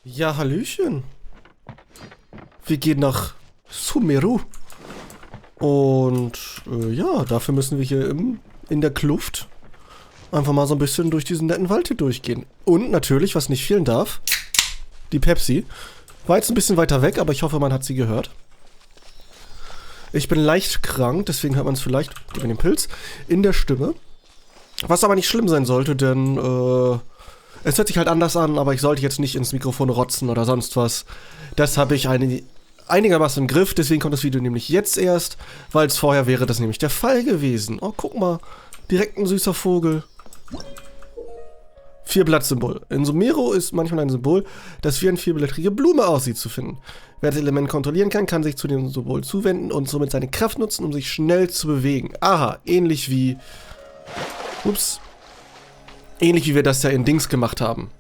Ja, hallöchen. Wir gehen nach Sumeru. Und ja, dafür müssen wir hier in der Kluft einfach mal so ein bisschen durch diesen netten Wald hier durchgehen. Und natürlich, was nicht fehlen darf, die Pepsi. War jetzt ein bisschen weiter weg, aber ich hoffe, man hat sie gehört. Ich bin leicht krank, deswegen hört man es vielleicht, gib mir den Pilz, in der Stimme. Was aber nicht schlimm sein sollte, denn es hört sich halt anders an, aber ich sollte jetzt nicht ins Mikrofon rotzen oder sonst was. Das habe ich einigermaßen im Griff, deswegen kommt das Video nämlich jetzt erst, weil es vorher wäre das nämlich der Fall gewesen. Oh, guck mal, direkt ein süßer Vogel. 4-Blatt-Symbol. In Sumeru ist manchmal ein Symbol, das wie eine vierblättrige Blume aussieht, zu finden. Wer das Element kontrollieren kann, kann sich zu dem Symbol zuwenden und somit seine Kraft nutzen, um sich schnell zu bewegen. Aha, ähnlich wie... Ups. Ähnlich wie wir das ja in Dings gemacht haben.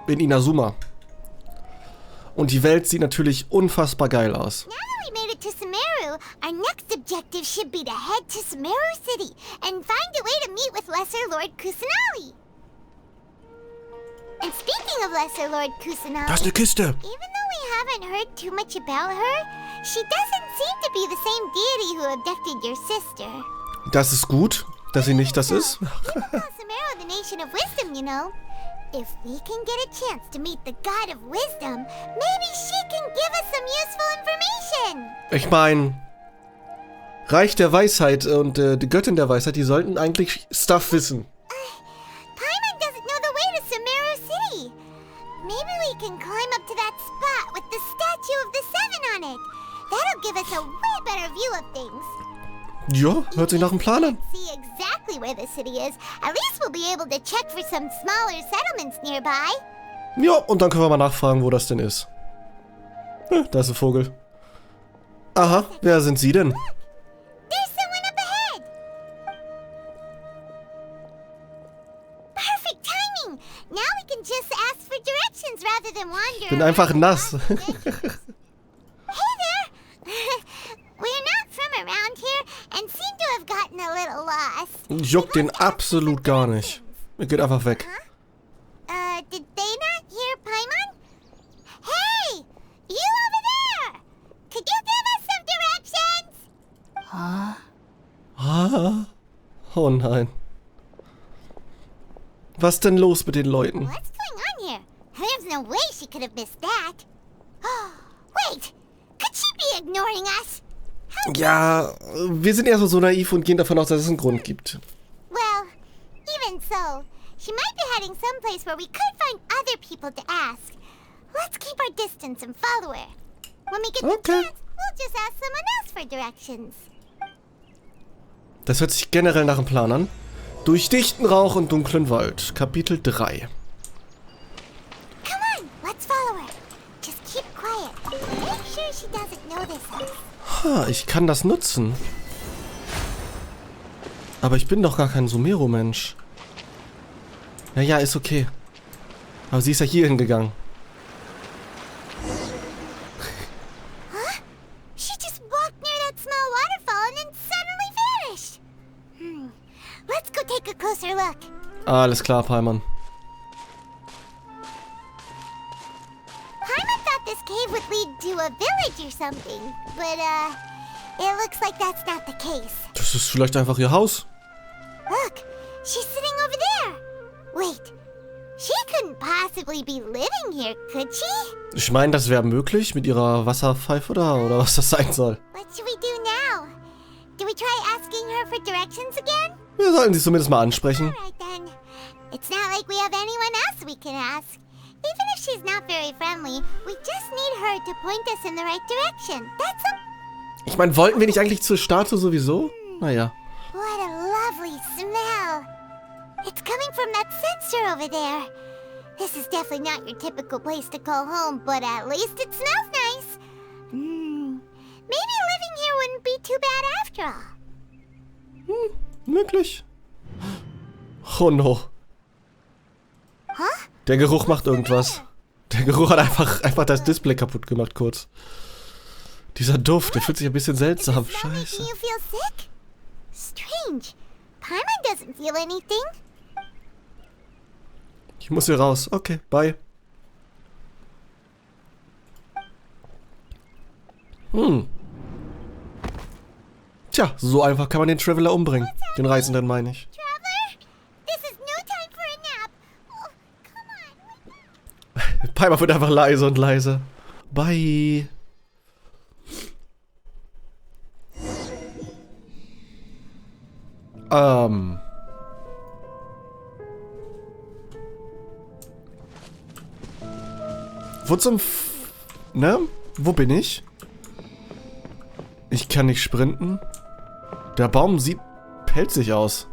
In Inazuma. Und die Welt sieht natürlich unfassbar geil aus. Now that we made it to Sumeru, our next objective should be to head to Sumeru City and find a way to meet with Lesser Lord Kusanali. And speaking of Lesser Lord Kusanali, Da ist eine Kiste. even though we haven't heard too much about her, she doesn't seem to be the same deity who abducted your sister. Das ist gut, dass sie nicht das ist. We call Sumeru the nation of wisdom, you know. If we can get a chance to meet the god of wisdom, maybe she can give us some useful information. Ich meine, Reich der Weisheit und die Göttin der Weisheit, die sollten eigentlich Stuff wissen. Paimon doesn't know the way to Sumeru City. Maybe we can climb up to that spot with the statue of the Seven on it. That'll give us a way better view of things. Ja, hört sich nach einem Plan an. See exactly where the city is. At least we'll be able to check for some smaller settlements nearby. Ja, und dann können wir mal nachfragen, wo das denn ist. Da ist ein Vogel. Aha, wer sind Sie denn? There's someone up ahead. Perfect timing. Now we can just ask for directions rather than wander. Bin einfach nass. Hey there! We're not from around here and seem to have gotten a little lost. Juckt den absolut gar nicht. Er geht einfach weg. Did they not hear Paimon? Hey! You over there! Could you give us some directions? Ah. Oh nein. Was denn los mit den Leuten? What's going on here? There's no way she could have missed that. Wait! Could she be ignoring us? Ja, wir sind erstmal so naiv und gehen davon aus, dass es einen Grund gibt. Well, even so, she might be heading someplace where we could find other people to ask. Let's keep our distance and follow her. When we get the Okay. chance, we'll just ask someone else for directions. Das hört sich generell nach einem Plan an. Durch dichten Rauch und dunklen Wald. Kapitel 3. Come on, let's follow her. Just keep quiet. Make sure she doesn't notice us. Ha, ich kann das nutzen. Aber ich bin doch gar kein Sumeru-Mensch. Ja, ist okay. Aber sie ist ja hier hingegangen. She just walked near that small waterfall and then suddenly vanished. Let's go take a closer look. Alles klar, Paimon. Paimon thought this cave would lead to a village or something, but it looks like that's not the case. Das ist vielleicht einfach ihr Haus. Look, she's sitting over there. Wait, she couldn't possibly be living here, could she? Ich meine, das wäre möglich mit ihrer Wasserpfeife oder was das sein soll. What should we do now? Do we try asking her for directions again? Wir sollten sie zumindest mal ansprechen. Alright then. It's not like we have anyone else we can ask. Even if she's not very friendly, we just need her to point us in the right direction. That's all. Ich meine, wollten wir nicht eigentlich zur Statue sowieso? Naja. What a lovely smell. It's coming from that sensor over there. This is definitely not your typical place to call home, but at least it smells nice. Maybe living here wouldn't be too bad after all. Möglich. Oh no. Huh? Der Geruch macht irgendwas. Der Geruch hat einfach das Display kaputt gemacht, kurz. Dieser Duft, der fühlt sich ein bisschen seltsam. Is that making Scheiße. you feel sick? Strange. Paimon doesn't feel anything. Ich muss hier raus. Okay, bye. Tja, so einfach kann man den Traveler umbringen. Den Reisenden meine ich. Traveler, this is no time for a nap. Oh, come on. Piper wird einfach leise und leise. Bye. Wo zum ne? Wo bin ich? Ich kann nicht sprinten. Der Baum sieht pelzig aus.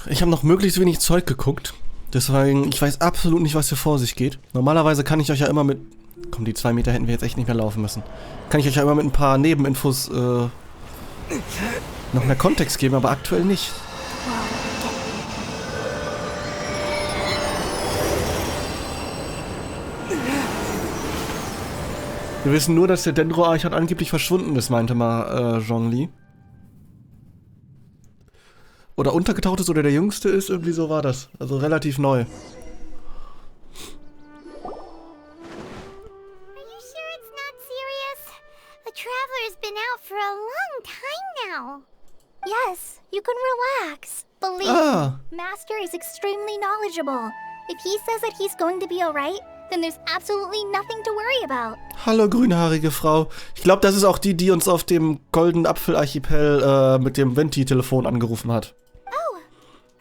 Ich habe noch möglichst wenig Zeug geguckt. Deswegen, ich weiß absolut nicht, was hier vor sich geht. Normalerweise kann ich euch ja immer mit... Komm, die 2 Meter hätten wir jetzt echt nicht mehr laufen müssen. Kann ich euch ja immer mit ein paar Nebeninfos noch mehr Kontext geben, aber aktuell nicht. Wir wissen nur, dass der Dendro-Archon angeblich verschwunden ist, meinte mal Zhongli. Oder untergetaucht ist oder der Jüngste ist, irgendwie so war das. Also relativ neu. Are you sure it's not serious? The Traveler's been out for a long time now. Yes, you can relax. Believe me, Master is extremely knowledgeable. If he says that he's going to be alright, then there's absolutely nothing to worry about. Hallo, grünhaarige Frau. Ich glaube, das ist auch die, die uns auf dem goldenen Apfelarchipel mit dem Venti-Telefon angerufen hat. Oh,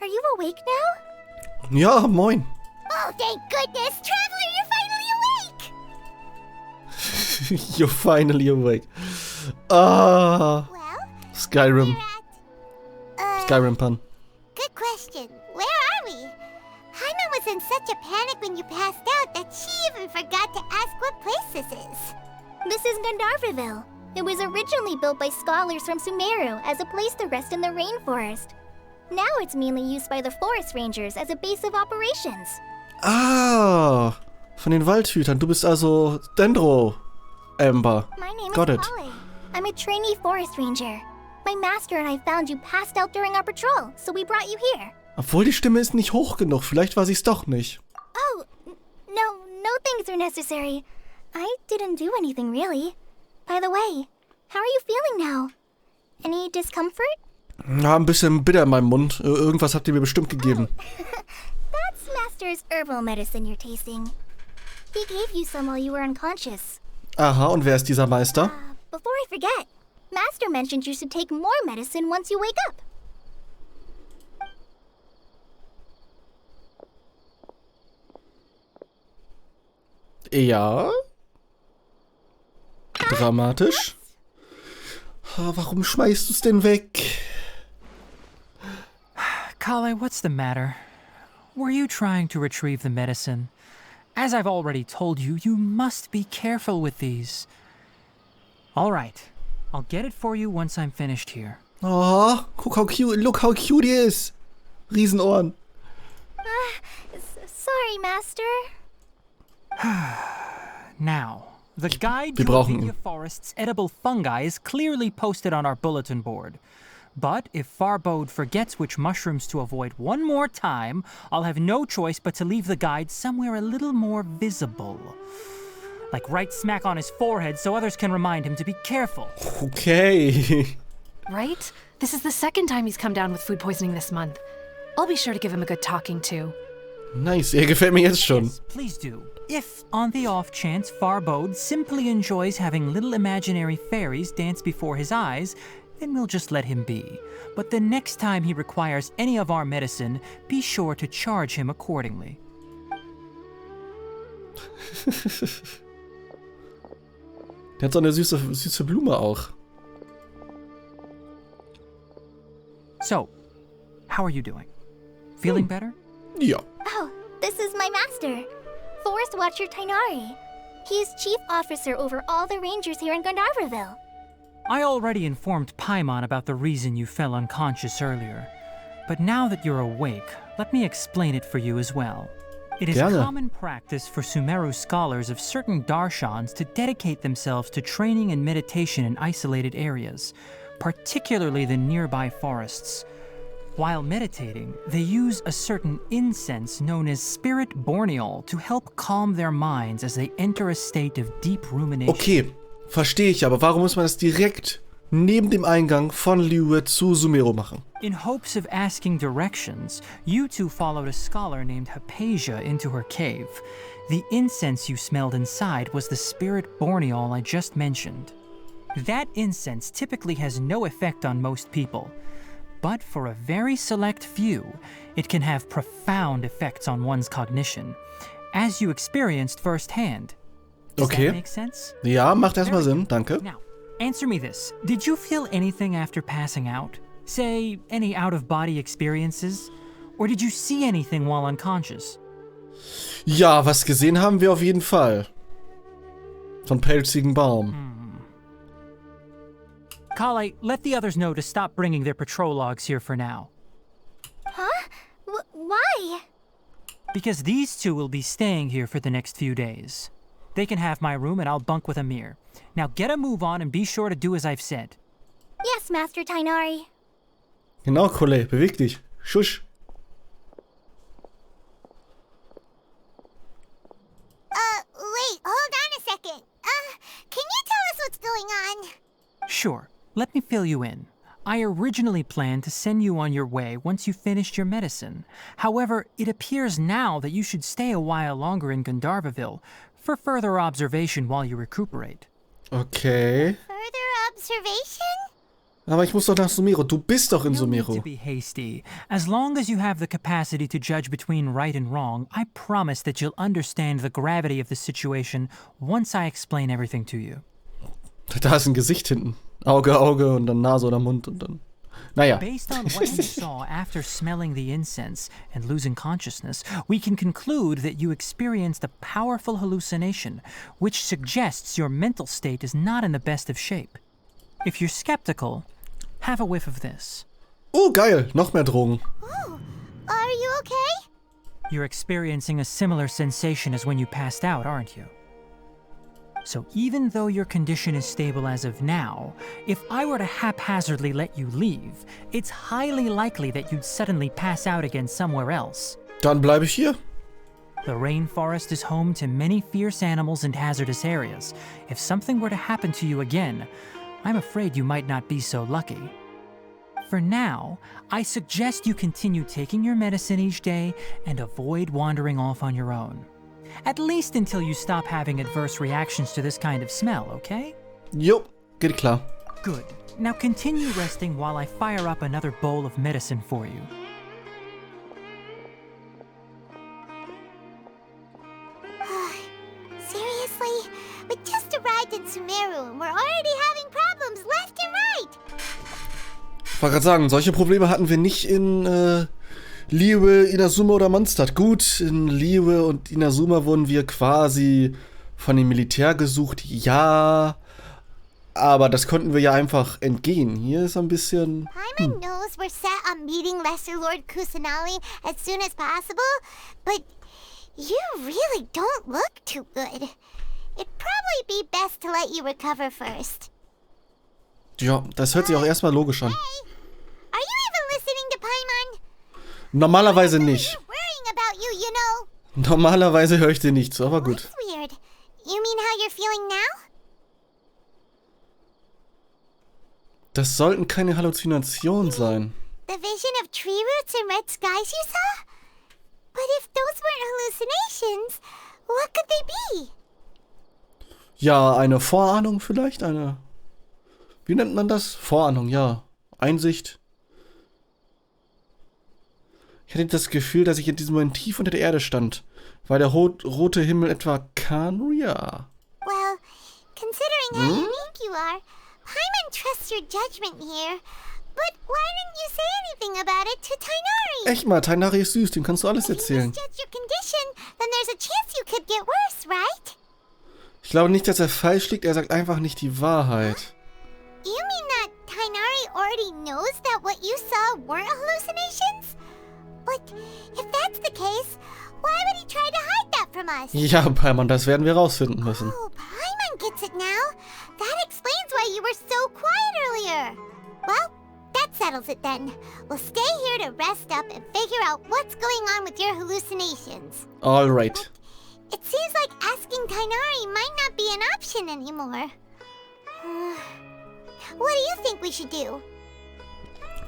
are you awake now? Ja, moin. Oh, thank goodness, Traveler, you're finally awake! You're finally awake. Ah. Well, Skyrim. Skyrim pun. good question. Where are we? Hyman was in such a panic when you passed out that she even forgot to ask what place this is. This is Gandharvaville. It was originally built by scholars from Sumeru as a place to rest in the rainforest. Now it's mainly used by the forest rangers as a base of operations. Ah, von den Waldhütern. Du bist also Dendro, Amber. My name Got is it. Collei. I'm a trainee forest ranger. My master and I found you passed out during our patrol, so we brought you here. Obwohl die Stimme ist nicht hoch genug. Vielleicht war sie es doch nicht. Oh, no things are necessary. I didn't do anything really. By the way, how are you feeling now? Any discomfort? Ja, ein bisschen bitter in meinem Mund. Irgendwas habt ihr mir bestimmt gegeben. That's Master's herbal medicine you're tasting. He gave you some while you were unconscious. Aha, und wer ist dieser Meister? Before I forget, Master mentioned you should take more medicine once you wake up. Ja. Dramatisch. Warum schmeißt du es denn weg? Collei, what's the matter? Were you trying to retrieve the medicine? As I've already told you, you must be careful with these. All right, I'll get it for you once I'm finished here. Oh, guck how cute, look how cute he is. Riesenohren. Sorry, Master. Now, the guide Wir to brauchen Avidia Forest's edible fungi is clearly posted on our bulletin board. But if Farbode forgets which mushrooms to avoid one more time, I'll have no choice but to leave the guide somewhere a little more visible. Like right smack on his forehead so others can remind him to be careful. Okay. Right? This is the second time he's come down with food poisoning this month. I'll be sure to give him a good talking to. Nice, er gefällt mir jetzt schon. Yes, please do. If, on the off chance, Farbode simply enjoys having little imaginary fairies dance before his eyes, then we'll just let him be. But the next time he requires any of our medicine, be sure to charge him accordingly. Der hat so eine süße Blume auch. So, how are you doing? Feeling better? Ja. Oh, this is my master, Forest Watcher Tighnari. He is chief officer over all the rangers here in Gandharvaville. I already informed Paimon about the reason you fell unconscious earlier. But now that you're awake, let me explain it for you as well. It is Gerne. common practice for Sumeru scholars of certain darshans to dedicate themselves to training and meditation in isolated areas, particularly the nearby forests. While meditating, they use a certain incense known as spirit borneol to help calm their minds as they enter a state of deep rumination. Okay, verstehe ich, aber warum muss man das direkt neben dem Eingang von Liyue zu Sumeru machen? In hopes of asking directions, you two followed a scholar named Hypatia into her cave. The incense you smelled inside was the spirit borneol I just mentioned. That incense typically has no effect on most people, but for a very select few, it can have profound effects on one's cognition, as you experienced firsthand. Does Okay. that make sense? Ja, macht erstmal Sinn, danke. Now, answer me this. Did you feel anything after passing out? Say, any out-of-body experiences? Or did you see anything while unconscious? Ja, was gesehen haben wir auf jeden Fall. Von pelzigen Baum. Collei, let the others know to stop bringing their patrol logs here for now. Huh? Why? Because these two will be staying here for the next few days. They can have my room and I'll bunk with Amir. Now get a move on and be sure to do as I've said. Yes, Master Tighnari. Genau, Collei, beweg dich. Schusch. Wait, hold on a second. Can you tell us what's going on? Sure, let me fill you in. I originally planned to send you on your way once you finished your medicine. However, it appears now that you should stay a while longer in Gandharvaville for further observation while you recuperate. Okay. Further observation? Aber ich muss doch nach Sumeru. Du bist doch in No need to Sumeru. be hasty. As long as you have the capacity to judge between right and wrong, I promise that you'll understand the gravity of the situation once I explain everything to you. Da ist ein Gesicht hinten. Auge, Auge und dann Nase oder Mund und dann... Naja. Based on what you saw after smelling the incense and losing consciousness, we can conclude that you experienced a powerful hallucination, which suggests your mental state is not in the best of shape. If you're skeptical, have a whiff of this. Oh, geil. Noch mehr Drogen. Oh, are you okay? You're experiencing a similar sensation as when you passed out, aren't you? So even though your condition is stable as of now, if I were to haphazardly let you leave, it's highly likely that you'd suddenly pass out again somewhere else. Dann bleibe ich hier. The rainforest is home to many fierce animals and hazardous areas. If something were to happen to you again, I'm afraid you might not be so lucky. For now, I suggest you continue taking your medicine each day and avoid wandering off on your own. At least until you stop having adverse reactions to this kind of smell, okay? Jo, geht klar. Good. Now continue resting while I fire up another bowl of medicine for you. Seriously? We just arrived in Sumeru and we're already having problems left and right. Ich wollte gerade sagen, solche Probleme hatten wir nicht in Liyue, Inazuma oder Mondstadt. Gut, in Liyue und Inazuma wurden wir quasi von dem Militär gesucht. Ja, aber das konnten wir ja einfach entgehen. Hier ist ein bisschen... Paimon knows we're set on meeting Lesser Lord Kusanali as soon as possible, but you really don't look too good. It'd probably be best to let you recover first. Ja, das hört sich auch erstmal logisch an. Hey, are you even listening to Paimon? Normalerweise nicht. We're worrying about you, you know. Normalerweise höre ich dir nicht zu, aber gut. That's weird. You mean how you're feeling now? Das sollten keine Halluzinationen sein. The vision of tree roots and red skies you saw? But if those weren't hallucinations, what could they be? Ja, eine Vorahnung vielleicht? Eine... Wie nennt man das? Vorahnung, ja. Einsicht. Ich hatte das Gefühl, dass ich in diesem Moment tief unter der Erde stand. War der rote Himmel etwa Kanria? Well, considering how unique you are, Paimon trusts your judgment here. But why didn't you say anything about it to Tighnari? Echt mal, Tighnari ist süß, dem kannst du alles erzählen. If you misjudge your condition, then there's a chance you could get worse, right? Ich glaube nicht, dass er falsch liegt, er sagt einfach nicht die Wahrheit. You Paimon weren't hallucinations? But if that's the case, why would he try to hide that from us? Ja, Paimon, das werden wir rausfinden müssen. Oh, Paimon gets it now. That explains why you were so quiet earlier. Well, that settles it then. We'll stay here to rest up and figure out what's going on with your hallucinations. Alright. It seems like asking Tighnari might not be an option anymore. What do you think we should do?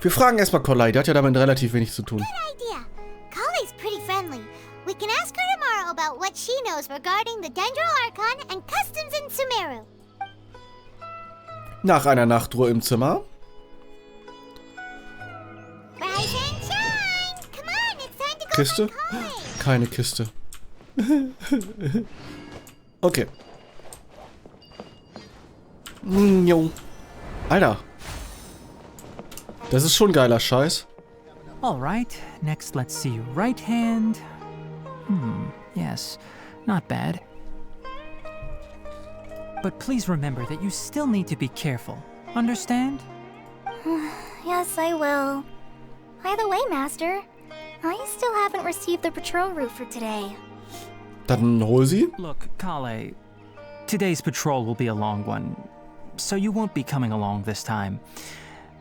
Wir fragen erstmal Collei, der hat ja damit relativ wenig zu tun. Good idea. Collei's pretty friendly. We can ask her tomorrow about what she knows regarding the Dendro Archon and customs in Sumeru. Nach einer Nachtruhe im Zimmer. Rise and shine! Come on, it's time to go Kiste? find Collei. Keine Kiste. Okay. Jo. Alter. Das ist schon geiler Scheiß. Alright, next let's see your right hand. Yes, not bad. But please remember that you still need to be careful. Understand? Yes, I will. By the way, Master, I still haven't received the patrol route for today. Dann hol sie. Look, Collei, today's patrol will be a long one, so you won't be coming along this time.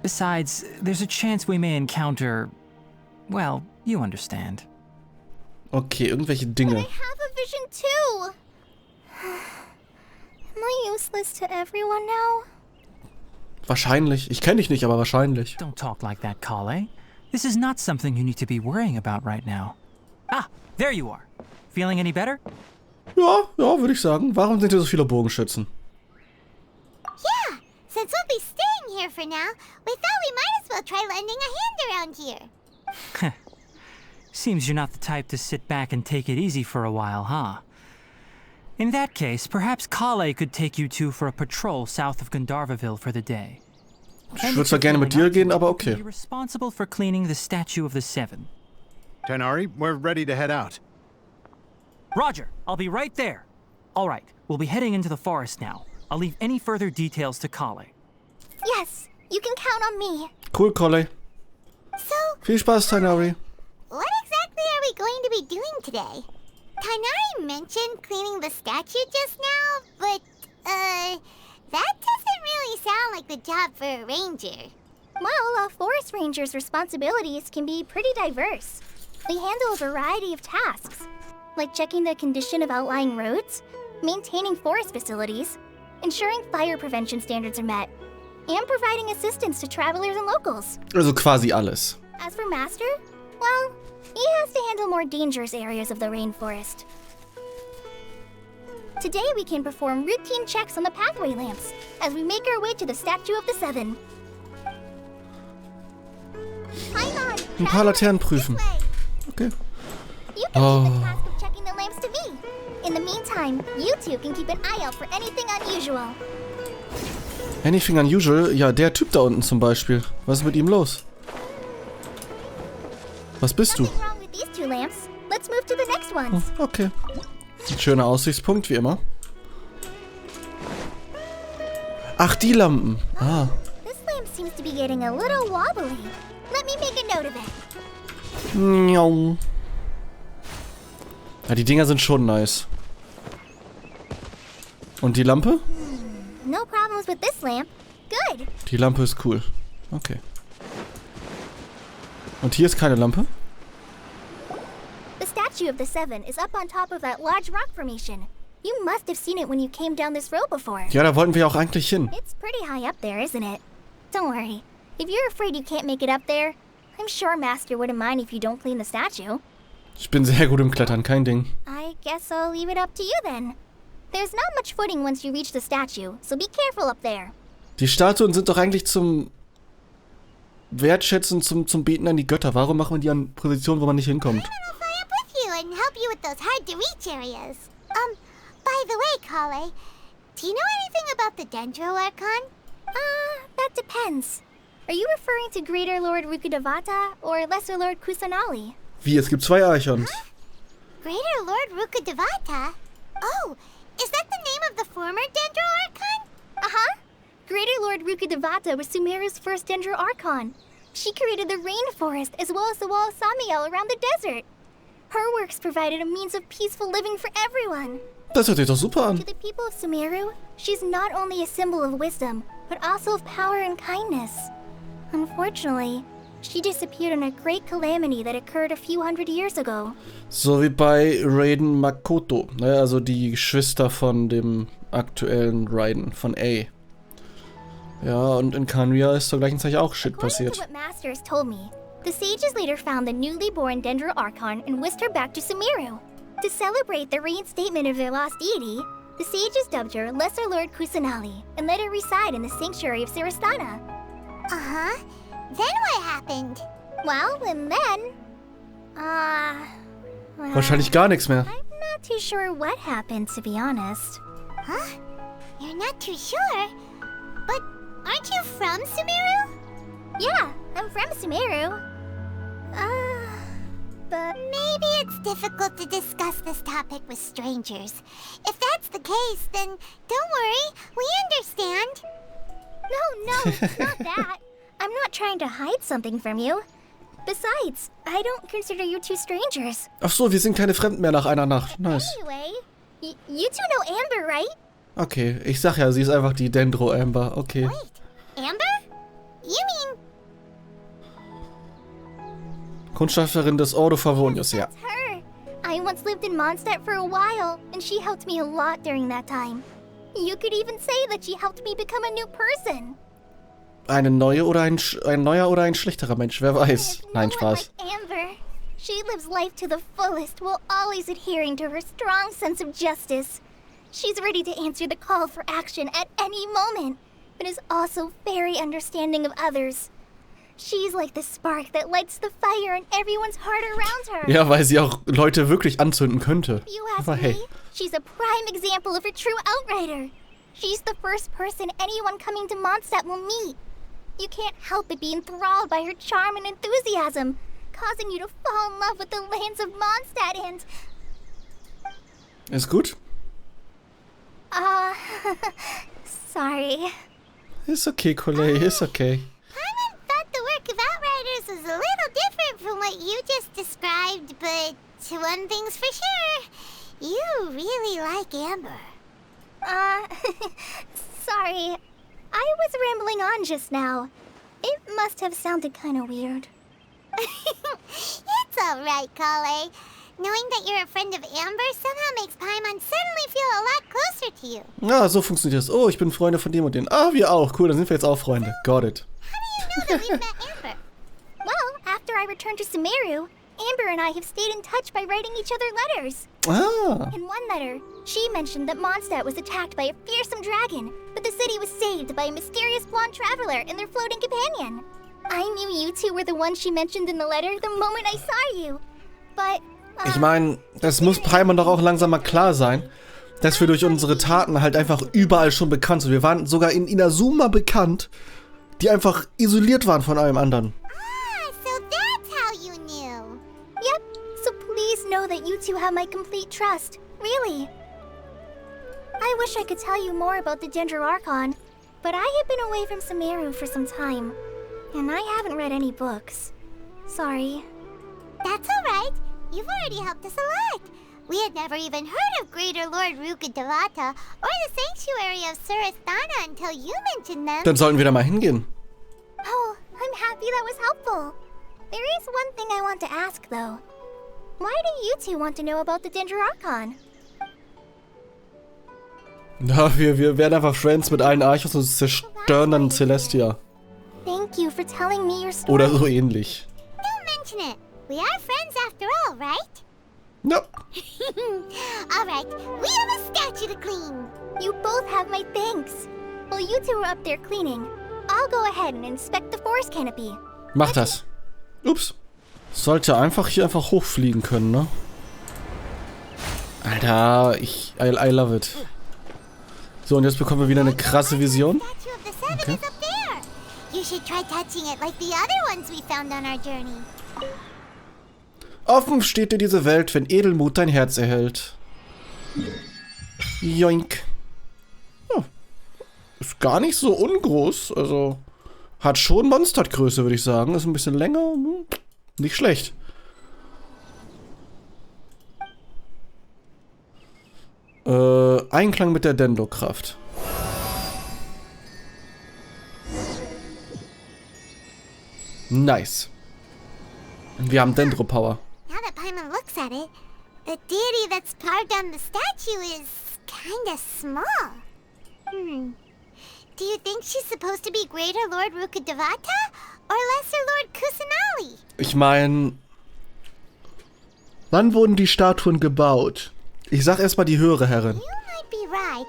Besides, there's a chance we may encounter... well, you understand. Okay, irgendwelche But I Dinge. have a vision too! Am I useless to everyone now? Wahrscheinlich. Ich kenne dich nicht, aber wahrscheinlich. Don't talk like that, Collei. This is not something you need to be worrying about right now. Ah, there you are. Feeling any better? Ja, würde ich sagen. Warum sind hier so viele Bogenschützen? Yeah, since we'll be staying here for now, we thought we might as well try lending a hand around here. Seems you're not the type to sit back and take it easy for a while, huh? In that case, perhaps Collei could take you two for a patrol south of Gandharvaville for the day. Ich würde zwar gerne mit dir gehen, aber okay. Be responsible for cleaning the Statue of the Seven. Tighnari, we're ready to head out. Roger, I'll be right there. All right, we'll be heading into the forest now. I'll leave any further details to Collei. Yes, you can count on me. Cool, Collei. So, Viel Spaß, Tighnari. what exactly are we going to be doing today? Tighnari mentioned cleaning the statue just now, but, that doesn't really sound like the job for a ranger. Well, a forest ranger's responsibilities can be pretty diverse. They handle a variety of tasks, like checking the condition of outlying roads, maintaining forest facilities, ensuring fire prevention standards are met, and providing assistance to travelers and locals. Also quasi alles. As for Master, well, he has to handle more dangerous areas of the rainforest. Today we can perform routine checks on the pathway lamps as we make our way to the Statue of the Seven. Paimon, Ein paar Laternen prüfen. way. Okay. You can leave the task of checking the lamps to me. In the meantime, you two can keep an eye out for anything unusual. Anything unusual? Ja, der Typ da unten zum Beispiel. Was ist mit ihm los? Was bist du? Nothing wrong with these two lamps. Let's move to the next ones. Okay. Ein schöner Aussichtspunkt, wie immer. Ach, die Lampen. Ah. This lamp seems to be getting a little wobbly. Let me make a note of it. Miau. Ja, die Dinger sind schon nice. Und die Lampe? No problems with this lamp. Good. Die Lampe ist cool. Okay. Und hier ist keine Lampe? The Statue of the Seven is up on top of that large rock formation. You must have seen it when you came down this road before. Ja, da wollten wir auch eigentlich hin. It's pretty high up there, isn't it? Don't worry. If you're afraid you can't make it up there, I'm sure Master wouldn't mind if you don't clean the statue. Ich bin sehr gut im Klettern, kein Ding. I guess I'll leave it up to you then. There's not much footing once you reach the statue, so be careful up there. Die Statuen sind doch eigentlich zum Wertschätzen, zum Beten an die Götter. Warum machen wir die an Positionen, wo man nicht hinkommt? I'll fly up with you and help you with those hard-to-reach areas. By the way, Collei, do you know anything about the Dendro Archon? That depends. Are you referring to Greater Lord Rukkhadevata or Lesser Lord Kusanali? Wie, es gibt zwei Archons. Greater Lord Rukkhadevata? Oh, is that the name of the former Dendro Archon? Uh-huh. Greater Lord Rukkhadevata was Sumeru's first Dendro Archon. She created the rainforest as well as the wall of Samiel around the desert. Her works provided a means of peaceful living for everyone. Das hört sich doch super an. To the people of Sumeru, she's not only a symbol of wisdom, but also of power and kindness. Unfortunately, she disappeared in a great calamity that occurred a few hundred years ago. So wie bei Raiden Makoto, ne? Also die Geschwister von dem aktuellen Raiden, von A. Ja, und in Khaenri'ah ist zur gleichen Zeit auch Shit According passiert. to what Masters told me, the sages later found the newly born Dendro Archon and whisked her back to Sumeru. To celebrate the reinstatement of their lost deity, the sages dubbed her Lesser Lord Kusanali and let her reside in the sanctuary of Siristana. Uh-huh. Then what happened? Well, and then... well, Wahrscheinlich gar nichts mehr. I'm not too sure what happened, to be honest. Huh? You're not too sure? But aren't you from Sumeru? Yeah, I'm from Sumeru. But... Maybe it's difficult to discuss this topic with strangers. If that's the case, then don't worry, we understand. No, not that. I'm not trying to hide something from you. Besides, I don't consider you two strangers. Ach so, wir sind keine Fremden mehr nach einer Nacht. Nice. Anyway, you two know Amber, right? Okay, ich sag ja, sie ist einfach die Dendro Amber. Okay. Wait, Amber? You mean... Kundschafterin des Ordo Favonius, ja. That's her. I once lived in Mondstadt for a while, and she helped me a lot during that time. You could even say that she helped me become a new person. Eine neue oder ein neuer oder ein schlechterer Mensch, wer weiß. There's Nein, no one Spaß. like Amber. She lives life to the fullest while always adhering to her strong sense of justice. She's ready to answer the call for action at any moment, but is also very understanding of others. She's like the spark that lights the fire in everyone's heart around her. Ja, weil sie auch Leute wirklich anzünden könnte. If you ask Aber hey. me, she's a prime example of a true outrider. She's the first person anyone coming to Mondstadt will meet. You can't help but be enthralled by her charm and enthusiasm, causing you to fall in love with the lands of Mondstadt and... Ist gut? Sorry. Ist okay, Collei, ist okay. Paimon thought the work of Outriders was a little different from what you just described, but one thing's for sure. You really like Amber. Sorry. I was rambling on just now. It must have sounded kind of weird. It's alright, Collei. Knowing that you're a friend of Amber somehow makes Paimon suddenly feel a lot closer to you. Ja, so funktioniert das. Oh, ich bin Freunde von dem und den. Ah, wir auch. Cool, dann sind wir jetzt auch Freunde. Got it. How do you know that we've met Amber? Well, after I returned to Sumeru, Amber and I have stayed in touch by writing each other letters. Ah. In one letter, she mentioned that Mondstadt was attacked by a fearsome dragon, but the city was saved by a mysterious blonde traveler and their floating companion. I knew you two were the ones she mentioned in the letter the moment I saw you. But... Ich meine, das muss Paimon doch auch langsam mal klar sein, dass wir durch unsere Taten halt einfach überall schon bekannt sind. Wir waren sogar in Inazuma bekannt, die einfach isoliert waren von allem anderen. Ah, so that's how you knew. Yep, so please know that you two have my complete trust. Really. I wish I could tell you more about the Dendro Archon, but I have been away from Sumeru for some time, and I haven't read any books. Sorry. That's alright. You've already helped us a lot. We had never even heard of Greater Lord Ruka Devata or the Sanctuary of Surasthana until you mentioned them. Dann sollten wir da mal hingehen. Oh, I'm happy that was helpful. There is one thing I want to ask, though. Why do you two want to know about the Dendro Archon? Ja, wir werden einfach Friends mit allen Archos und zerstören dann Celestia. Thank you for telling me your story. Oder so ähnlich. Don't mention it. We are friends after all, right? No. Alright, we have a statue to clean. You both have my thanks. While you two are up there cleaning, I'll go ahead and inspect the forest canopy. Mach das. Ups. Sollte einfach hier einfach hochfliegen können, ne? Alter, I love it. So, und jetzt bekommen wir wieder eine krasse Vision. The statue of the Seven Okay. is up there. You should try touching it like the other ones we found on our journey. Offen steht dir diese Welt, wenn Edelmut dein Herz erhält. Joink. Ja. Ist gar nicht so ungroß, also Hat schon Monstergröße, würde ich sagen. Ist ein bisschen länger. Nicht schlecht. Einklang mit der Dendokraft. Nice. Wir haben Dendro-Power. Now that Paimon looks at it, the deity that's carved on the statue is kinda small. Do you think she's supposed to be Greater Lord Rukkhadevata or Lesser Lord Kusanali? Ich meine, wann wurden die Statuen gebaut? Ich sag erstmal die höhere Herrin. You might be right.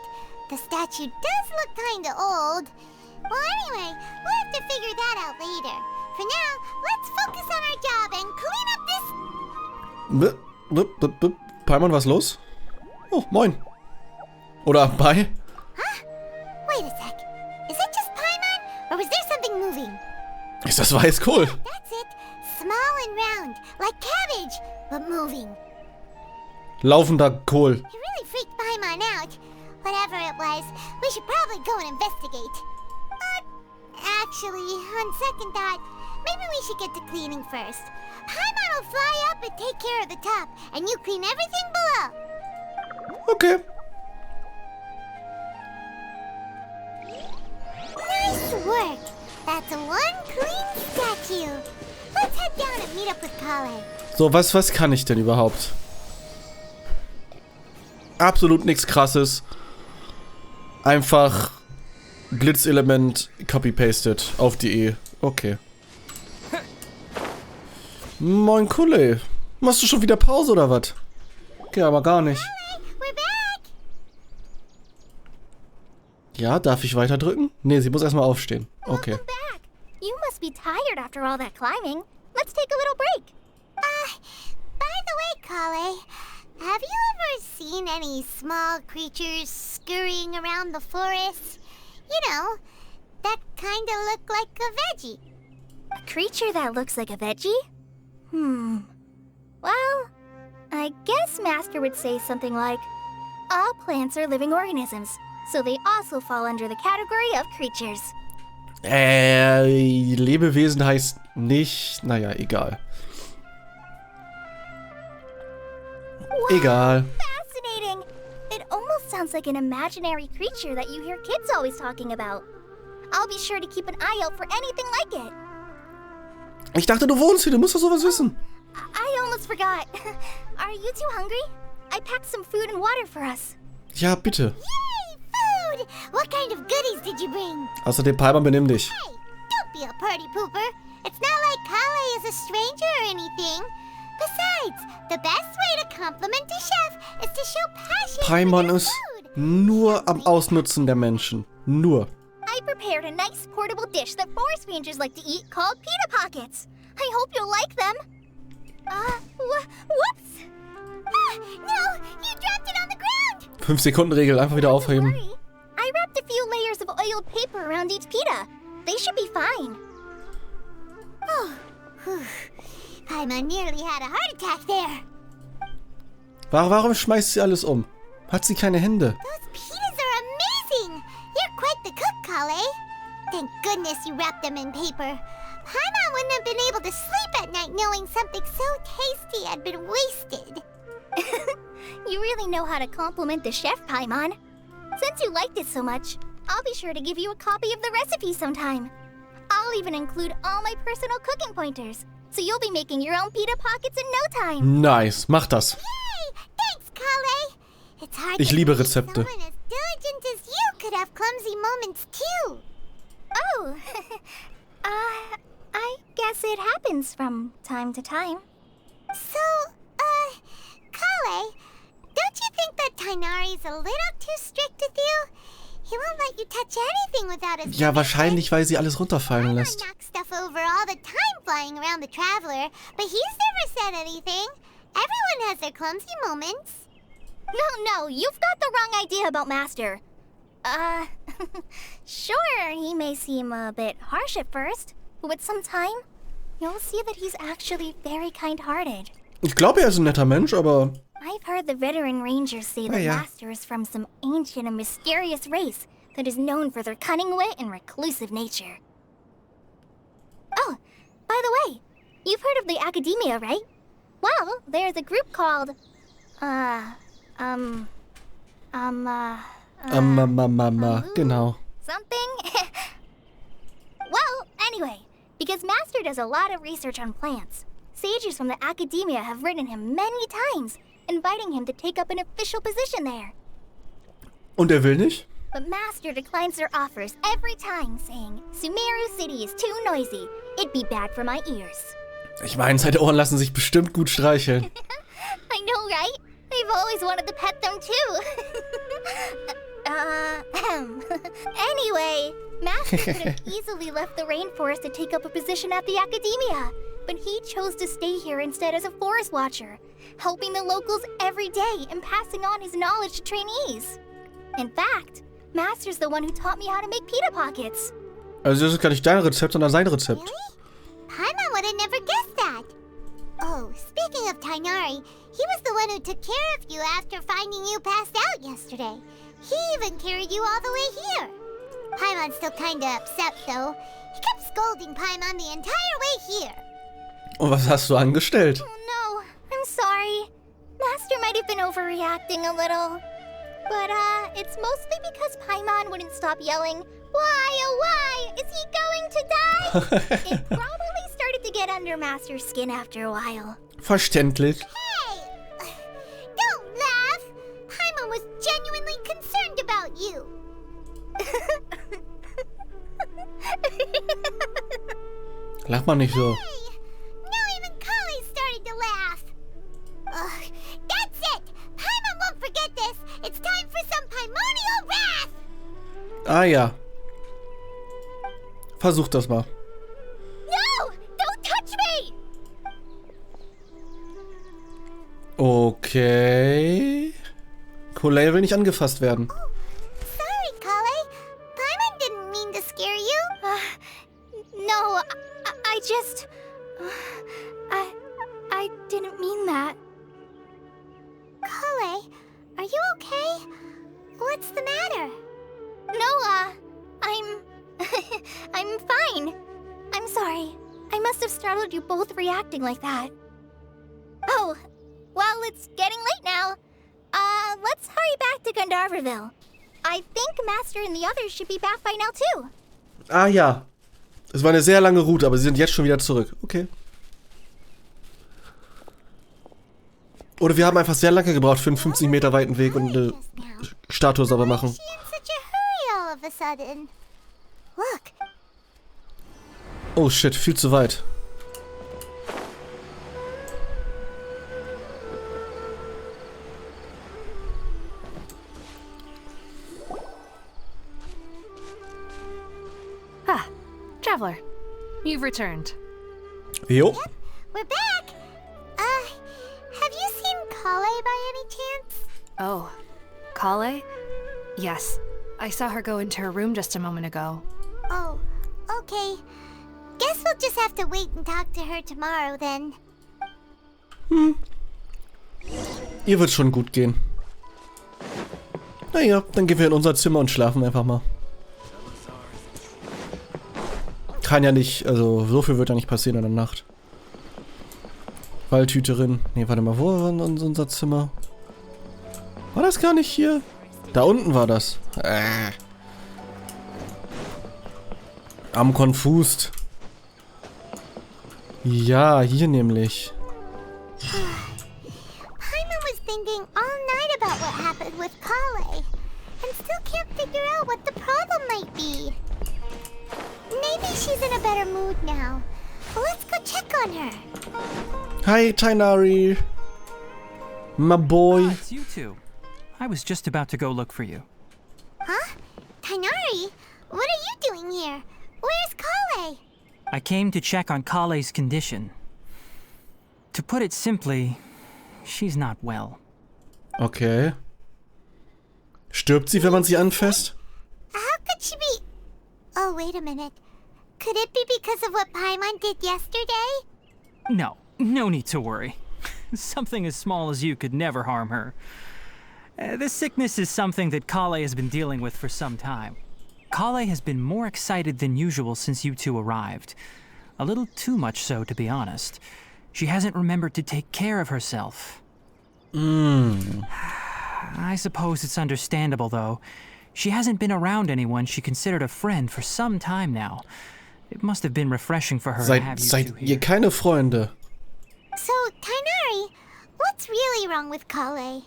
The statue does look kinda old. Well, anyway, we'll have to figure that out later. For now, let's focus on our job and clean up this... Paimon, was los? Oh, moin. Oder bei? Wait a sec. Is it just Paimon, or was there something moving? Ist das Weißkohl? That's it. Small and round, like cabbage, but moving. Laufender Kohl. It really freaked Paimon out. Whatever it was, we should probably go and investigate. Actually, on second thought, maybe we should get to cleaning first. Paimon will fly up and take care of the top, and you clean everything below. Okay. Nice work. That's one clean statue. Let's head down and meet up with Collei. So, was kann ich denn überhaupt? Absolut nichts Krasses. Einfach Glitzelement copy-pasted auf die E. Okay. Moin Collei. Machst du schon wieder Pause oder was? Okay, aber gar nicht. We're back. Ja, darf ich weiter drücken? Nee, sie muss erstmal aufstehen. Okay. Welcome back. You must be tired after all that climbing. Let's take a little break. By the way, Collei, have you ever seen any small creatures scurrying around the forest? You know, that kinda look like a veggie. A creature that looks like a veggie? Well, I guess Master would say something like, all plants are living organisms, so they also fall under the category of creatures. Lebewesen heißt nicht... Naja, egal. Egal. Fascinating! It almost sounds like an imaginary creature that you hear kids always talking about. I'll be sure to keep an eye out for anything like it. Ich dachte, du wohnst hier. Du musst doch sowas wissen. I almost forgot. Are you two hungry? I packed some food and water for us. Ja, bitte. Yay, food! What kind of goodies did you bring? Außerdem, Paimon, benimm dich. Hey, don't be a party pooper. It's not like Collei is a stranger or anything. Besides, the best way to compliment a chef is to show passion Paimon for their ist food. nur am Ausnutzen der Menschen. Nur. I prepared a nice portable dish that forest rangers like to eat called pita pockets. I hope you'll like them. Whoops! No, you dropped it on the ground! 5-Sekunden-Regel, einfach wieder aufheben. Sorry. I wrapped a few layers of oiled paper around each pita. They should be fine. Paimon nearly had a heart attack there. Warum schmeißt sie alles um? Hat sie keine Hände? Those pitas are amazing! You're quite the cook, Collei. Thank goodness you wrapped them in paper. Paimon wouldn't have been able to sleep at night knowing something so tasty had been wasted. You really know how to compliment the chef, Paimon. Since you liked it so much, I'll be sure to give you a copy of the recipe sometime. I'll even include all my personal cooking pointers, so you'll be making your own pita pockets in no time. Nice, mach das. Yay! Thanks, Collei. It's hard Ich to liebe believe Rezepte. someone as diligent as you could have clumsy moments too. Oh, I guess it happens from time to time. So, Collei, don't you think that Tighnari's a little too strict with you? He won't let you touch anything without his Ja, permission. wahrscheinlich, weil sie alles runterfallen Paimon lässt. knocks stuff over all the time flying around the Traveler, but he's never said anything. Everyone has their clumsy moments. No, you've got the wrong idea about Master. Sure, he may seem a bit harsh at first, but with some time, you'll see that he's actually very kind-hearted. Ich glaube, er ist ein netter Mensch, aber... I've heard the veteran rangers say that ja. Master is from some ancient and mysterious race that is known for their cunning wit and reclusive nature. By the way, you've heard of the Academia, right? Well, there's a group called... Genau. Something? Well, anyway, because Master does a lot of research on plants, sages from the Academia have written him many times, inviting him to take up an official position there. Und er will nicht? But Master declines their offers every time, saying, Sumeru City is too noisy. It'd be bad for my ears. Ich meine, seine Ohren lassen sich bestimmt gut streicheln. I know, right? I've always wanted to pet them too. Anyway, Master could have easily left the rainforest to take up a position at the Academia, but he chose to stay here instead as a forest watcher, helping the locals every day and passing on his knowledge to trainees. In fact, Master's the one who taught me how to make pita pockets. Also das ist gar nicht dein Rezept, sondern sein Rezept. Really? Paimon would have never guessed that. Oh, speaking of Tighnari, he was the one who took care of you after finding you passed out yesterday. He even carried you all the way here. Paimon's still kinda upset, though. He kept scolding Paimon the entire way here. Und was hast du angestellt? Oh no, I'm sorry. Master might have been overreacting a little. But, it's mostly because Paimon wouldn't stop yelling, Why, oh why, is he going to die? It probably started to get under Master's skin after a while. Verständlich. Hey! Don't laugh! Paimon was genuinely concerned about you. Lach mal nicht so. Hey! Now even Collei started to laugh. Ugh, that's it! Paimon won't forget this! It's time for some Paimonial wrath! Ah ja. Versuch das mal. No! Don't touch me! Okay. Collei will nicht angefasst werden. Sorry, Collei. Paimon didn't mean to scare you. No, I just... I didn't mean that. Collei, are you okay? What's the matter? No, I'm fine. I'm sorry. I must have startled you both reacting like that. Oh, well, it's getting late now. Let's hurry back to Gandharville. I think Master and the others should be back by now too. Ah ja. Es war eine sehr lange Route, aber sie sind jetzt schon wieder zurück. Okay. Oder wir haben einfach sehr lange gebraucht für einen 50 Meter weiten Weg und eine Statue sauber machen. Why is she in such a hurry all of a sudden? Look, Oh shit, viel zu weit. Ah, traveler. You've returned. Jo. we're back. Have you seen Collei by any chance? Oh, Collei? Yes. I saw her go into her room just a moment ago. Oh, okay. Guess we'll just have to wait and talk to her tomorrow then. Ihr wird schon gut gehen. Naja, dann gehen wir in unser Zimmer und schlafen einfach mal. Kann ja nicht, also so viel wird ja nicht passieren in der Nacht. Waldhüterin. Nee, warte mal, wo war unser Zimmer? War das gar nicht hier? Da unten war das. Am Confused. Ja, hier nämlich. Paimon was thinking all night about what happened with Collei, and still can't figure out what the problem might be. Maybe she's in a better mood now. Let's go check on her. Hi, Tighnari. My boy. Ah, it's you two. I was just about to go look for you. Huh? Tighnari? What are you doing here? Where's Collei? I came to check on Collei's condition. To put it simply, she's not well. Okay. Stirbt sie, wenn man sie anfasst? How could she be... Oh, wait a minute. Could it be because of what Paimon did yesterday? No need to worry. Something as small as you could never harm her. This sickness is something that Collei has been dealing with for some time. Collei has been more excited than usual since you two arrived. A little too much so, to be honest. She hasn't remembered to take care of herself. I suppose it's understandable, though. She hasn't been around anyone she considered a friend for some time now. It must have been refreshing for her to have you two Seid here. ihr keine Freunde? So, Tighnari, what's really wrong with Collei?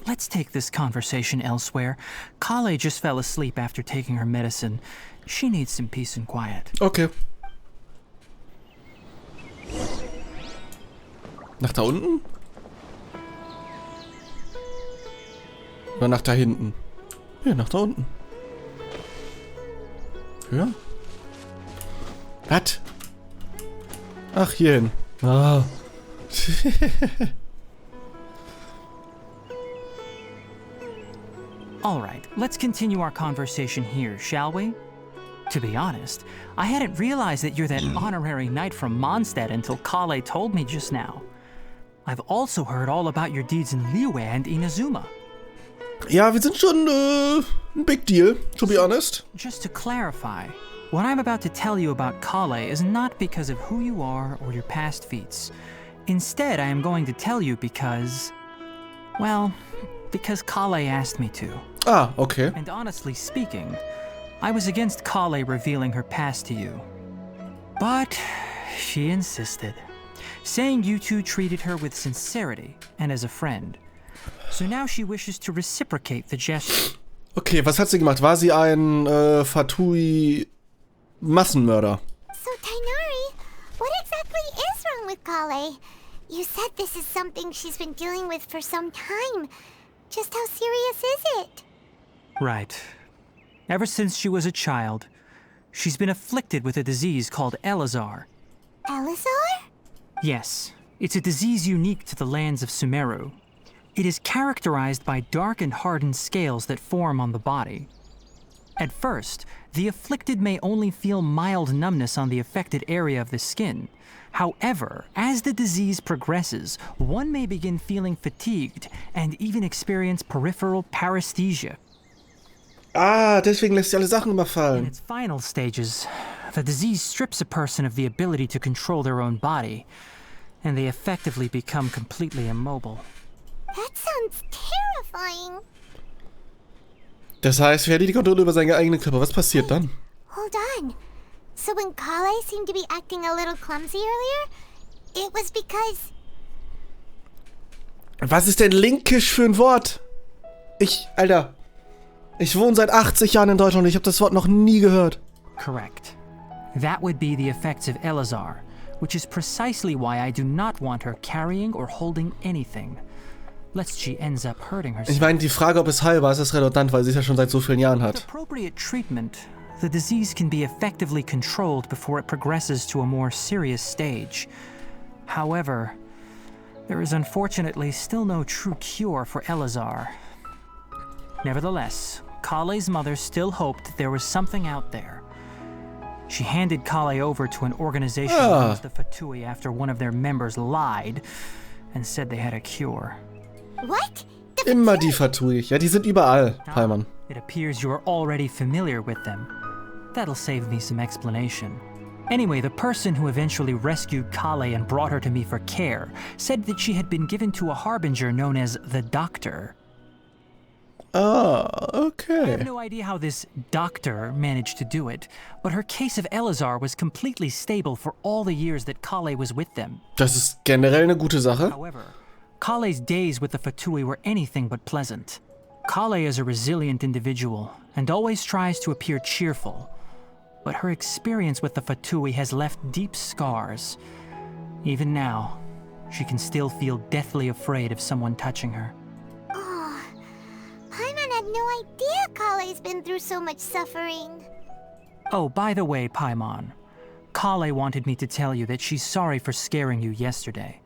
Let's take this conversation elsewhere. Collei just fell asleep after taking her medicine. She needs some peace and quiet. Okay. Nach da unten? Oder nach da hinten? Ja, nach da unten. Ja. Was? Ach, hierhin. Ah. All right, let's continue our conversation here, shall we? To be honest, I hadn't realized that you're that honorary knight from Mondstadt until Collei told me just now. I've also heard all about your deeds in Liyue and Inazuma. Ja, wir sind schon ein big deal, to be honest. Just to clarify, what I'm about to tell you about Collei is not because of who you are or your past feats. Instead, I am going to tell you because... well, because Collei asked me to. Ah, okay. And honestly speaking, I was against Collei revealing her past to you. But she insisted, saying you two treated her with sincerity and as a friend. So now she wishes to reciprocate the gesture. Okay, was hat sie gemacht? War sie ein Fatui-Massenmörder? So, Tighnari, what exactly is wrong with Collei? You said this is something she's been dealing with for some time. Just how serious is it? Right. Ever since she was a child, she's been afflicted with a disease called Elazar. Elazar? Yes, it's a disease unique to the lands of Sumeru. It is characterized by dark and hardened scales that form on the body. At first, the afflicted may only feel mild numbness on the affected area of the skin. However, as the disease progresses, one may begin feeling fatigued and even experience peripheral paresthesia. Ah, deswegen lässt sie alle Sachen immer In fallen. its final stages, the disease strips a person of the ability to control their own body, and they effectively become completely immobile. That sounds terrifying. Das heißt, wer hat die Kontrolle über seinen eigenen Körper? Was passiert dann? Hold on. So when Collei seemed to be acting a little clumsy earlier, it was because... Was ist denn linkisch für ein Wort? Alter, ich wohne seit 80 Jahren in Deutschland und ich habe das Wort noch nie gehört. Correct. That would be the effects of Elazar, which is precisely why I do not want her carrying or holding anything, lest she ends up hurting herself. Ich meine, die Frage, ob es heilbar ist, ist redundant, weil sie es ja schon seit so vielen Jahren With hat. appropriate treatment, the disease can be effectively controlled before it progresses to a more serious stage. However, there is unfortunately still no true cure for Elazar. Nevertheless, Collei's mother still hoped there was something out there. She handed Collei over to an organization known as the Fatui after one of their members lied and said they had a cure. What? Immer die Fatui. Ja, die sind überall, Palmann. It appears you're already familiar with them. That'll save me some explanation. Anyway, the person who eventually rescued Collei and brought her to me for care said that she had been given to a harbinger known as the Doctor. Ah, I have okay. no idea how this doctor managed to do it, but her case of Elazar was completely stable for all the years that Collei was with them. Das ist generell eine gute Sache. However, Collei's days with the Fatui were anything but pleasant. Collei is a resilient individual and always tries to appear cheerful, but her experience with the Fatui has left deep scars. Even now, she can still feel deathly afraid of someone touching her. Oh, Paimon had no idea Collei's been through so much suffering. Oh, by the way, Paimon, Collei wanted me to tell you that she's sorry for scaring you yesterday.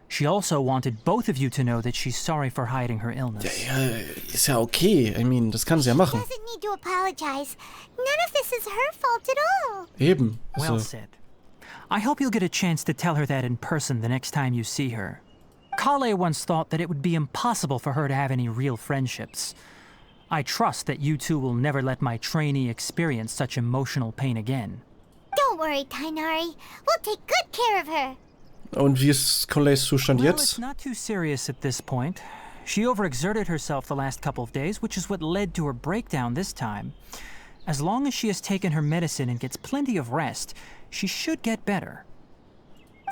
She also wanted both of you to know that she's sorry for hiding her illness. Ja, ist ja okay. I mean, das kann sie ja machen. Doesn't need to apologize. None of this is her fault at all. Eben. Well Also, said. I hope you'll get a chance to tell her that in person the next time you see her. Collei once thought that it would be impossible for her to have any real friendships. I trust that you two will never let my trainee experience such emotional pain again. Don't worry, Tighnari. We'll take good care of her. Und wie ist Colleis Zustand Well, jetzt? it's not too serious at this point. She overexerted herself the last couple of days, which is what led to her breakdown this time. As long as she has taken her medicine and gets plenty of rest, she should get better.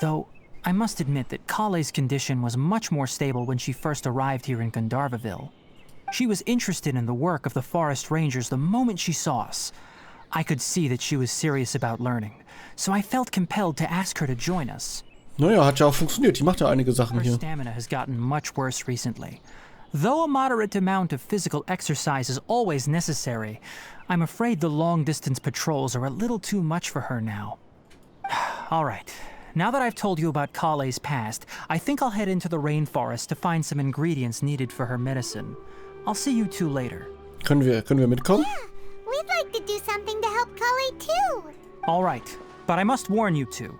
Though, I must admit that Collei's condition was much more stable when she first arrived here in Gandharvaville. She was interested in the work of the forest rangers the moment she saw us. I could see that she was serious about learning, so I felt compelled to ask her to join us. Naja, hat ja auch funktioniert. Die macht ja einige Sachen Her hier. stamina has gotten much worse recently. Though a moderate amount of physical exercise is always necessary, I'm afraid the long-distance patrols are a little too much for her now. All right, now that I've told you about Collei's past, I think I'll head into the rainforest to find some ingredients needed for her medicine. I'll see you two later. Können wir mitkommen? We'd like to do something to help Collei too. All right, but I must warn you two.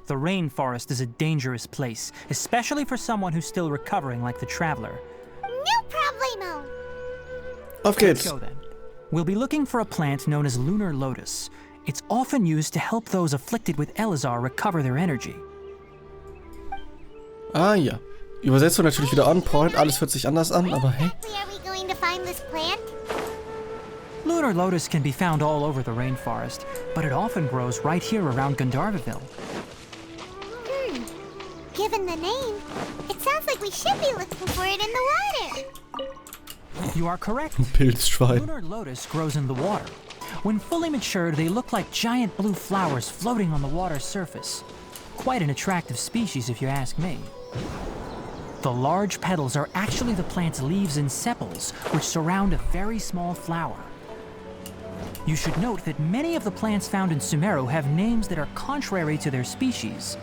The rainforest is a dangerous place, especially for someone who's still recovering like the traveler. No problemo. Auf Let's geht's. go then. We'll be looking for a plant known as lunar lotus. It's often used to help those afflicted with Elazar recover their energy. Ah ja. Übersetzung natürlich wieder on point. Alles hört sich anders an, aber hey. Exactly are we going to find this plant? Lunar lotus can be found all over the rainforest, but it often grows right here around Gandharvaville. Given the name, it sounds like we should be looking for it in the water. You are correct. Pilzschwein. Lunar lotus grows in the water. When fully matured, they look like giant blue flowers floating on the water's surface. Quite an attractive species, if you ask me. The large petals are actually the plant's leaves and sepals, which surround a very small flower. You should note that many of the plants found in Sumeru have names that are contrary to their species.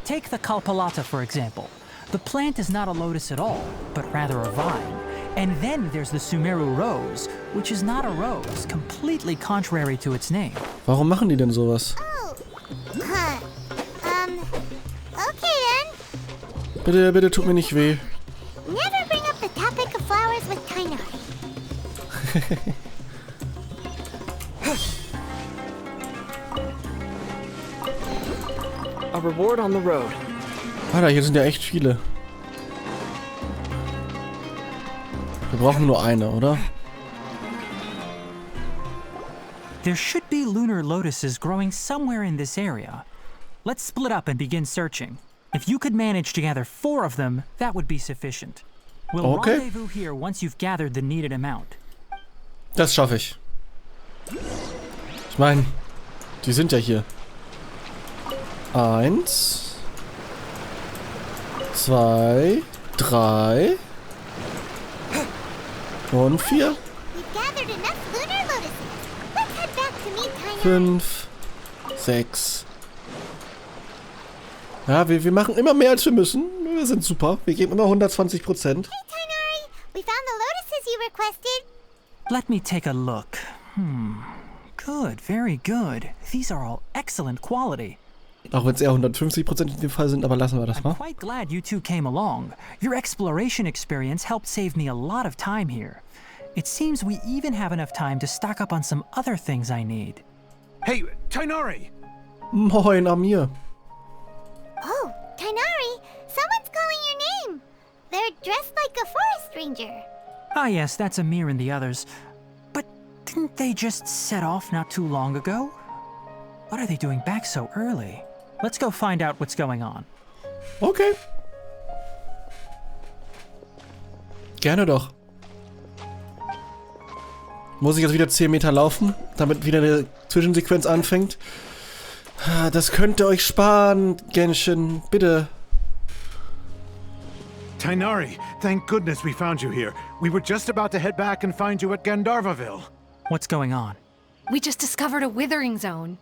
Take the Kalpalata, for example. The plant is not a lotus at all, but rather a vine. And then there's the Sumeru rose, which is not a rose, completely contrary to its name. Warum machen die denn sowas? Oh. Huh. Okay then. Bitte, bitte tut mir nicht weh. Never bring up the topic of flowers with Tighnari. A reward on the road. Alter, hier sind ja echt viele. Wir brauchen nur eine, oder? There should be lunar lotuses growing somewhere in this area. Let's split up and begin searching. If you could manage to gather 4 of them, that would be sufficient. We'll Okay. rendezvous here once you've gathered the needed amount. Das schaffe ich. Ich meine, die sind ja hier. 1, 2, 3 und 4, We've gathered enough lunar lotuses. Let's head back to meet Tighnari. 5, 6. Ja, wir machen immer mehr, als wir müssen. Wir sind super. Wir geben immer 120%. Hey Tighnari, we found the lotuses you requested. Let me take a look. Good, very good. These are all excellent quality. Auch wenn es eher 150% in dem Fall sind, aber lassen wir das I'm mal. quite glad you two came along. Your exploration experience helped save me a lot of time here. It seems we even have enough time to stock up on some other things I need. Hey, Tighnari! Moin, Amir. Oh, Tighnari, someone's calling your name. They're dressed like a forest ranger. Ah yes, that's Amir and the others. But didn't they just set off not too long ago? What are they doing back so early? Let's go find out what's going on. Okay. Gerne doch. Muss ich jetzt wieder 10 Meter laufen, damit wieder eine Zwischensequenz anfängt? Das könnt ihr euch sparen, Genshin. Bitte. Tighnari, thank goodness we found you here. We were just about to head back and find you at Gandharvaville. What's going on? We just discovered a withering zone.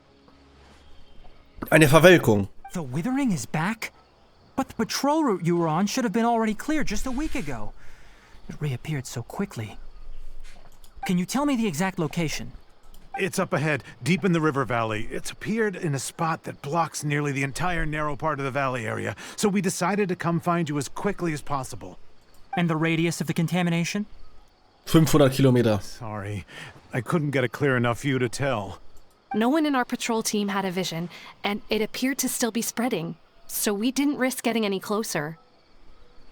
Eine Verwelkung. The withering is back? But the patrol route you were on should have been already clear just a week ago. It reappeared so quickly. Can you tell me the exact location? It's up ahead, deep in the river valley. It's appeared in a spot that blocks nearly the entire narrow part of the valley area, so we decided to come find you as quickly as possible. And the radius of the contamination? 500 Kilometer. Sorry, I couldn't get a clear enough view to tell. No one in our patrol team had a vision, and it appeared to still be spreading. So we didn't risk getting any closer.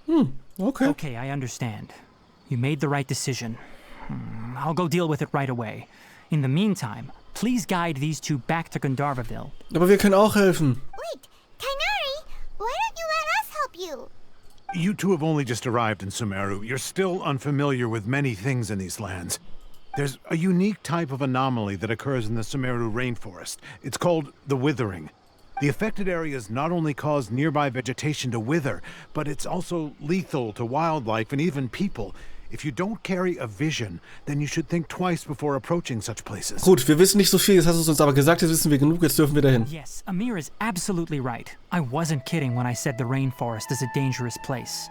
Okay. Okay, I understand. You made the right decision. I'll go deal with it right away. In the meantime, please guide these two back to Gandharvaville. Aber wir können auch helfen. Wait, Tighnari, why don't you let us help you? You two have only just arrived in Sumeru. You're still unfamiliar with many things in these lands. There's a unique type of anomaly that occurs in the Sumeru rainforest. It's called the withering. The affected areas not only cause nearby vegetation to wither, but it's also lethal to wildlife and even people. If you don't carry a vision, then you should think twice before approaching such places. Gut, wir wissen nicht so viel, jetzt hast du es uns aber gesagt, jetzt wissen wir genug, jetzt dürfen wir dahin. Yes, Amir is absolutely right. I wasn't kidding when I said the rainforest is a dangerous place.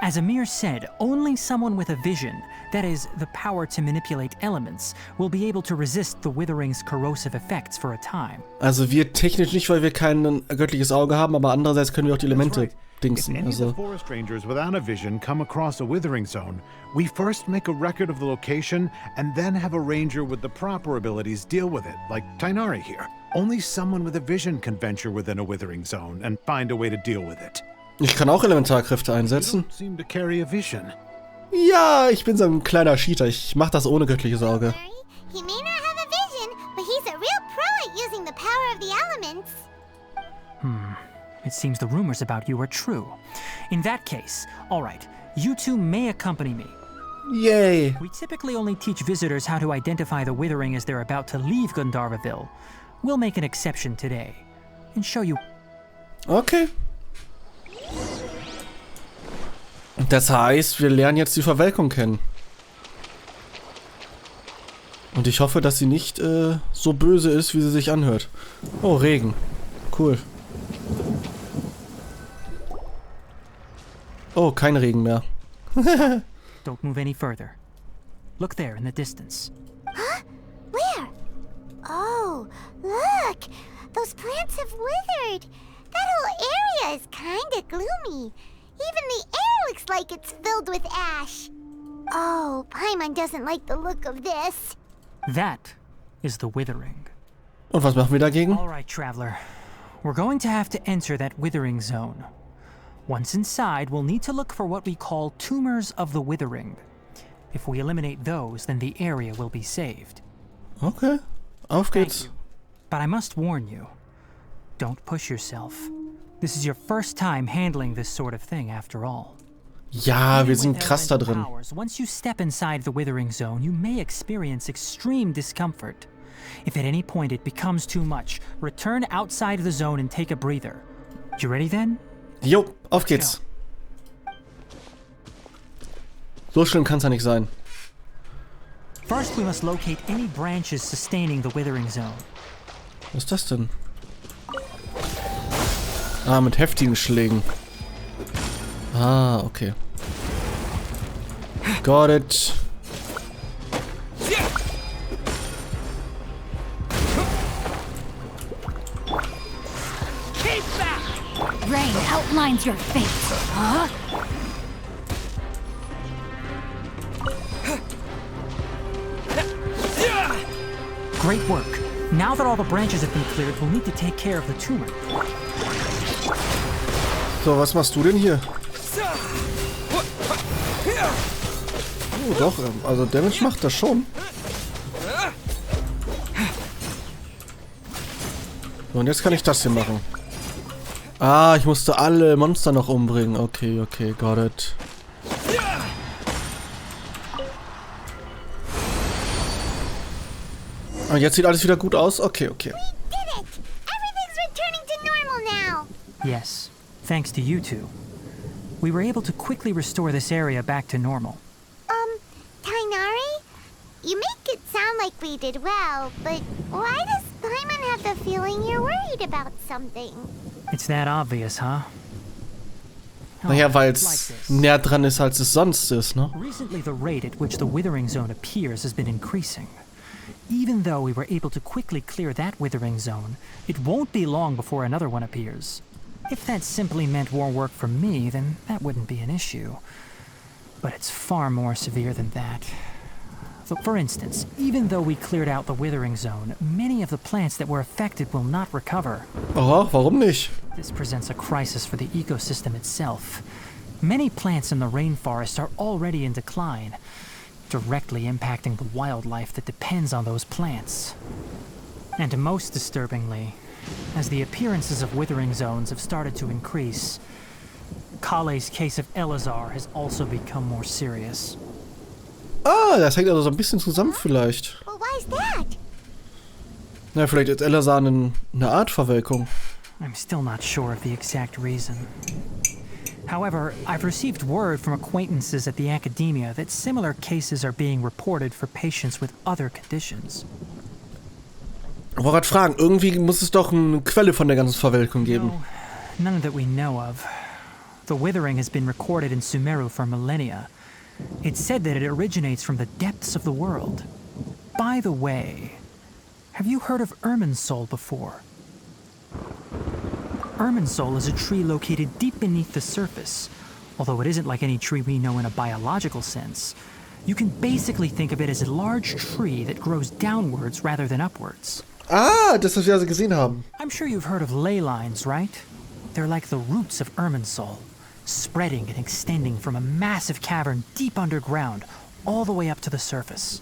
As Amir said, only someone with a vision, that is, the power to manipulate elements, will be able to resist the withering's corrosive effects for a time. Also wir technisch nicht, weil wir kein göttliches Auge haben, aber andererseits können wir auch die Elemente If dingsen. any of the Also forest rangers without a vision come across a withering zone, we first make a record of the location and then have a ranger with the proper abilities deal with it, like Tighnari here. Only someone with a vision can venture within a withering zone and find a way to deal with it. ich kann auch Elementarkräfte You einsetzen. don't seem to carry a vision. Ja, ich bin so ein kleiner Cheater. Ich mach das ohne göttliches Auge. He may not have a vision, but he's a real pro at using the power of the elements. It seems the rumors about you are true. In that case, all right, you two may accompany me. Yay. We typically only teach visitors how to identify the withering as they're about to leave Gandharvaville. We'll make an exception today and show you. Okay. Das heißt, wir lernen jetzt die Verwelkung kennen. Und ich hoffe, dass sie nicht so böse ist, wie sie sich anhört. Oh, Regen. Cool. Oh, kein Regen mehr. Don't move any further. Look there in the distance. Where? Oh, look! Those plants have withered. That whole area is kinda gloomy. Even the air looks like it's filled with ash. Oh, Paimon doesn't like the look of this. That is the withering. Und was machen wir dagegen? All right, traveler. We're going to have to enter that withering zone. Once inside, we'll need to look for what we call tumors of the withering. If we eliminate those, then the area will be saved. Okay. Auf Thank geht's. you. But I must warn you, don't push yourself. This is your first time handling this sort of thing, after all. Ja, wir Even sind with krass da elemental drin. powers, once you step inside the withering zone, you may experience extreme discomfort. If at any point it becomes too much, return outside the zone and take a breather. You ready then? Jo, auf geht's. So schlimm kann's ja nicht sein. First, we must locate any branches sustaining the withering zone. Was ist das denn? Ah, mit heftigen Schlägen. Ah, okay. Got it. Rain outlines your fate, huh? Great work. Now that all the branches have been cleared, we'll need to take care of the tumor. So, was machst du denn hier? Oh, doch, also Damage macht das schon. So, und jetzt kann ich das hier machen. Ah, ich musste alle Monster noch umbringen. Okay, okay, got it. Und jetzt sieht alles wieder gut aus? Okay, okay. We did it! Everything's returning to normal now. Yes, thanks to you two. We were able to quickly restore this area back to normal. Tighnari? You make it sound like we did well, but why does Paimon have the feeling you're worried about something? It's that obvious, huh? Naja, weil Like es this. näher dran ist, als es sonst ist, ne? Recently, the rate at which the withering zone appears has been increasing. Even though we were able to quickly clear that withering zone, it won't be long before another one appears. If that simply meant more work for me, then that wouldn't be an issue. But it's far more severe than that. So for instance, even though we cleared out the withering zone, many of the plants that were affected will not recover. Aha, warum nicht? This presents a crisis for the ecosystem itself. Many plants in the rainforest are already in decline, directly impacting the wildlife that depends on those plants. And most disturbingly, as the appearances of withering zones have started to increase, Collei's case of Elazar has also become more serious. Ah, das hängt also so ein bisschen zusammen vielleicht. Well, why is that? Na, vielleicht ist Elazar eine Art Verwelkung. I'm still not sure of the exact reason. However, I've received word from acquaintances at the academia that similar cases are being reported for patients with other conditions. Ich wollte gerade fragen, irgendwie muss es doch eine Quelle von der ganzen Verwelkung geben. No, none that we know of. The withering has been recorded in Sumeru for millennia. It's said that it originates from the depths of the world. By the way, have you heard of Irminsul before? Irminsul is a tree located deep beneath the surface. Although it isn't like any tree we know in a biological sense, you can basically think of it as a large tree that grows downwards rather than upwards. Ah, das, was wir also gesehen haben. I'm sure you've heard of ley lines, right? They're like the roots of Irminsul, spreading and extending from a massive cavern deep underground all the way up to the surface.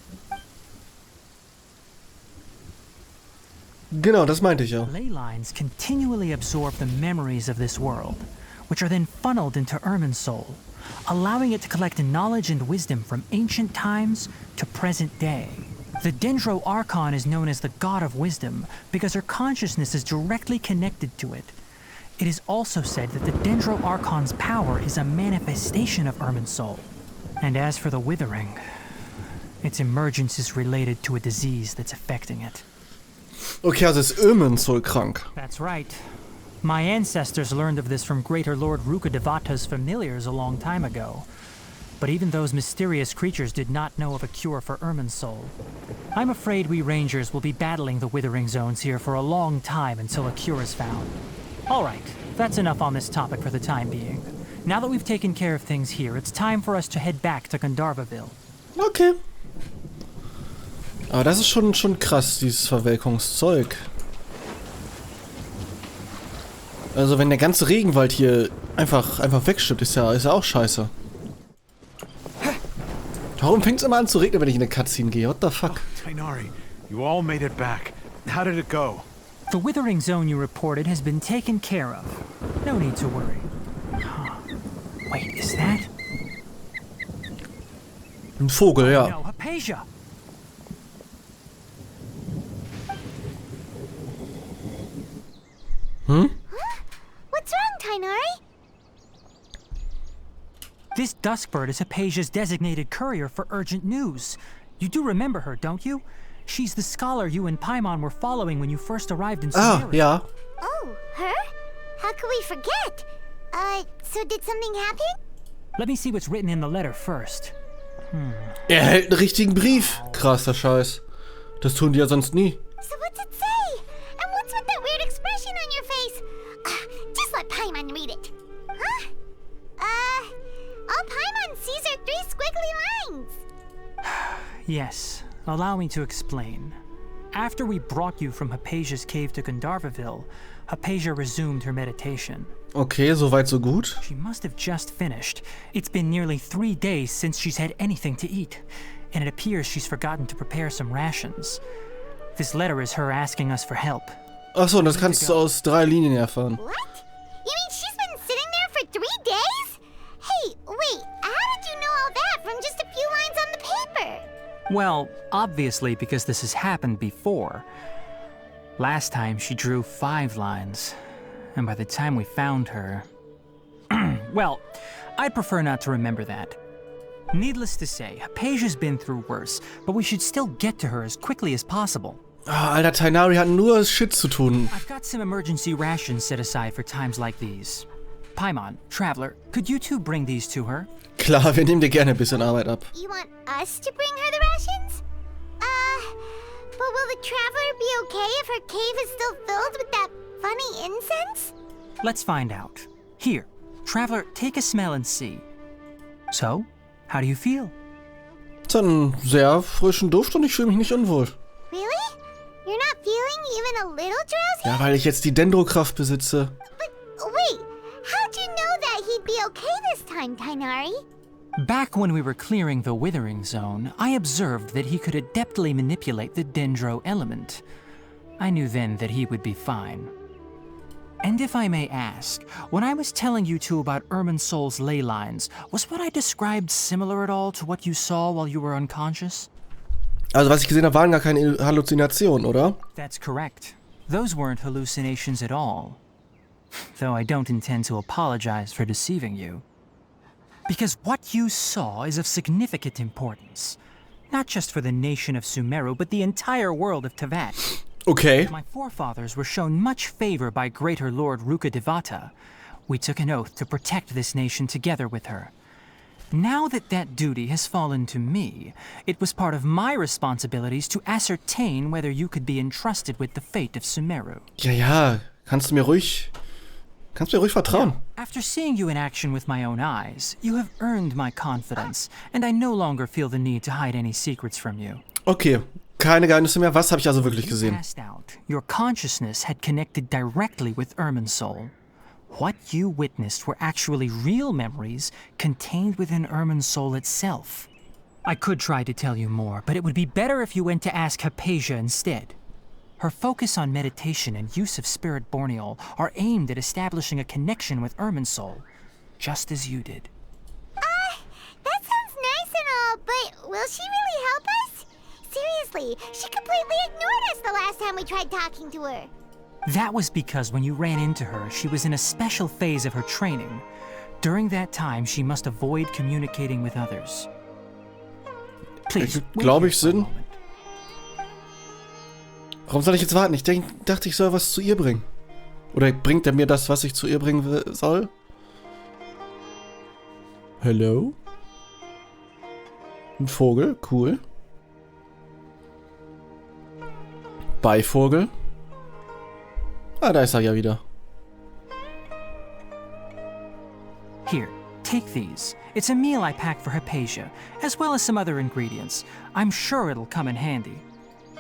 Genau, das meinte ich ja. Ley lines continually absorb the memories of this world, which are then funneled into Irminsul, allowing it to collect knowledge and wisdom from ancient times to present day. The Dendro Archon is known as the God of Wisdom because her consciousness is directly connected to it. It is also said that the Dendro Archon's power is a manifestation of Irminsul. And as for the Withering, its emergence is related to a disease that's affecting it. Okay, also ist Irminsul krank. That's right. My ancestors learned of this from Greater Lord Rukadevata's familiars a long time ago. But even those mysterious creatures did not know of a cure for Irminsul. I'm afraid we rangers will be battling the withering zones here for a long time until a cure is found. All right, that's enough on this topic for the time being. Now that we've taken care of things here, it's time for us to head back to Gandharvaville. Okay. Aber das ist schon krass, dieses Verwelkungszeug. Also wenn der ganze Regenwald hier einfach wegstirbt, ist ja auch scheiße. Warum fängt es immer an zu regnen, wenn ich in eine Cutscene gehe? What the fuck? Oh, Tighnari, you all made it back. How did it go? The withering zone you reported has been taken care of. No need to worry. Wait, is that? Ein Vogel, ja. No, Hypatia! Hm? What's wrong, Tighnari? This duskbird is Hypatia's designated courier for urgent news. You do remember her, don't you? She's the scholar you and Paimon were following when you first arrived in Sumeru. Ah, ja. Oh, her? How could we forget? So did something happen? Let me see what's written in the letter first. Er hält einen richtigen Brief. Krasser Scheiß. Das tun die ja sonst nie. So what's it say? And what's with that weird expression on your face? Just let Paimon read it. Huh? All Paimon sees are 3 squiggly lines. Yes, allow me to explain. After we brought you from Hypatia's cave to Gandharvaville, Hypatia resumed her meditation. Okay, soweit so gut. She must have just finished. It's been nearly 3 days since she's had anything to eat, and it appears she's forgotten to prepare some rations. This letter is her asking us for help. Achso, das kannst du aus 3 Linien erfahren. What? You mean she's been sitting there for 3 days? Hey, wait, how did you know all that from just a few lines on the paper? Well, obviously because this has happened before. Last time she drew 5 lines, and by the time we found her... Well, I'd prefer not to remember that. Needless to say, Hypatia's been through worse, but we should still get to her as quickly as possible. Ah, Alter, Tighnari hat nur Shit zu tun. I've got some emergency rations set aside for times like these. Paimon, Traveler, could you two bring these to her? Klar, wir nehmen dir gerne ein bisschen Arbeit ab. You want us to bring her the rations? But will the Traveler be okay if her cave is still filled with that funny incense? Let's find out. Here, Traveler, take a smell and see. So, how do you feel? Es hat einen sehr frischen Duft und ich fühle mich nicht unwohl. Really? You're not feeling even a little drowsy? Ja, weil ich jetzt die Dendrokraft besitze. But wait, how'd you know that he'd be okay this time, Tighnari? Back when we were clearing the Withering Zone, I observed that he could adeptly manipulate the Dendro element. I knew then that he would be fine. And if I may ask, when I was telling you two about Irminsol's ley lines, was what I described similar at all to what you saw while you were unconscious? Also was ich gesehen habe, waren gar keine Halluzinationen, oder? That's correct. Those weren't hallucinations at all. Though I don't intend to apologize for deceiving you. Because what you saw is of significant importance. Not just for the nation of Sumeru, but the entire world of Teyvat. Okay. My forefathers were shown much favor by Greater Lord Rukkhadevata. We took an oath to protect this nation together with her. Now that that duty has fallen to me, it was part of my responsibilities to ascertain whether you could be entrusted with the fate of Sumeru. Ja, kannst du mir ruhig vertrauen. After seeing you in action with my own eyes, you have earned my confidence, and I no longer feel the need to hide any secrets from you. Okay, keine Geheimnisse mehr. Was habe ich also wirklich gesehen? Passed out, your consciousness had connected directly with Irminsol. What you witnessed were actually real memories contained within Irminsol itself. I could try to tell you more, but it would be better if you went to ask Hypatia instead. Her focus on meditation and use of Spirit Borneol are aimed at establishing a connection with Irminsol, just as you did. That sounds nice and all, but will she really help us? Seriously, she completely ignored us the last time we tried talking to her. That was because when you ran into her, she was in a special phase of her training. During that time, she must avoid communicating with others. Please, Glaube ich Sinn. Warum soll ich jetzt warten? Ich dachte, ich soll was zu ihr bringen. Oder bringt er mir das, was ich zu ihr bringen soll? Hello? Ein Vogel, cool. Beivogel. Ah, da ist er ja wieder. Here, take these. It's a meal I packed for Hypatia, as well as some other ingredients. I'm sure it'll come in handy.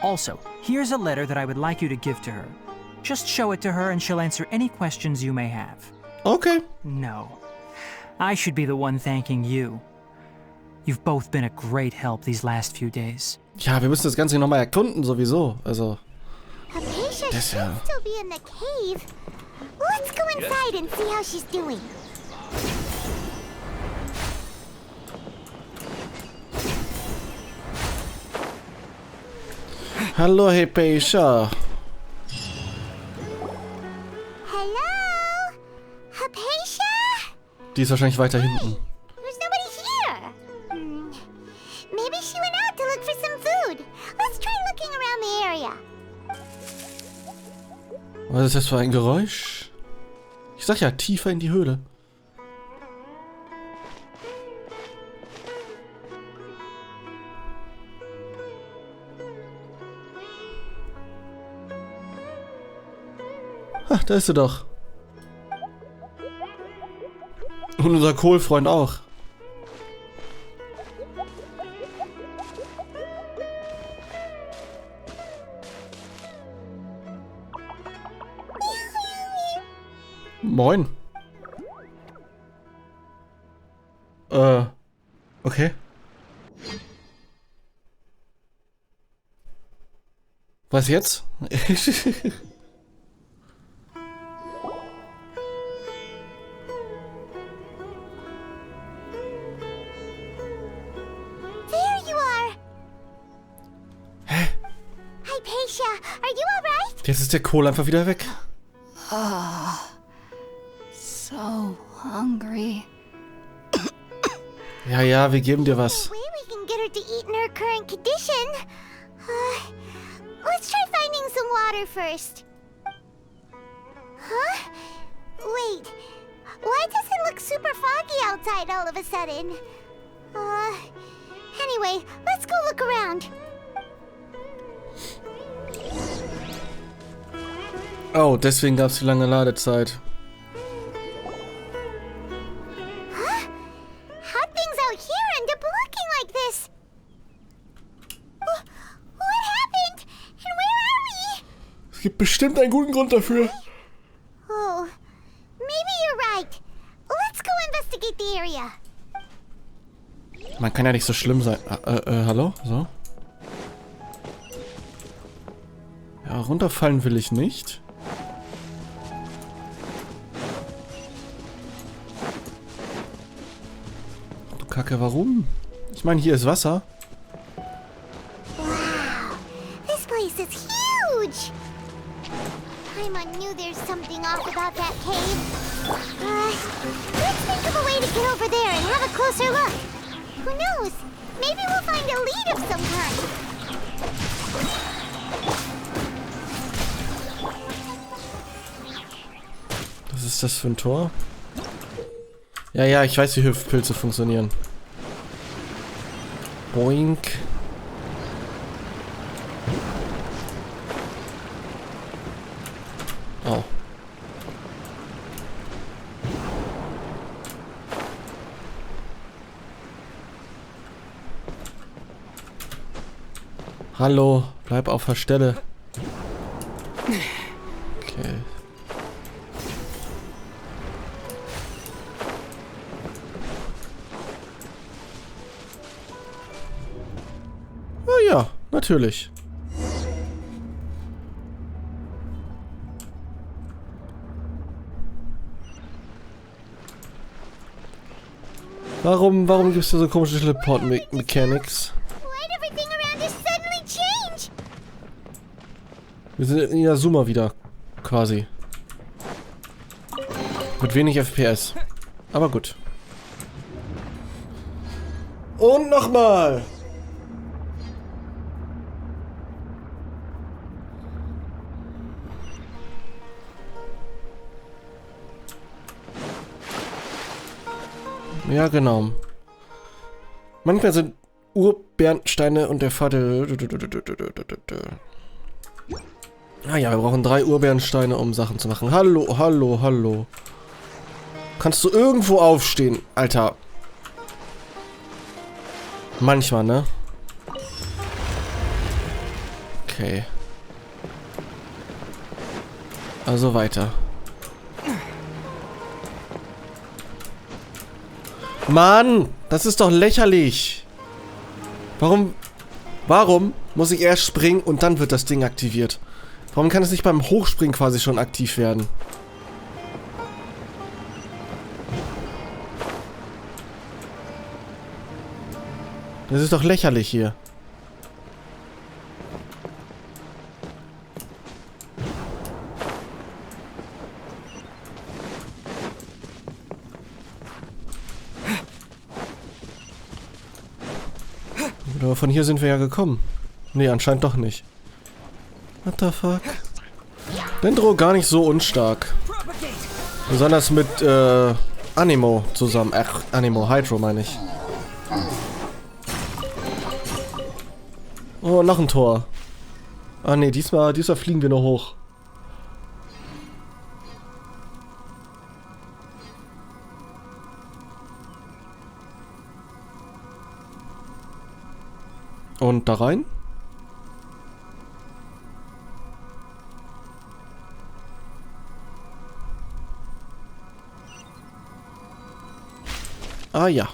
Also, here's a letter that I would like you to give to her. Just show it to her and she'll answer any questions you may have. Okay. No. I should be the one thanking you. You've both been a great help these last few days. Ja, wir müssen das Ganze nochmal erkunden, sowieso. Also. Hypatia Das should ja. still be in the cave. Let's go inside and see how she's doing. Hallo, Hypatia. Hello? Hypatia? Die ist wahrscheinlich weiter hinten. There's nobody here. Maybe she went out to look for some food. Let's try looking around the area. Was ist das für ein Geräusch? Ich sag ja, tiefer in die Höhle. Ach, da ist sie doch. Und unser Kohlfreund auch. Moin. Okay. Was jetzt? Jetzt ist der Kohl einfach wieder weg. So hungry. Ja, wir geben dir was. Way we can get her to eat in her current condition. Let's try finding some water first. Huh? Wait. Why does it look super foggy outside all of a sudden? Anyway, let's go look around. Oh, deswegen gab es die lange Ladezeit. Huh? How'd things out here end up looking like this? gibt bestimmt einen guten Grund dafür. Oh, maybe you're right. Let's go investigate the area. Man kann ja nicht so schlimm sein. Hallo? So? Ja, runterfallen will ich nicht. Du Kacke, warum? Ich meine, hier ist Wasser. Wow, this place is huge. Paimon knew there's something off about that cave. Let's think of a way to get over there and have a closer look. Who knows? Maybe we'll find a lead of some kind. Was ist das für ein Tor? Ja, ich weiß, wie Hüftpilze funktionieren. Boink. Oh. Hallo, bleib auf der Stelle. Okay. Oh ja, natürlich. Warum gibt es da so komische Teleport-Mechanics? Why'd everything around us suddenly change? Wir sind in Inazuma wieder, quasi. Mit wenig FPS. Aber gut. Und nochmal! Ja, genau. Manchmal sind Urbernsteine und der Vater... Ah ja, wir brauchen 3 Urbernsteine, um Sachen zu machen. Hallo. Kannst du irgendwo aufstehen, Alter? Manchmal, ne? Okay. Also weiter. Mann, das ist doch lächerlich. Warum muss ich erst springen und dann wird das Ding aktiviert? Warum kann es nicht beim Hochspringen quasi schon aktiv werden? Das ist doch lächerlich hier. Aber von hier sind wir ja gekommen. Nee, anscheinend doch nicht. What the fuck? Dendro gar nicht so unstark. Besonders mit Anemo zusammen. Anemo, Hydro meine ich. Oh, noch ein Tor. Ah ne, diesmal fliegen wir noch hoch. Und da rein? Ah ja.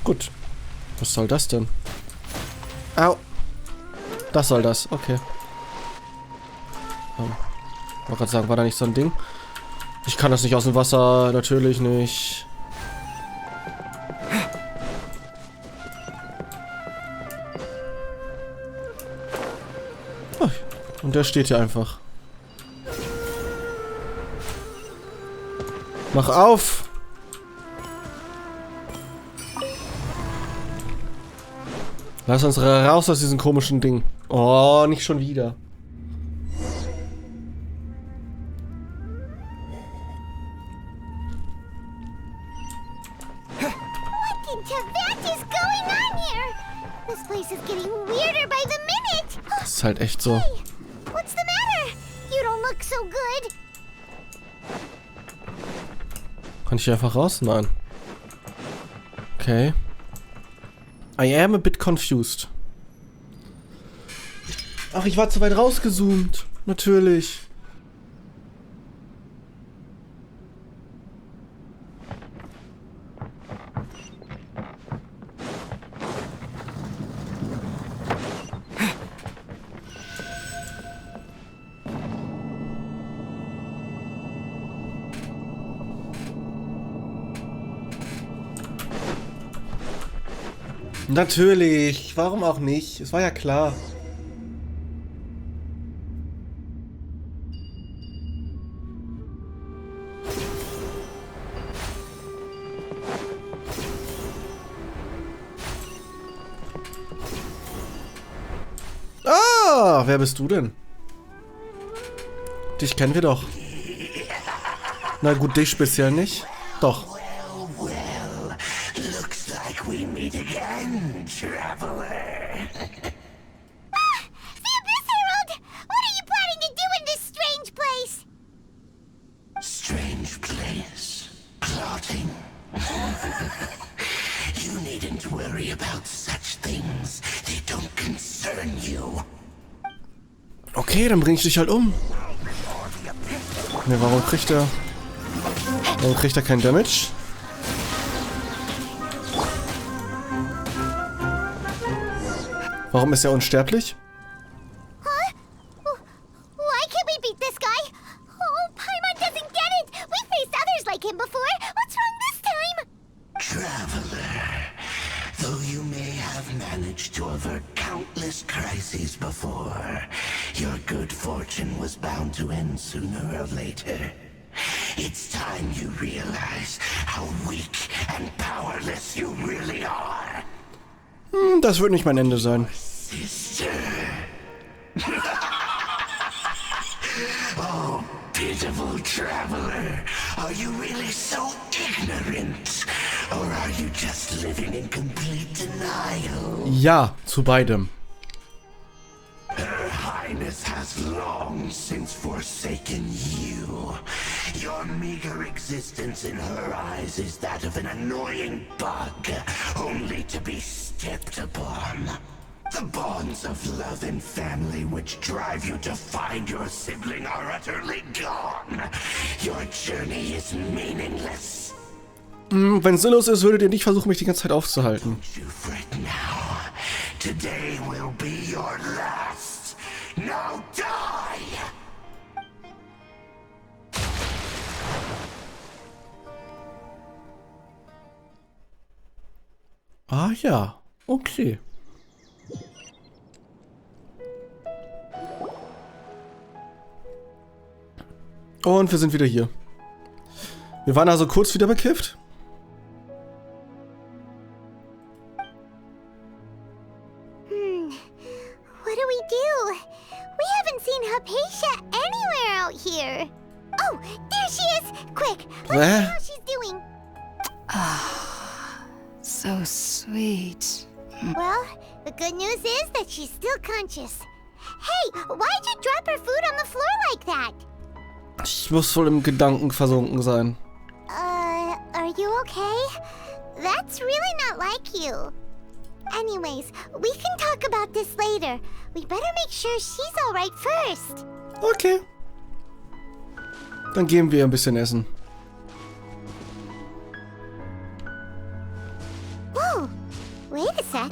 Gut. Was soll das denn? Au. Das soll das. Okay. Wollte gerade sagen, war da nicht so ein Ding? Ich kann das nicht aus dem Wasser. Natürlich nicht. Und der steht hier einfach. Mach auf! Lass uns raus aus diesem komischen Ding. Oh, nicht schon wieder. What in Tibet is going on here? This place is getting weirder by the minute. Das ist halt echt so. Hey, what's the matter? You don't look so good. Kann ich hier einfach raus? Nein. Okay. I am a bit confused. Ach, ich war zu weit rausgezoomt. Natürlich. Natürlich. Warum auch nicht? Es war ja klar. Ah, wer bist du denn? Dich kennen wir doch. Na gut, dich speziell nicht. Doch. Looks like we meet again, traveler. The Abyss Herald! What are you planning to do in this strange place? Strange place. Plotting. You needn't worry about such things. They don't concern you. Okay, dann bring ich dich halt um. Ne, warum kriegt er... Warum kriegt er kein Damage? Warum ist er unsterblich? Huh? Why can't we beat this guy? Oh, Paimon doesn't get it! We faced others like him before! What's wrong this time? Traveler. Though you may have managed to avert countless crises before, your good fortune was bound to end sooner or later. It's time you realize how weak and powerless you really are. Das wird nicht mein Ende sein. Sister. Oh, pitiful traveler. Are you really so ignorant? Or are you just living in complete denial? Ja, zu beidem. Her Highness has long since forsaken you. Your meager existence in her eyes is that of an annoying bug, only to be stepped upon. The bonds of love and family which drive you to find your sibling are utterly gone. Your journey is meaningless. Wenn es sinnlos ist, würdet ihr nicht versuchen, mich die ganze Zeit aufzuhalten. You fret now. Today will be your last. Now die! Ah ja, okay. Und wir sind wieder hier. Wir waren also kurz wieder bekifft. What do we do? We haven't seen Hypatia anywhere out here. Oh, there she is! Quick, let's see how she's doing. So sweet. Well, the good news is that she's still conscious. Hey, why'd you drop her food on the floor like that? Ich muss wohl im Gedanken versunken sein. Are you okay? That's really not like you. Anyways, we can talk about this later. We better make sure she's alright first. Okay. Dann geben wir ein bisschen Essen. Whoa, wait a sec.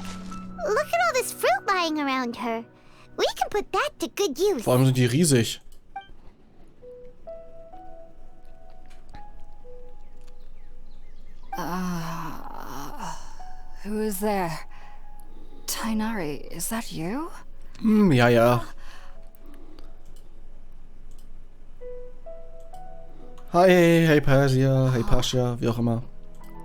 Look at all this fruit lying around her. We can put that to good use. Vor allem sind die riesig. Who is there? Tighnari, is that you? Ja, ja. Hi, hey Persia, hey Pasha, wie auch immer.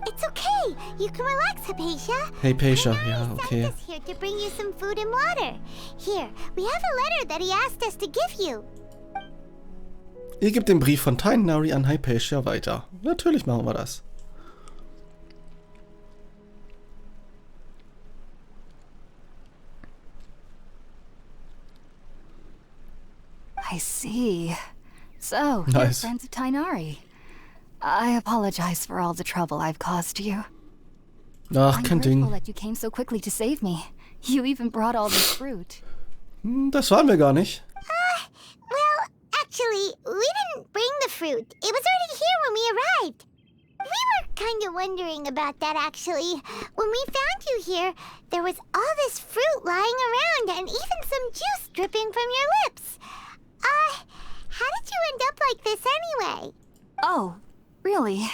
It's okay. You can relax, Hypatia. Hey Pasha, Tighnari ja, sent okay. us here to bring you some food and water. Here, we have a letter that he asked us to give you. Ihr gebt den Brief von Tighnari an Hypatia weiter. Natürlich machen wir das. I see. So, Nice. you're friends of Tighnari. I apologize for all the trouble I've caused you. Ach, I'm kein grateful Ding. that you came so quickly to save me. You even brought all this fruit. Das waren wir gar nicht. Well, actually, we didn't bring the fruit. It was already here when we arrived. We were kind of wondering about that, actually. When we found you here, there was all this fruit lying around and even some juice dripping from your lips. How did you end up like this anyway? Oh, really?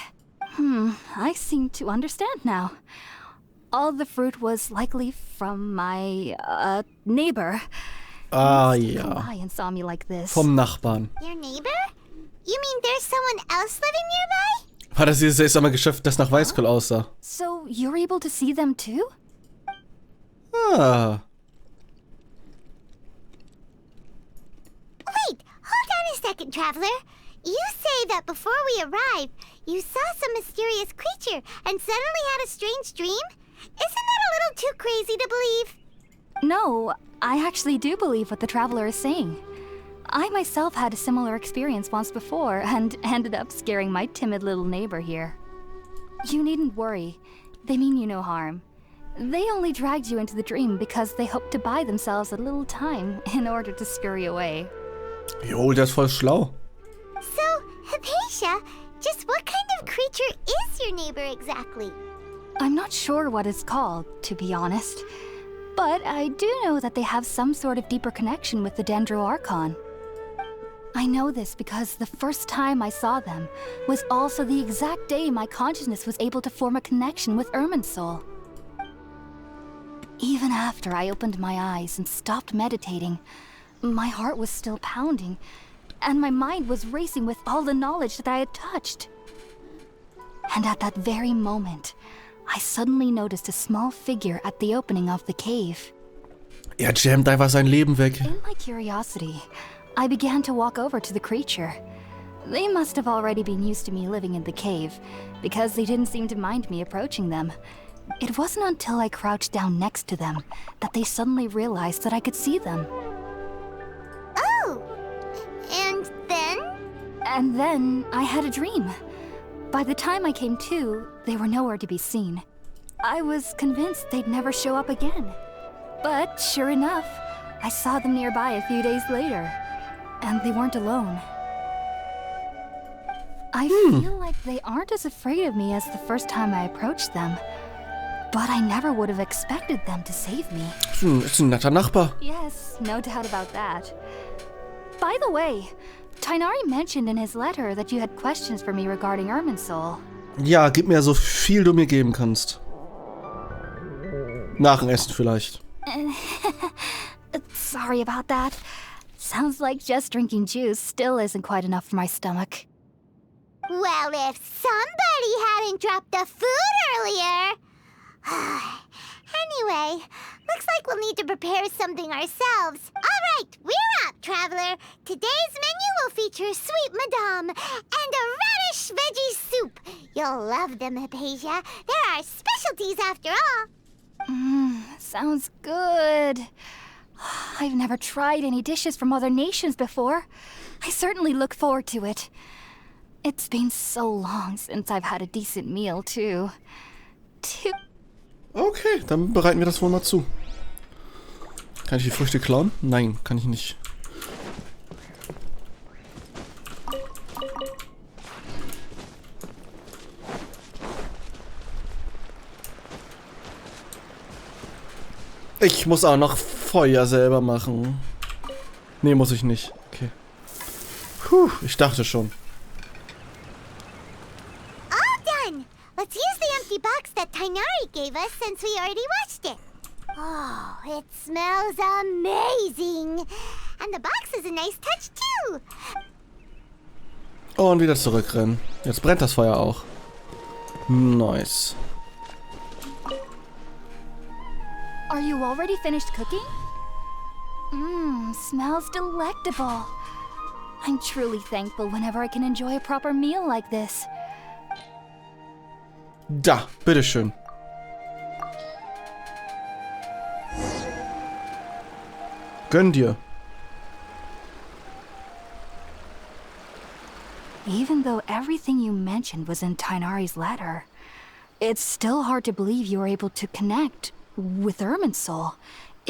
I seem to understand now. All the fruit was likely from my, neighbor. Ah, He ja. came by and saw me like this. Vom Nachbarn. Your neighbor? You mean there's someone else living nearby? Hat er dieses seltsame Geschöpf, das nach Weißkohl aussah. So you're able to see them too? Ah. Wait, hold on a second, traveler. You say that before we arrived, you saw some mysterious creature and suddenly had a strange dream? Isn't that a little too crazy to believe? No, I actually do believe what the traveler is saying. I myself had a similar experience once before and ended up scaring my timid little neighbor here. You needn't worry. They mean you no harm. They only dragged you into the dream because they hoped to buy themselves a little time in order to scurry away. Jo, der ist voll schlau. So, Hypatia, just what kind of creature is your neighbor exactly? I'm not sure what it's called, to be honest. But I do know that they have some sort of deeper connection with the Dendro Archon. I know this because the first time I saw them was also the exact day my consciousness was able to form a connection with Irminsul. Even after I opened my eyes and stopped meditating, my heart was still pounding, and my mind was racing with all the knowledge that I had touched. And at that very moment, I suddenly noticed a small figure at the opening of the cave. Er jammt einfach sein Leben weg. In my curiosity, I began to walk over to the creature. They must have already been used to me living in the cave, because they didn't seem to mind me approaching them. It wasn't until I crouched down next to them that they suddenly realized that I could see them. Oh! And then? And then I had a dream. By the time I came to, they were nowhere to be seen. I was convinced they'd never show up again. But sure enough, I saw them nearby a few days later. And they weren't alone. I feel like they aren't as afraid of me as the first time I approached them. But I never would have expected them to save me. Ist ein netter Nachbar. Yes, no doubt about that. By the way, Tighnari mentioned in his letter that you had questions for me regarding Irminsul. Ja, gib mir so viel du mir geben kannst. Nach dem Essen vielleicht. Sorry about that. Sounds like just drinking juice still isn't quite enough for my stomach. Well, if somebody hadn't dropped the food earlier... Anyway, looks like we'll need to prepare something ourselves. All right, we're up, traveler. Today's menu will feature sweet madame and a radish veggie soup. You'll love them, Hypatia. They're our specialties after all. Sounds good. I've never tried any dishes from other nations before. I certainly look forward to it. It's been so long since I've had a decent meal, too. Okay, dann bereiten wir das wohl mal zu. Kann ich die Früchte klauen? Nein, kann ich nicht. Ich muss auch noch Feuer selber machen. Nee, muss ich nicht. Okay. Puh, ich dachte schon. All done. Let's use the empty box that Tighnari gave us since we already watched it. Oh, it smells amazing. And the box is a nice touch too. Und wieder zurückrennen. Jetzt brennt das Feuer auch. Nice. Are you already finished cooking? Smells delectable. I'm truly thankful whenever I can enjoy a proper meal like this. Da, bitteschön. Gönn dir. Even though everything you mentioned was in Tighnari's letter, it's still hard to believe you were able to connect with Irminsul.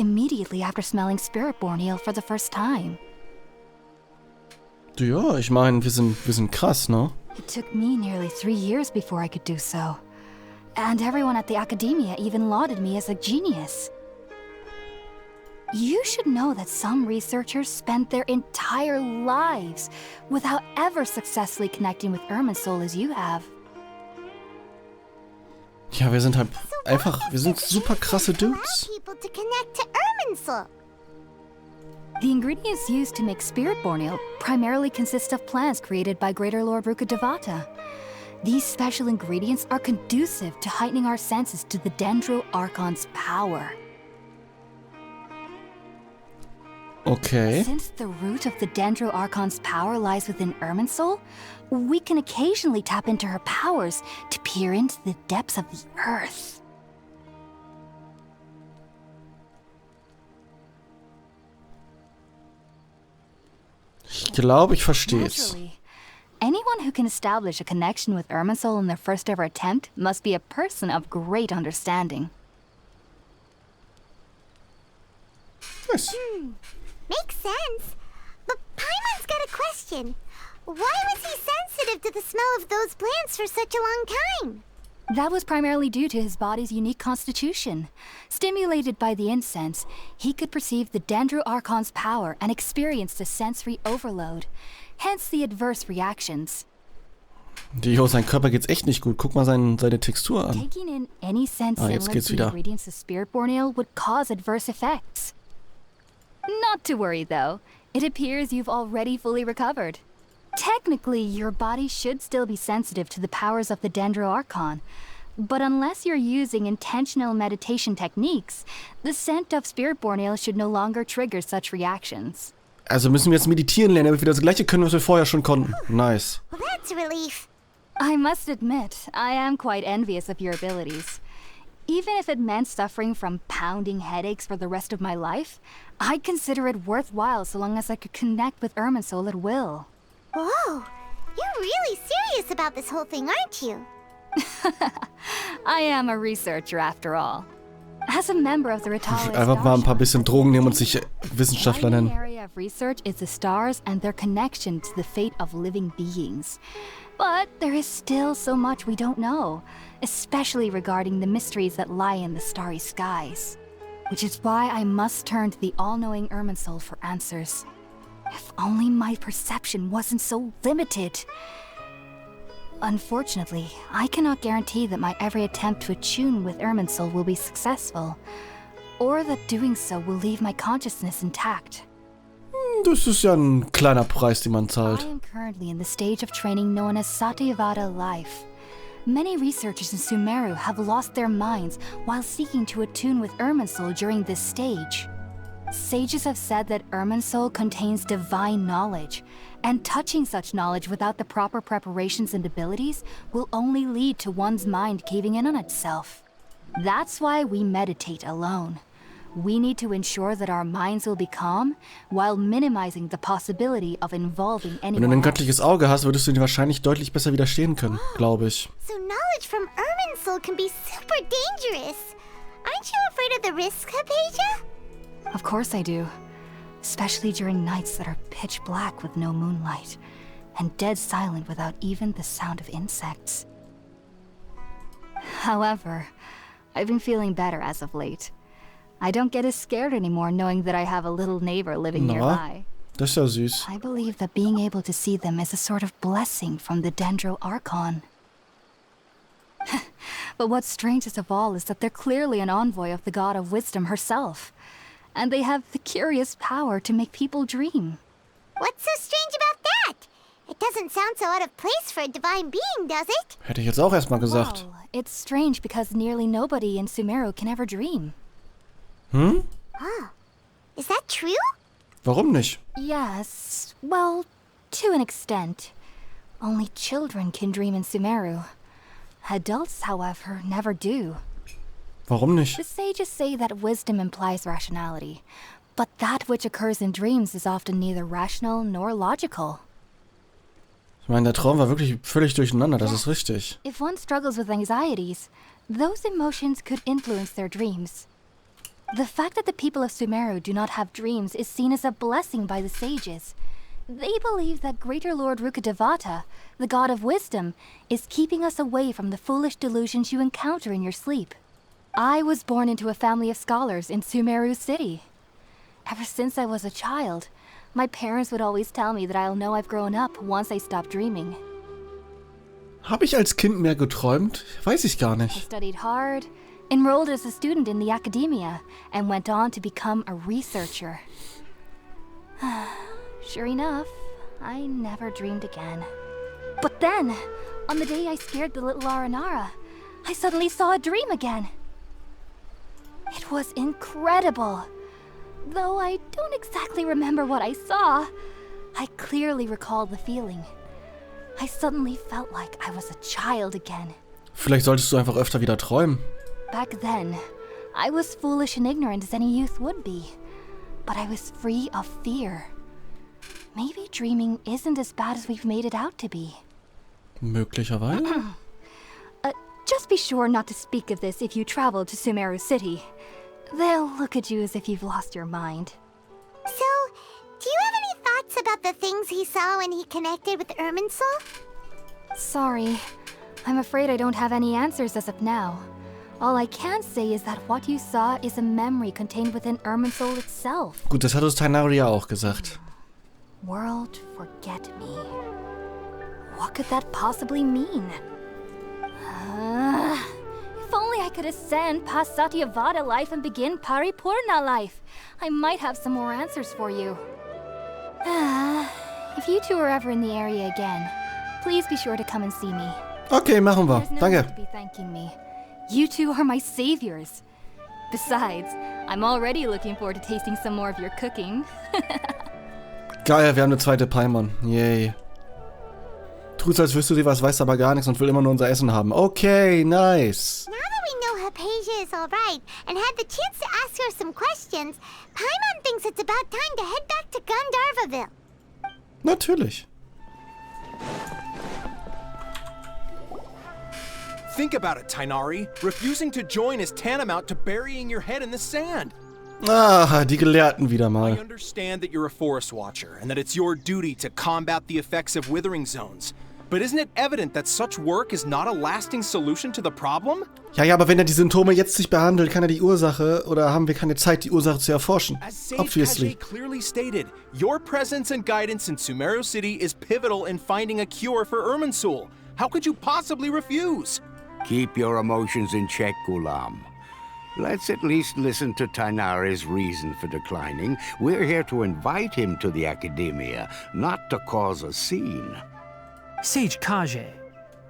immediately after smelling spirit-born ale for the first time. Ja, ich meine, wir sind krass, ne? It took me nearly 3 years before I could do so. And everyone at the academia even lauded me as a genius. You should know that some researchers spent their entire lives without ever successfully connecting with Irminsul as you have. Ja, wir sind halt einfach, wir sind super krasse Dudes. People to connect to Irminsul. The ingredients used to make spirit-born ale primarily consist of plants created by Greater Lord Rukkhadevata. These special ingredients are conducive to heightening our senses to the Dendro Archon's power. Okay. Since the root of the Dendro Archon's power lies within Irminsul, we can occasionally tap into her powers to peer into the depths of the earth. Ich glaube, ich verstehe es. Naturally, anyone who can establish a connection with Irminsul in their first ever attempt must be a person of great understanding. Nice. Makes sense. But Paimon's got a question. Why was he sensitive to the smell of those plants for such a long time? That was primarily due to his body's unique constitution. Stimulated by the incense, he could perceive the Dendro Archon's power and experienced a sensory overload, hence the adverse reactions. Jo, sein Körper geht's echt nicht gut. Guck mal seine Textur an. Taking in any sense jetzt similar geht's to the wieder. ingredients of spirit-born ale would cause adverse effects. Not to worry, though. It appears you've already fully recovered. Technically, your body should still be sensitive to the powers of the Dendro Archon, but unless you're using intentional meditation techniques, the scent of spirit-born ale should no longer trigger such reactions. Also müssen wir jetzt meditieren lernen, damit wir das gleiche können, was wir vorher schon konnten. Nice. Well, that's a relief. I must admit, I am quite envious of your abilities. Even if it meant suffering from pounding headaches for the rest of my life, I'd consider it worthwhile so long as I could connect with Irminsul at will. Whoa, you're really serious about this whole thing, aren't you? I am a researcher after all. As a member of the Ritalis Einfach mal ein paar bisschen Drogen nehmen und sich Wissenschaftler my main nennen. area of research is the stars and their connection to the fate of living beings. But there is still so much we don't know, especially regarding the mysteries that lie in the starry skies. Which is why I must turn to the all-knowing Irminsul for answers. If only my perception wasn't so limited. Unfortunately, I cannot guarantee that my every attempt to attune with Irminsul will be successful, or that doing so will leave my consciousness intact. Das ist ja ein kleiner Preis, den man I zahlt. am currently in the stage of training known as Satyavada life. Many researchers in Sumeru have lost their minds while seeking to attune with Irminsul during this stage. Sages have said that Irminsul contains divine knowledge, and touching such knowledge without the proper preparations and abilities will only lead to one's mind caving in on itself. That's why we meditate alone. We need to ensure that our minds will be calm, while minimizing the possibility of involving Wenn du ein anyone else. göttliches Auge hast, würdest du dir wahrscheinlich deutlich besser widerstehen können, glaube ich. So knowledge from Irminsul can be super dangerous. Aren't you afraid of the risks, Hypatia? Of course I do. Especially during nights that are pitch black with no moonlight, and dead silent without even the sound of insects. However, I've been feeling better as of late. I don't get as scared anymore knowing that I have a little neighbor living Na, nearby. das ist ja süß. I believe that being able to see them is a sort of blessing from the Dendro Archon. But what's strangest of all is that they're clearly an envoy of the god of wisdom herself. And they have the curious power to make people dream. What's so strange about that? It doesn't sound so out of place for a divine being, does it? Hätte ich jetzt auch erstmal gesagt. Well, it's strange because nearly nobody in Sumeru can ever dream. Hm? Oh, is that true? Warum nicht? Yes, well, to an extent. Only children can dream in Sumeru. Adults, however, never do. Warum nicht? The sages say that wisdom implies rationality, but that which occurs in dreams is often neither rational nor logical. Ich meine, der Traum war wirklich völlig durcheinander, das ist richtig. If one struggles with anxieties, those emotions could influence their dreams. The fact that the people of Sumeru do not have dreams is seen as a blessing by the sages. They believe that Greater Lord Rukkhadevata, the god of wisdom, is keeping us away from the foolish delusions you encounter in your sleep. I was born into a family of scholars in Sumeru City. Ever since I was a child, my parents would always tell me that I'll know I've grown up once I stop dreaming. Habe ich als Kind mehr geträumt? Weiß ich gar I nicht. studied hard, enrolled as a student in the academia, and went on to become a researcher. Sure enough, I never dreamed again. But then, on the day I scared the little Aranara, I suddenly saw a dream again. It was incredible. Though I don't exactly remember what I saw, I clearly recall the feeling. I suddenly felt like I was a child again. Vielleicht solltest du einfach öfter wieder träumen. Back then, I was foolish and ignorant as any youth would be, but I was free of fear. Maybe dreaming isn't as bad as we've made it out to be. Möglicherweise? Just be sure not to speak of this if you travel to Sumeru City. They'll look at you as if you've lost your mind. So, do you have any thoughts about the things he saw when he connected with Irminsul? Sorry, I'm afraid I don't have any answers as of now. All I can say is that what you saw is a memory contained within Irminsul itself. Gut, das hat uns Tighnari ja auch gesagt. World forget me. What could that possibly mean? If only I could ascend past Satyavada life and begin Paripurna life, I might have some more answers for you. If you two are ever in the area again, please be sure to come and see me. Okay, machen wir. There's no Danke. need to be thanking me. You two are my saviors. Besides, I'm already looking forward to tasting some more of your cooking. Geil, wir haben eine zweite Paimon. Yay. Tust, als wüsstest du sie was, weißt aber gar nichts und will immer nur unser Essen haben. Okay, nice. Now that we know Hypatia is alright and had the chance to ask her some questions, Paimon thinks it's about time to head back to Gandharvaville. Natürlich. Think about it, Tighnari. Refusing to join is tantamount to burying your head in the sand. Ah, die Gelehrten wieder I mal. understand that you're a forest watcher and that it's your duty to combat the effects of withering zones. But isn't it evident that such work is not a lasting solution to the problem? Ja, aber wenn er die Symptome jetzt nicht behandelt, kann er die Ursache oder haben wir keine Zeit, die Ursache zu erforschen. As Sage Obviously. Kage clearly stated, your presence and guidance in Sumeru City is pivotal in finding a cure for Irminsul. How could you possibly refuse? Keep your emotions in check, Ghulam. Let's at least listen to Tighnari's reason for declining. We're here to invite him to the academia, not to cause a scene. Sage Kage,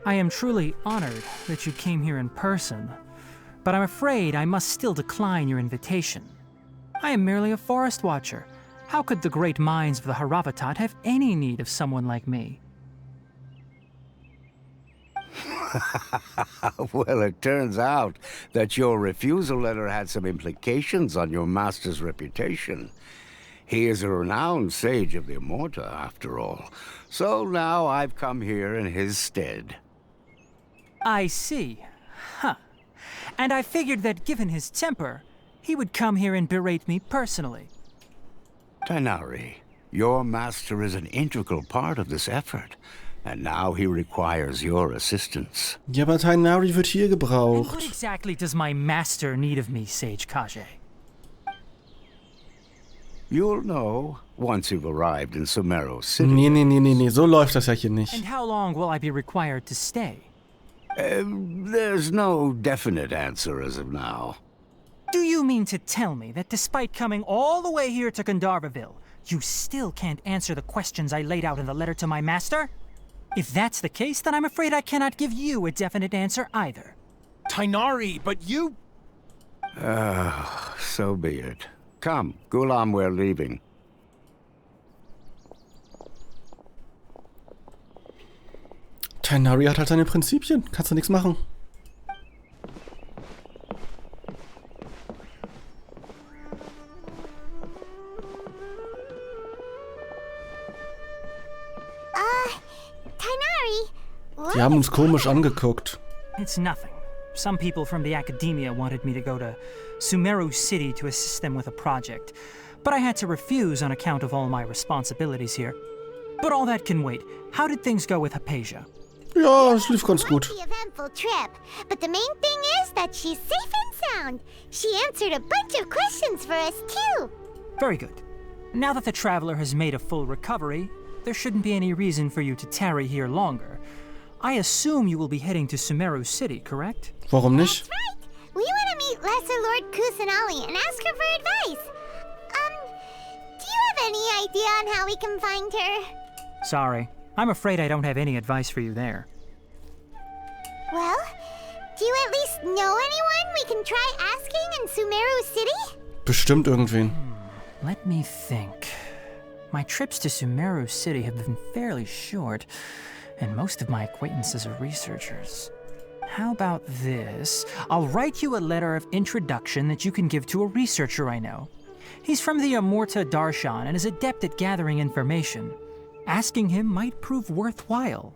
I am truly honored that you came here in person, but I'm afraid I must still decline your invitation. I am merely a forest watcher. How could the great minds of the Haravatat have any need of someone like me? Well, it turns out that your refusal letter had some implications on your master's reputation. He is a renowned sage of the Immorta, after all. So now I've come here in his stead. I see. Huh. And I figured that given his temper, he would come here and berate me personally. Tighnari, your master is an integral part of this effort. And now he requires your assistance. Ja, aber Tighnari wird hier And gebraucht. what exactly does my master need of me, Sage Kage? You'll know once you've arrived in Sumeru City. Nee, so läuft das ja hier nicht. And how long will I be required to stay? There's no definite answer as of now. Do you mean to tell me that despite coming all the way here to Gandharvaville, you still can't answer the questions I laid out in the letter to my master? If that's the case, then I'm afraid I cannot give you a definite answer either. Tighnari, but you... So be it. Come, Ghulam, we're leaving. Tighnari hat halt seine Prinzipien. Kannst du nichts machen. Tighnari, Die haben uns komisch angeguckt. It's nothing. Some people from the academia wanted me to go to Sumeru City to assist them with a project, but I had to refuse on account of all my responsibilities here. But all that can wait. How did things go with Hypatia? Ja, es lief ganz gut. The eventful trip, but the main thing is that she's safe and sound. She answered a bunch of questions for us too. Very good. Now that the traveler has made a full recovery, there shouldn't be any reason for you to tarry here longer. I assume you will be heading to Sumeru City, correct? Warum nicht? That's right. We want to meet Lesser Lord Kusanali and ask her for advice. Do you have any idea on how we can find her? Sorry. I'm afraid I don't have any advice for you there. Well, do you at least know anyone we can try asking in Sumeru City? Bestimmt irgendwen. Let me think. My trips to Sumeru City have been fairly short, and most of my acquaintances are researchers. How about this? I'll write you a letter of introduction that you can give to a researcher I know. He's from the Amorta Darshan and is adept at gathering information. Asking him might prove worthwhile.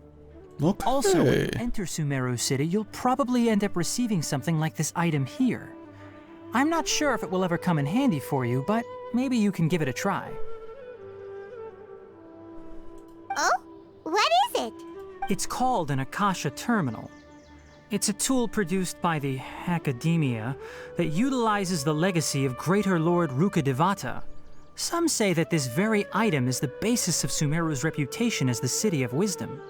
Okay. Also, when you enter Sumeru City, you'll probably end up receiving something like this item here. I'm not sure if it will ever come in handy for you, but maybe you can give it a try. Oh? What is it? It's called an Akasha terminal. It's a tool produced by the academia that utilizes the legacy of Greater Lord Rukkhadevata. Some say that this very item is the basis of Sumeru's reputation as the City of Wisdom.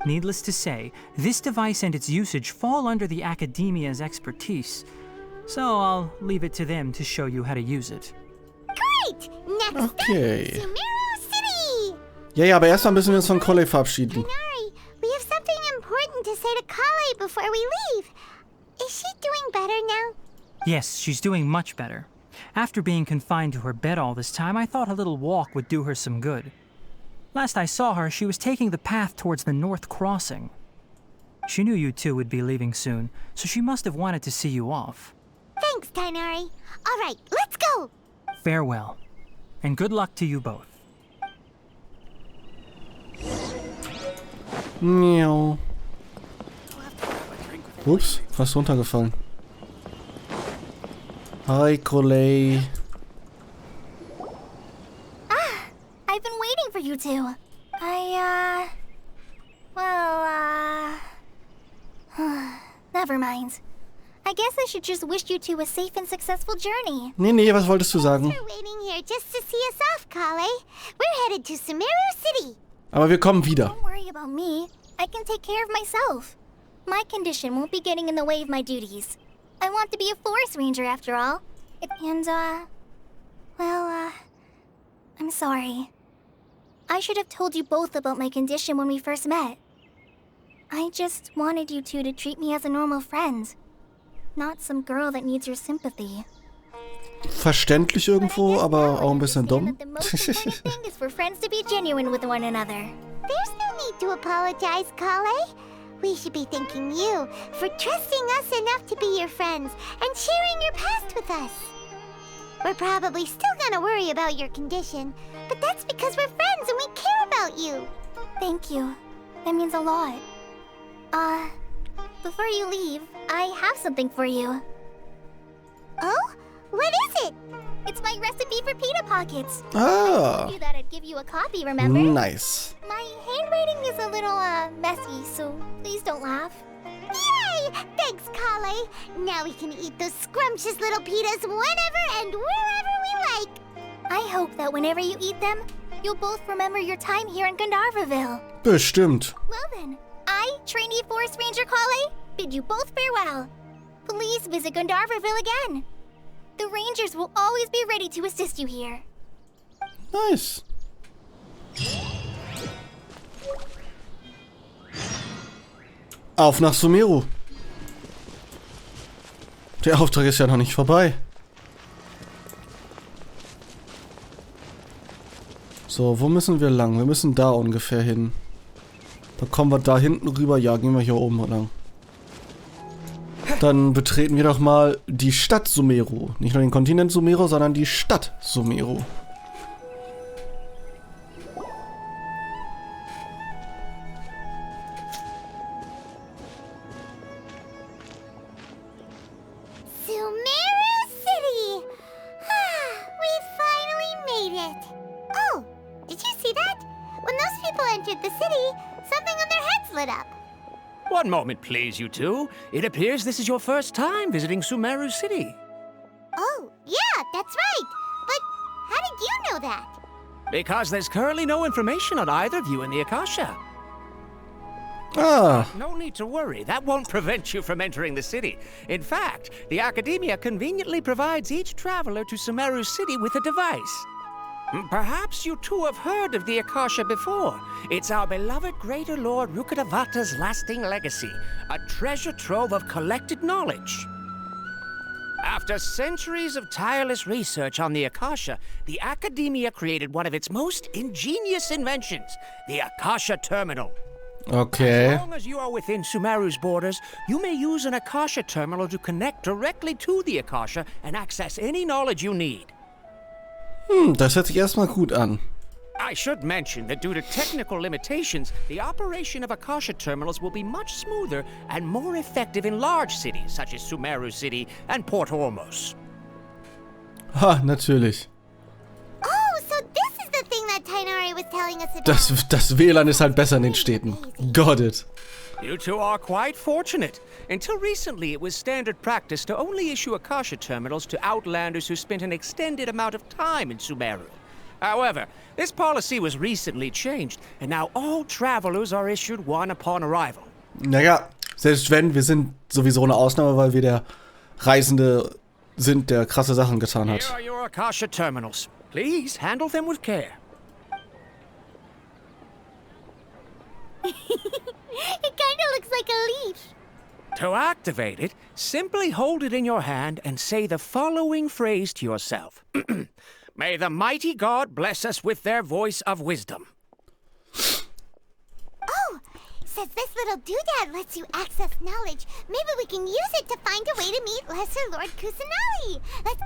Needless to say, this device and its usage fall under the academia's expertise, so I'll leave it to them to show you how to use it. Great! Next Okay. up, Sumeru City! Ja, aber erstmal müssen wir uns von Collei verabschieden. Tighnari, we have something important to say to Collei before we leave. Is she doing better now? Yes, she's doing much better. After being confined to her bed all this time, I thought a little walk would do her some good. Last I saw her, she was taking the path towards the North Crossing. She knew you two would be leaving soon, so she must have wanted to see you off. Thanks, Tighnari. All right, let's go! Farewell, and good luck to you both. Miau. Ups, fast runtergefallen. Hi, Collei. I've been waiting for you two. Never mind. I guess I should just wish you two a safe and successful journey. Nee, was wolltest du sagen? We're waiting here just to see us off, Collei. We're headed to Sumeru City. Aber wir kommen wieder. Don't worry about me. I can take care of myself. My condition won't be getting in the way of my duties. I want to be a forest ranger after all. I'm sorry. I should have told you both about my condition when we first met. I just wanted you two to treat me as a normal friend. Not some girl that needs your sympathy. Verständlich irgendwo, aber auch ein bisschen dumm. The most important thing is for friends to be genuine with one another. There's no need to apologize, Collei. We should be thanking you for trusting us enough to be your friends and sharing your past with us. We're probably still gonna worry about your condition, but that's because we're friends and we care about you. Thank you. That means a lot. Before you leave, I have something for you. Oh? What is it? It's my recipe for pita pockets. Ah. I told you that I'd give you a copy, remember? Nice. My handwriting is a little, messy, so please don't laugh. Yay! Thanks, Collei. Now we can eat those scrumptious little pitas whenever and wherever we like. I hope that whenever you eat them, you'll both remember your time here in Gandharvaville. Bestimmt. Well then, I, trainee forest ranger Collei, bid you both farewell. Please visit Gandharvaville again. The rangers will always be ready to assist you here. Nice. Auf nach Sumeru. Der Auftrag ist ja noch nicht vorbei. So, wo müssen wir lang? Wir müssen da ungefähr hin. Da kommen wir da hinten rüber. Ja, gehen wir hier oben lang. Dann betreten wir doch mal die Stadt Sumeru. Nicht nur den Kontinent Sumeru, sondern die Stadt Sumeru. When those people entered the city, something on their heads lit up. One moment, please, you two. It appears this is your first time visiting Sumeru City. Oh, yeah, that's right. But how did you know that? Because there's currently no information on either of you in the Akasha. Ah, No need to worry, that won't prevent you from entering the city. In fact, the Academia conveniently provides each traveler to Sumeru City with a device. Perhaps you two have heard of the Akasha before. It's our beloved Greater Lord Rukkhadevata's lasting legacy, a treasure trove of collected knowledge. After centuries of tireless research on the Akasha, the Academia created one of its most ingenious inventions, the Akasha Terminal. okay. As long as you are within Sumeru's borders, you may use an Akasha terminal to connect directly to the Akasha and access any knowledge you need. Das hört sich erstmal gut an. I should mention that due to technical limitations, the operation of Akasha terminals will be much smoother and more effective in large cities such as Sumeru City and Port Ormos. Ha, natürlich. Oh, so this is the thing that Tighnari was telling us about. Das WLAN ist halt besser in den Städten. Got it. You two are quite fortunate. Until recently, it was standard practice to only issue Akasha terminals to outlanders who spent an extended amount of time in Sumeru. However, this policy was recently changed, and now all travelers are issued one upon arrival. Naja, selbst wenn, wir sind sowieso eine Ausnahme, weil wir der Reisende sind, der krasse Sachen getan Here hat. are your Akasha terminals. Please handle them with care. It kinda looks like a leaf. To activate it, simply hold it in your hand and say the following phrase to yourself. May the mighty God bless us with their voice of wisdom. Oh, says this little doodad lets you access knowledge. Maybe we can use it to find a way to meet Lesser Lord Kusanali. Let's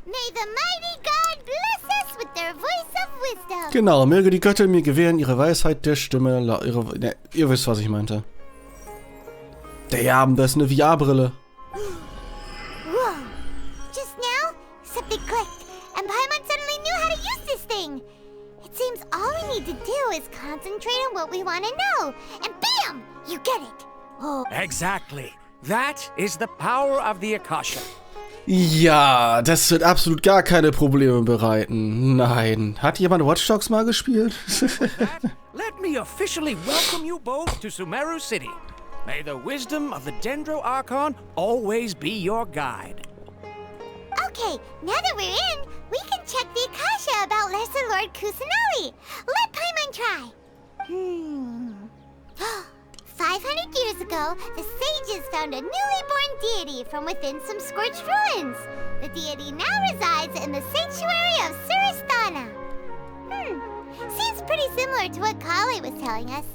May the mighty God bless us with their voice of wisdom. Genau, möge die Götter mir gewähren ihre Weisheit der Stimme. Ne, ihr wisst, was ich meinte. Damn, das ist eine VR-Brille. Whoa. Just now, something clicked, and Paimon suddenly knew how to use this thing. It seems all we need to do is concentrate on what we want to know, and bam! You get it. Oh. Exactly. That is the power of the Akasha. Ja, das wird absolut gar keine Probleme bereiten. Nein. Hat jemand Watch Dogs mal gespielt? Let me officially welcome you both to Sumeru City. May the wisdom of the Dendro Archon always be your guide. Okay, now that we're in, we can check the Akasha about Lesser Lord Kusanali. Let Paimon try. 500 years ago, the sages found a newly born deity from within some scorched ruins. The deity now resides in the sanctuary of Suristana. Seems pretty similar to what Collei was telling us.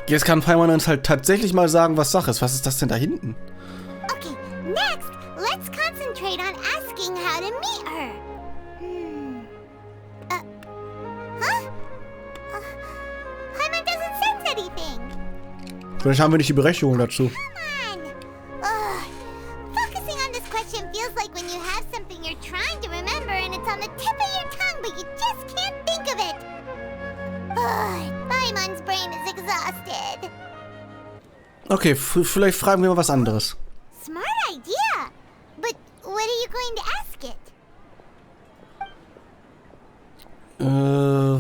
Jetzt kann Paimon uns halt tatsächlich mal sagen, was Sache ist. Was ist das denn da hinten? Okay, next, let's concentrate on asking how to meet her. Paimon doesn't sense anything. Vielleicht haben wir nicht die Berechtigung dazu. Come on. Focusing on this question feels like when you have something you're trying to remember and it's on the tip of your tongue, but you just can't think of it. Paimon's brain is exhausted. Okay, vielleicht fragen wir mal was anderes. Smart idea. But what are you going to ask it?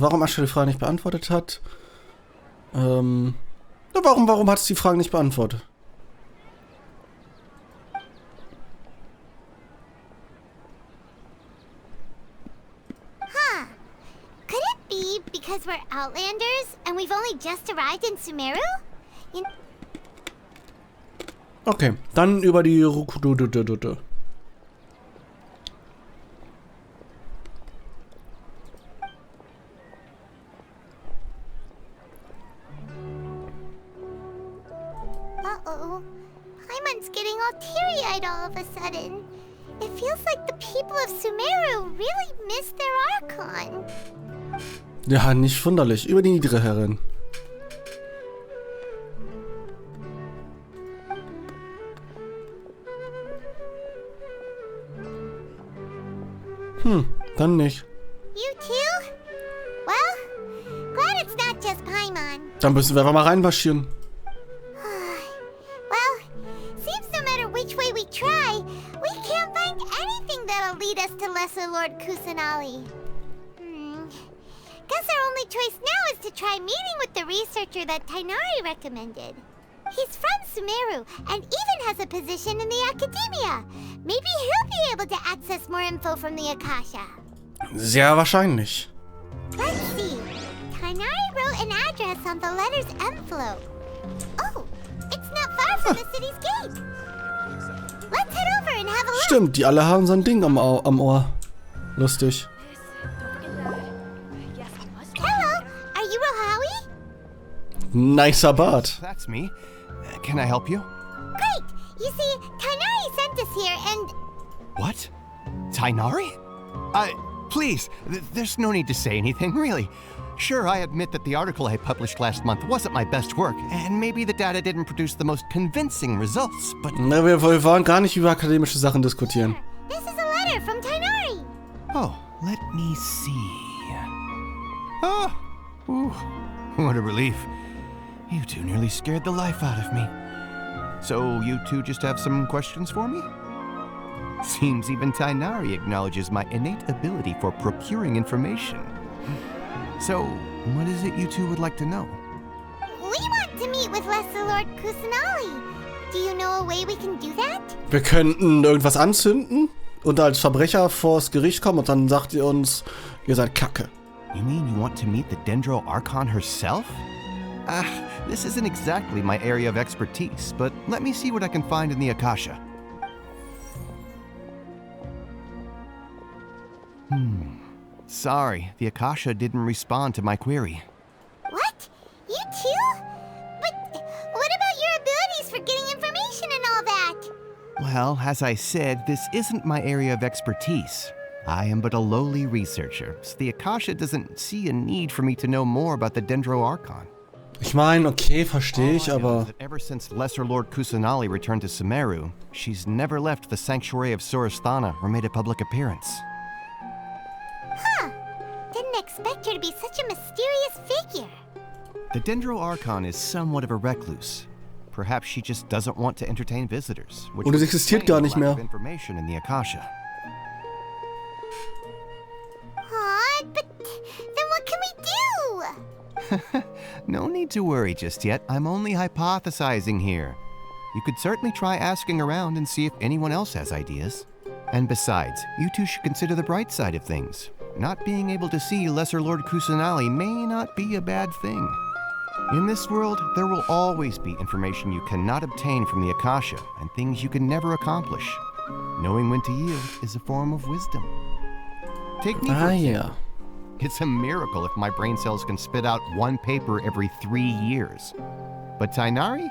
Warum Asche die Frage nicht beantwortet hat? Warum hat es die Frage nicht beantwortet? Could it be because we're outlanders and we've only just arrived in Sumeru? Okay, dann über die Uh-oh. Paimon's getting all teary-eyed all of a sudden. It feels like the people of Sumeru really miss their Archon. Ja, nicht wunderlich. Über die niedere Herrin. Dann nicht. You too? Well, Paimon. Dann müssen wir einfach mal reinmarschieren. Well, seems no matter which way we try, we can't find anything that'll lead us to Lesser Lord Kusanali. Guess our only choice now is to try meeting with the researcher that Tighnari recommended. He's from Sumeru and even has a position in the Academia. Maybe he'll be able to access more info from the Akasha. Sehr wahrscheinlich. Let's see. Tighnari wrote an address on the letter's envelope. Oh, it's not far from the city's gate. Let's head over and have a look. Stimmt, die alle haben so ein Ding am Ohr. Lustig. Hello, are you Rohawi? Nicer Bart. That's me. Can I help you? Great. You see, Tighnari sent us here and... What? Tighnari? Please, there's no need to say anything, really. Sure, I admit that the article I published last month wasn't my best work, and maybe the data didn't produce the most convincing results, but... Na, wir wollen gar nicht über akademische Sachen diskutieren. This is a letter from Tighnari. Oh, let me see. Oh, ooh, what a relief. You two nearly scared the life out of me. So, you two just have some questions for me? Seems even Tighnari acknowledges my innate ability for procuring information. So, what is it you two would like to know? We want to meet with Lesser Lord Kusanali. Do you know a way we can do that? Wir könnten irgendwas anzünden und als Verbrecher vors Gericht kommen und dann sagt ihr uns, ihr seid Kacke. You mean you want to meet the Dendro Archon herself? This isn't exactly my area of expertise, but let me see what I can find in the Akasha. Sorry, the Akasha didn't respond to my query. What? You too? But what about your abilities for getting information and all that? Well, as I said, this isn't my area of expertise. I am but a lowly researcher, so the Akasha doesn't see a need for me to know more about the Dendro Archon. Ich meine, okay, verstehe ich, aber... Ever since Lesser Lord Kusanali returned to Sumeru, she's never left the sanctuary of Surasthana or made a public appearance. Huh. Didn't expect her to be such a mysterious figure. The Dendro Archon is somewhat of a recluse. Perhaps she just doesn't want to entertain visitors, which Und es would existiert explain gar the nicht lack mehr. of information in the Akasha. Aw, but then what can we do? No need to worry just yet. I'm only hypothesizing here. You could certainly try asking around and see if anyone else has ideas. And besides, you two should consider the bright side of things. Not being able to see Lesser Lord Kusanali may not be a bad thing. In this world, there will always be information you cannot obtain from the Akasha and things you can never accomplish. Knowing when to yield is a form of wisdom. Take me for example. It's a miracle if my brain cells can spit out one paper every 3 years. But Tighnari?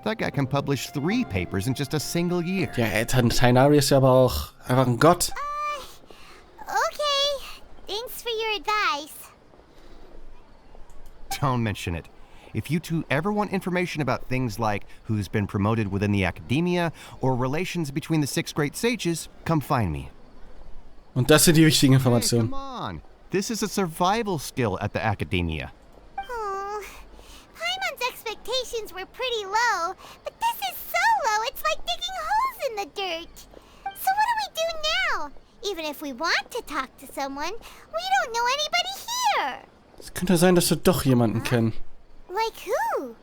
That guy can publish 3 papers in just a single year. Ja, Tighnari ist ja aber auch einfach ein Gott. Okay. Thanks for your advice. Don't mention it. If you two ever want information about things like who's been promoted within the Academia or relations between the 6 great sages, come find me. Und das sind die wichtigen Hey, Informationen. come on. This is a survival skill at the Academia. Oh, Paimon's expectations were pretty low, but this is so low, it's like digging holes in the dirt. So what do we do now? Even if we want to talk to someone, we don't know anybody here. Es könnte sein, dass wir doch jemanden kennen. Like who?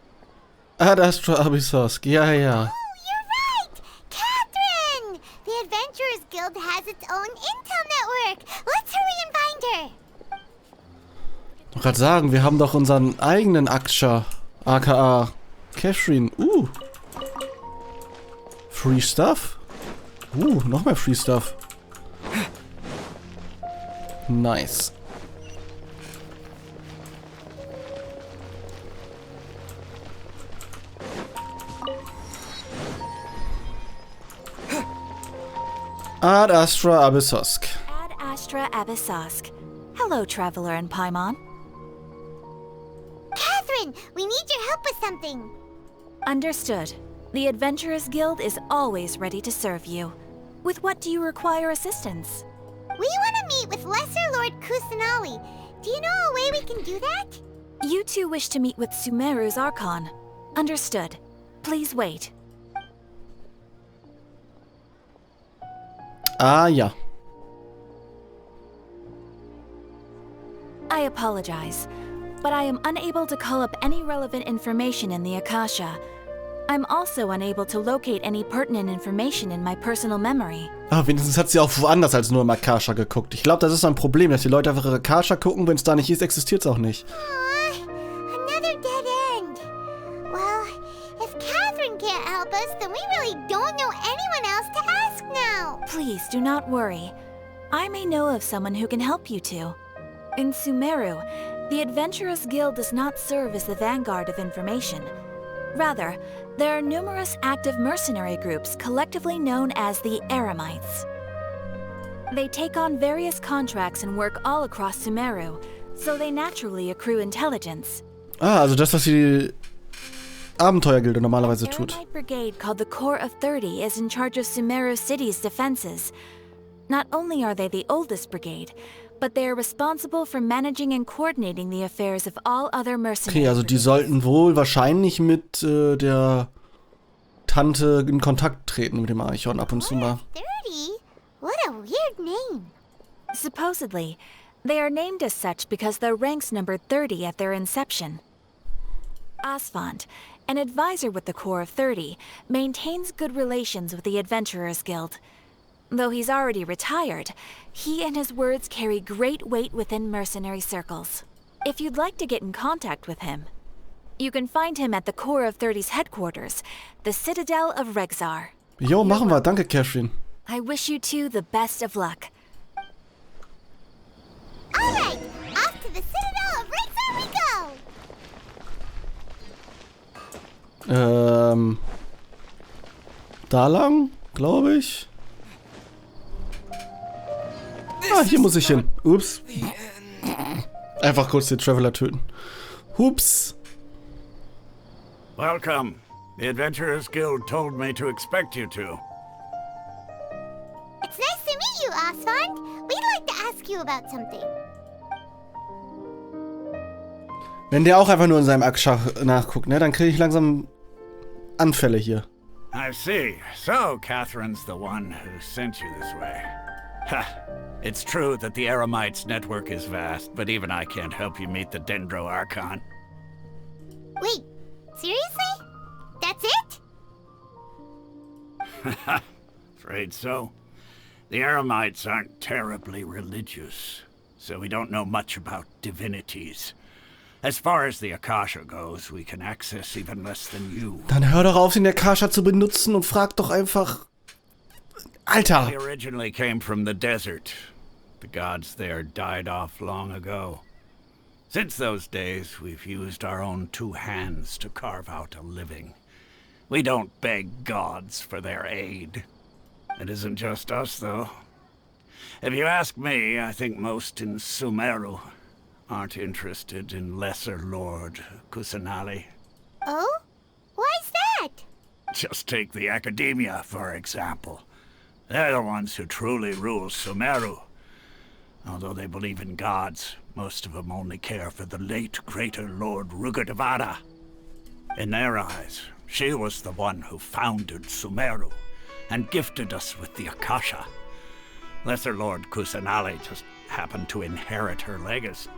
Astra Abyssos. Ja. Oh, you're right! Catherine! The Adventurers Guild has its own intel network. Let's hurry and find her. Ich wollte gerade sagen, wir haben doch unseren eigenen Akasha, aka Catherine. Free Stuff? Noch mehr Free Stuff. Nice. Ad Astra Abyssos. Ad Astra Abyssos. Hello, Traveler and Paimon. Catherine, we need your help with something. Understood. The Adventurers Guild is always ready to serve you. With what do you require assistance? We want to meet with Lesser Lord Kusanali. Do you know a way we can do that? You two wish to meet with Sumeru's Archon. Understood. Please wait. Ah, ja. I apologize, but I am unable to call up any relevant information in the Akasha. I'm also unable to locate any pertinent information in my personal memory. Ah, wenigstens hat sie auch woanders als nur im Akasha geguckt. Ich glaube, das ist ein Problem, dass die Leute einfach ihre Akasha gucken, wenn es da nicht ist, existiert es auch nicht. Another dead end. Well, if Catherine can't help us, then we really don't know anyone else to ask now. Please do not worry. I may know of someone who can help you two. In Sumeru, the Adventurers Guild does not serve as the vanguard of information. Rather, there are numerous active mercenary groups collectively known as the Eremites. They take on various contracts and work all across Sumeru, so they naturally accrue intelligence. Ah, also das, was die Abenteuergilde normalerweise An tut. Eremite brigade called the Corps of 30 is in charge of Sumeru City's defenses. Not only are they the oldest brigade, but they are responsible for managing and coordinating the affairs of all other mercenaries. Okay, also die sollten wohl wahrscheinlich mit der Tante in Kontakt treten, mit dem Archon ab und zu mal. 30? What a weird name. Supposedly, they are named as such because their ranks numbered 30 at their inception. Asfand, an advisor with the Corps of 30, maintains good relations with the Adventurers Guild. Though he's already retired, he and his words carry great weight within mercenary circles. If you'd like to get in contact with him, you can find him at the Corps of 30's headquarters, the Citadel of Rexar. Jo, machen wir. Danke, Catherine. I wish you two the best of luck. Alright, off to the Citadel of Rexar we go! Da lang, glaube ich. Ah, hier muss ich hin. Ups. Einfach kurz den Traveler töten. Hups. Welcome. The Adventurers Guild told me to expect you two. It's nice to meet you, Asfand. We'd like to ask you about something. Wenn der auch einfach nur in seinem Akasha nachguckt, ne, dann kriege ich langsam Anfälle hier. I see. So, Catherine's the one who sent you this way. Ha! It's true that the Eremites' network is vast, but even I can't help you meet the Dendro Archon. Wait, seriously? That's it? Afraid so. The Eremites aren't terribly religious, so we don't know much about divinities. As far as the Akasha goes, we can access even less than you. Dann hör doch auf, den Akasha zu benutzen und frag doch einfach... Alter! We originally came from the desert. The gods there died off long ago. Since those days, we've used our own two hands to carve out a living. We don't beg gods for their aid. It isn't just us, though. If you ask me, I think most in Sumeru aren't interested in Lesser Lord Kusanali. Oh? Why's that? Just take the Academia, for example. They're the ones who truly rule Sumeru. Although they believe in gods, most of them only care for the late Greater Lord Rugurdevada. In their eyes, she was the one who founded Sumeru and gifted us with the Akasha. Lesser Lord Kusanali just happened to inherit her legacy.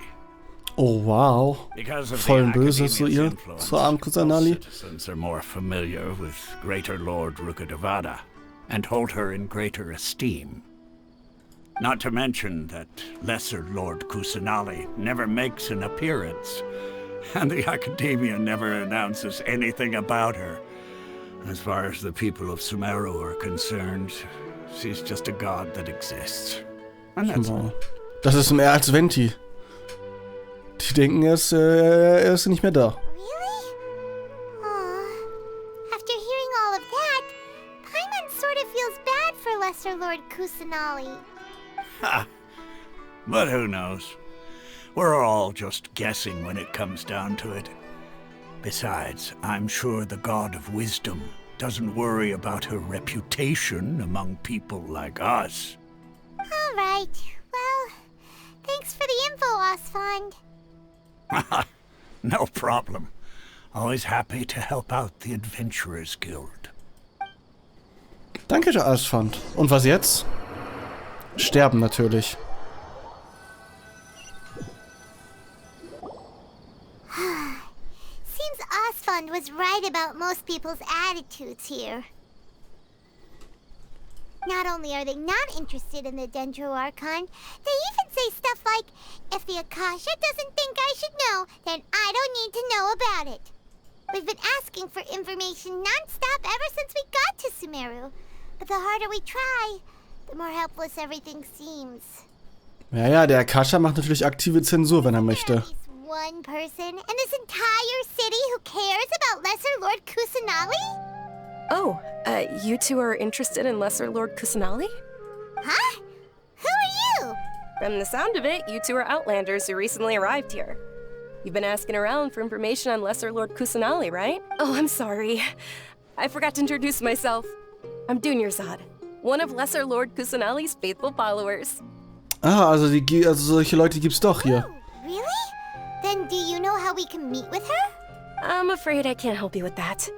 Oh wow. Voll böse zu ihr, zur armen Kusanali. Citizens are more familiar with Greater Lord Rugurdevada and hold her in greater esteem. Not to mention that Lesser Lord Kusanali never makes an appearance, and the Academia never announces anything about her. As far as the people of Sumeru are concerned, she's just a god that exists. And that's all. Das ist mehr als Venti. Die denken, er ist nicht mehr da. Really? Aw. After hearing all of that, Paimon sort of feels bad for Lesser Lord Kusanali. Ha! But who knows? We're all just guessing when it comes down to it. Besides, I'm sure the God of Wisdom doesn't worry about her reputation among people like us. All right. Well, thanks for the info, Asfand. No problem. Always happy to help out the Adventurers Guild. Danke, Asphand. Und was jetzt? Sterben natürlich. Seems Asphand was right about most people's attitudes here. Not only are they not interested in the Dendro Archon, they even say stuff like, if the Akasha doesn't think I should know, then I don't need to know about it. We've been asking for information non-stop ever since we got to Sumeru. But the harder we try, the more helpless everything seems. Ja, der Akasha macht natürlich aktive Zensur, wenn er möchte. One person in this entire city who cares about Lesser Lord Kusanali? Oh, you two are interested in Lesser Lord Kusanali? Huh? Who are you? From the sound of it, you two are Outlanders who recently arrived here. You've been asking around for information on Lesser Lord Kusanali, right? Oh, I'm sorry. I forgot to introduce myself. I'm Dunyarzad, one of Lesser Lord Kusanali's faithful followers. Ah, also solche Leute gibt's doch hier. Oh, really? Then do you know how we can meet with her? I'm afraid I can't help you with that.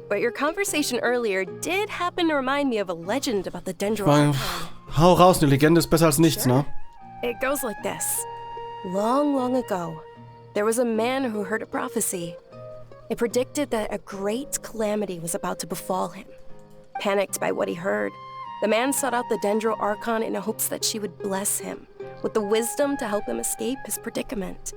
But your conversation earlier did happen to remind me of a legend about the Dendro Archon. Hau raus, eine Legende ist besser als nichts, ne? It goes like this. Long, long ago, there was a man who heard a prophecy. It predicted that a great calamity was about to befall him. Panicked by what he heard, the man sought out the Dendro Archon in hopes that she would bless him with the wisdom to help him escape his predicament.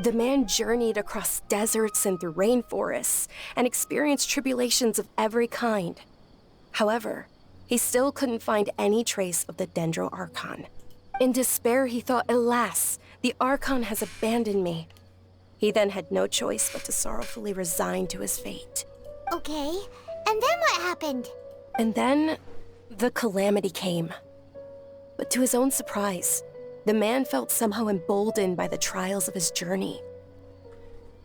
The man journeyed across deserts and through rainforests and experienced tribulations of every kind. However, he still couldn't find any trace of the Dendro Archon. In despair, he thought, alas, the Archon has abandoned me. He then had no choice but to sorrowfully resign to his fate. Okay, and then what happened? And then, the calamity came. But to his own surprise, the man felt somehow emboldened by the trials of his journey.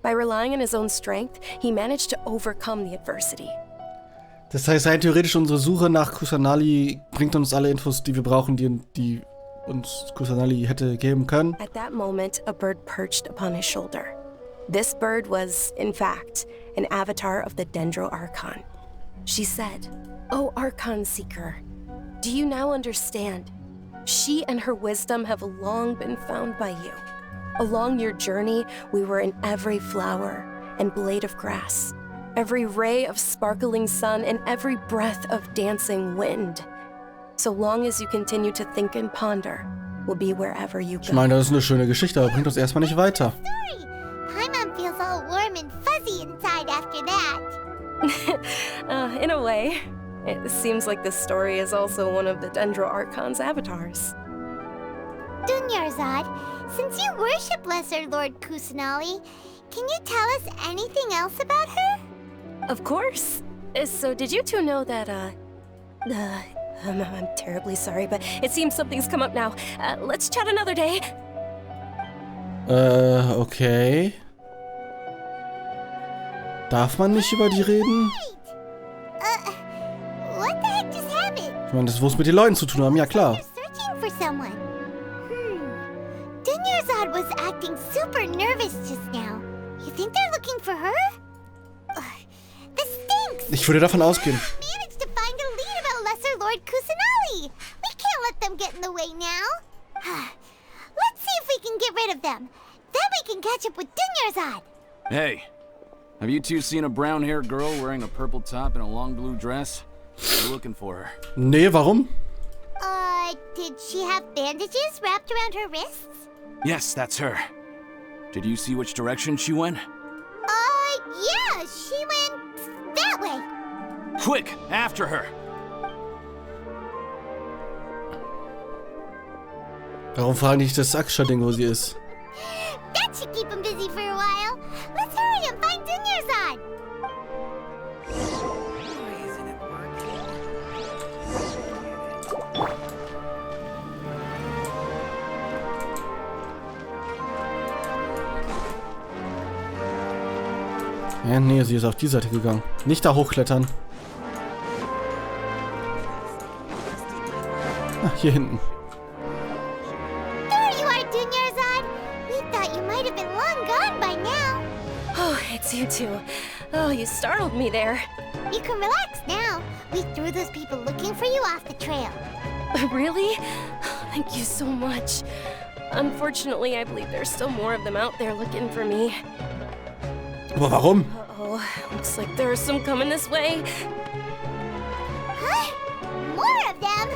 By relying on his own strength, he managed to overcome the adversity. Das heißt, rein theoretisch unsere Suche nach Kusanali bringt uns alle Infos, die wir brauchen, die uns Kusanali hätte geben können. At that moment, a bird perched upon his shoulder. This bird was, in fact, an avatar of the Dendro Archon. She said, "O Archon Seeker, do you now understand? She and her wisdom have long been found by you. Along your journey, we were in every flower and blade of grass, every ray of sparkling sun, and every breath of dancing wind. So long as you continue to think and ponder, we'll be wherever you go." Ich meine, das ist eine schöne Geschichte, aber bringt uns erstmal nicht weiter. Paimon feels all warm and fuzzy inside after that. In a way. It seems like this story is also one of the Dendro Archon's avatars. Dunyarzad, since you worship Lesser Lord Kusanali, can you tell us anything else about her? Of course. So did you two know that, I'm terribly sorry, but it seems something's come up now. Let's chat another day. Okay. Darf man nicht über die reden? What the heck just happened? Ich meine, das muss mit den Leuten zu tun haben, ja klar. Searching for someone. Dunyarzad was acting super nervous just now. You think they're looking for her? This stinks. Ich würde davon ausgehen. Managed to find a lead about Lesser Lord Kusanali. We can't let them get in the way now. Let's see if we can get rid of them. Then we can catch up with Dunyarzad. Hey, have you two seen a brown-haired girl wearing a purple top and a long blue dress? We're looking for her. Nee, warum? Did she have bandages wrapped around her wrists? Yes, that's her. Did you see which direction she went? Yeah, she went that way. Quick, after her. Warum fragen die nicht das Akasha-Ding, wo sie ist? That should keep him busy for a while. Let's hurry and find Dunyarzad. Ja, nee, sie ist auf die Seite gegangen. Nicht da hochklettern. Ah, hier hinten. There you are, Dunyarzad. We thought you might have been long gone by now. it's you two. Oh, you startled me there. You can relax now. We threw those people looking for you off the trail. Really? Thank you so much. Unfortunately, I believe there's still more of them out there looking for me. Aber warum? Uh-oh, looks like there are some coming this way. Huh? More of them?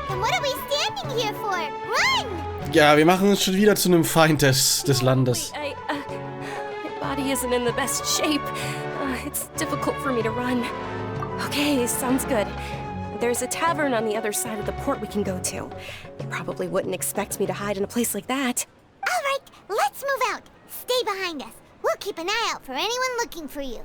And what are we standing here for? Run! Ja, wir machen uns schon wieder zu einem Feind des Landes. Wait, my body isn't in the best shape. It's difficult for me to run. Okay, sounds good. There's a tavern on the other side of the port we can go to. They probably wouldn't expect me to hide in a place like that. All right, let's move out. Stay behind us. We'll keep an eye out for anyone looking for you.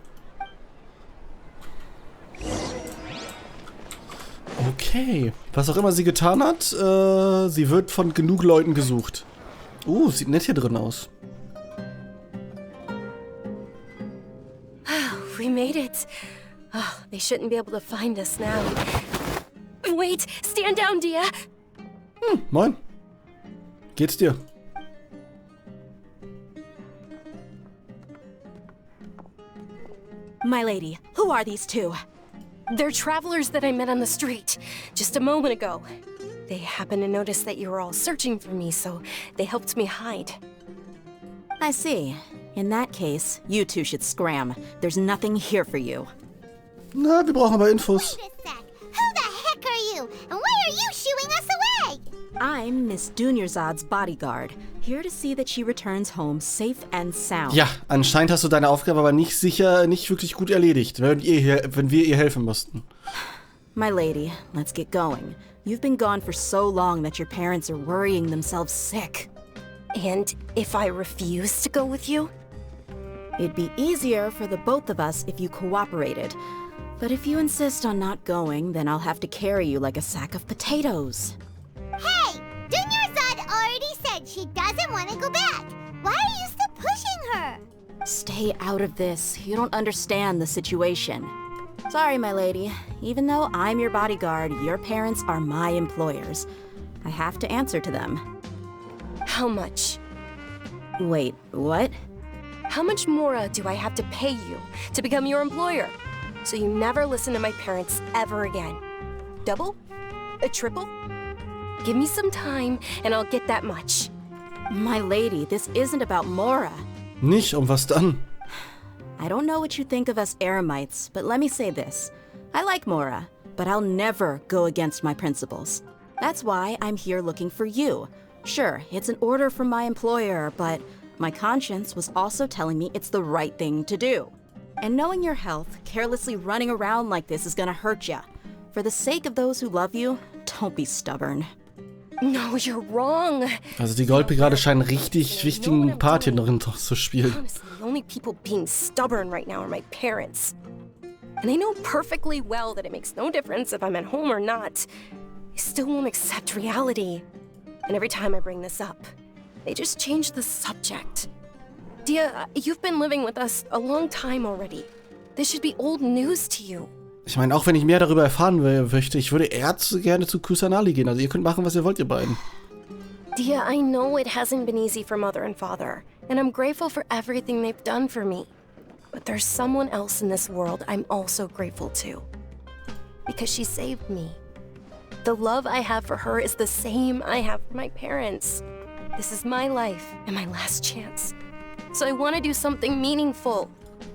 Okay. Was auch immer sie getan hat, sie wird von genug Leuten gesucht. Sieht nett hier drin aus. We made it. Oh, they shouldn't be able to find us now. Wait, stand down, Dia. Moin. Geht's dir? My lady, who are these two? They're travelers that I met on the street just a moment ago. They happened to notice that you were all searching for me, so they helped me hide. I see. In that case, you two should scram. There's nothing here for you. Na, wir brauchen aber Infos. Wait a sec. Who the heck are you? And why are you shooing us away? I'm Miss Dunyarzad's bodyguard, here to see that she returns home safe and sound. Ja, anscheinend hast du deine Aufgabe aber nicht wirklich gut erledigt, wenn wir ihr helfen mussten. My lady, let's get going. You've been gone for so long that your parents are worrying themselves sick. And if I refuse to go with you? It'd be easier for the both of us if you cooperated. But if you insist on not going, then I'll have to carry you like a sack of potatoes. Hey! Dunyarzad already said she doesn't want to go back. Why are you still pushing her? Stay out of this. You don't understand the situation. Sorry, my lady. Even though I'm your bodyguard, your parents are my employers. I have to answer to them. How much? Wait, what? How much more do I have to pay you to become your employer? So you never listen to my parents ever again. Double? A triple? Give me some time and I'll get that much. My lady, this isn't about Mora. Nicht? Was dann? I don't know what you think of us Eremites, but let me say this. I like Mora, but I'll never go against my principles. That's why I'm here looking for you. Sure, it's an order from my employer, but my conscience was also telling me it's the right thing to do. And knowing your health, carelessly running around like this is gonna hurt ya. For the sake of those who love you, don't be stubborn. No, you're wrong. Also die Goldbrigade scheinen richtig wichtigen Part hier noch zu spielen. Honestly, the only people being stubborn right now are my parents. And they know perfectly well that it makes no difference if I'm at home or not. They still won't accept reality. And every time I bring this up, they just change the subject. Dia, you've been living with us a long time already. This should be old news to you. Ich meine, auch wenn ich mehr darüber erfahren möchte, ich würde eher gerne zu Kusanali gehen. Also ihr könnt machen, was ihr wollt, ihr beiden. Dia, I know it hasn't been easy for Mother and Father, and I'm grateful for everything they've done for me. But there's someone else in this world I'm also grateful to. Because she saved me. The love I have for her is the same I have for my parents. This is my life and my last chance. So I want to do something meaningful.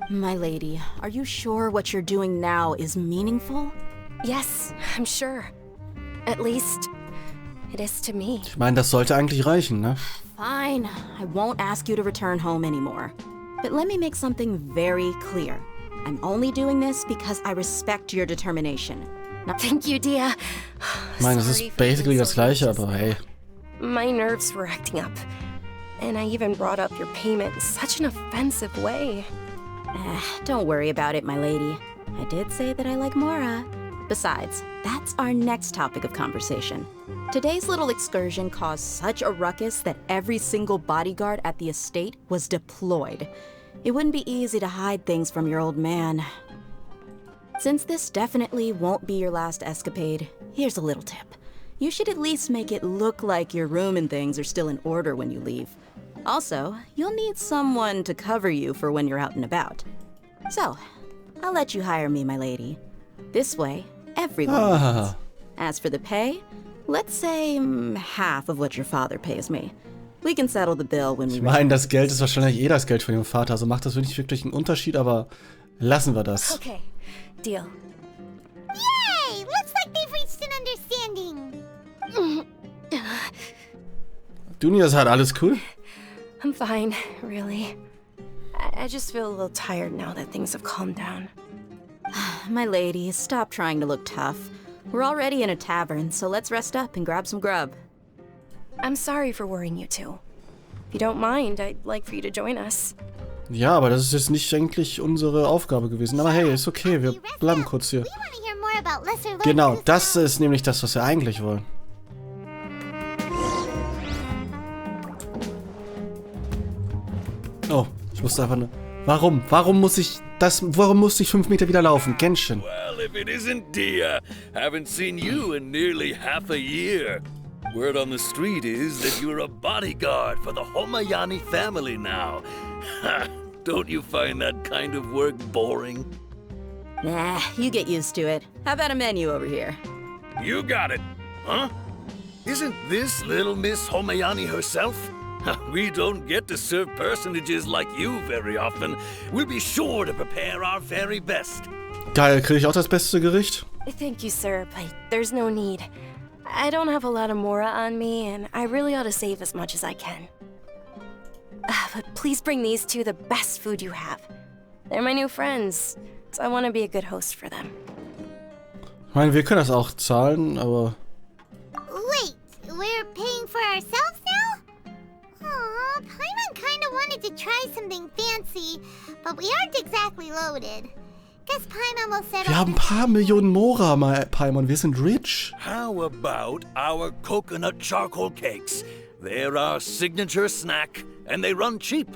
My lady, are you sure what you're doing now is meaningful? Yes, I'm sure. At least, it is to me. Ich meine, das sollte eigentlich reichen, ne? Fine, I won't ask you to return home anymore. But let me make something very clear. I'm only doing this because I respect your determination. Now, thank you, Dia. Ich meine, das ist basically das Gleiche, aber hey. My nerves were acting up. And I even brought up your payment in such an offensive way. Don't worry about it, my lady. I did say that I like Mora. Besides, that's our next topic of conversation. Today's little excursion caused such a ruckus that every single bodyguard at the estate was deployed. It wouldn't be easy to hide things from your old man. Since this definitely won't be your last escapade, here's a little tip. You should at least make it look like your room and things are still in order when you leave. Also, you'll need someone to cover you for when you're out and about. So, I'll let you hire me, my lady. This way, everyone wins. As for the pay, let's say half of what your father pays me. We can settle the bill when we... Ich meine, das Geld ist wahrscheinlich eh das Geld von ihrem Vater, also macht das nicht wirklich einen Unterschied, aber lassen wir das. Okay, deal. Yay! Looks like they've reached an understanding. Juniors hat alles cool? I'm fine, really. I just feel a little tired now that things have calmed down. My lady, stop trying to look tough. We're already in a tavern, so let's rest up and grab some grub. I'm sorry for worrying you two. If you don't mind, I'd like for you to join us. Ja, aber das ist jetzt nicht eigentlich unsere Aufgabe gewesen. Aber hey, ist okay, wir bleiben kurz hier. Genau, das ist nämlich das, was wir eigentlich wollen. Oh, ich musste einfach nur... Warum? Warum musste ich 5 Meter wieder laufen? Genshin. Well, if it isn't Dia. Haven't seen you in nearly half a year. Word on the street is that you're a bodyguard for the Homayani family now. Don't you find that kind of work boring? Nah, you get used to it. How about a menu over here? You got it. Huh? Isn't this little Miss Homayani herself? We don't get to serve personages like you very often. We'll be sure to prepare our very best. Geil, kriege ich auch das beste Gericht? Thank you, sir, but there's no need. I don't have a lot of Mora on me, and I really ought to save as much as I can. But please bring these two the best food you have. They're my new friends, so I want to be a good host for them. Ich meine, wir können das auch zahlen, aber... Wait, we're paying for ourselves now? Aw, Paimon kinda wanted to try something fancy, but we aren't exactly loaded. Guess Paimon will settle. Wir haben ein paar Millionen Mora, Paimon. Wir sind rich. How about our coconut charcoal cakes? They're our signature snack, and they run cheap.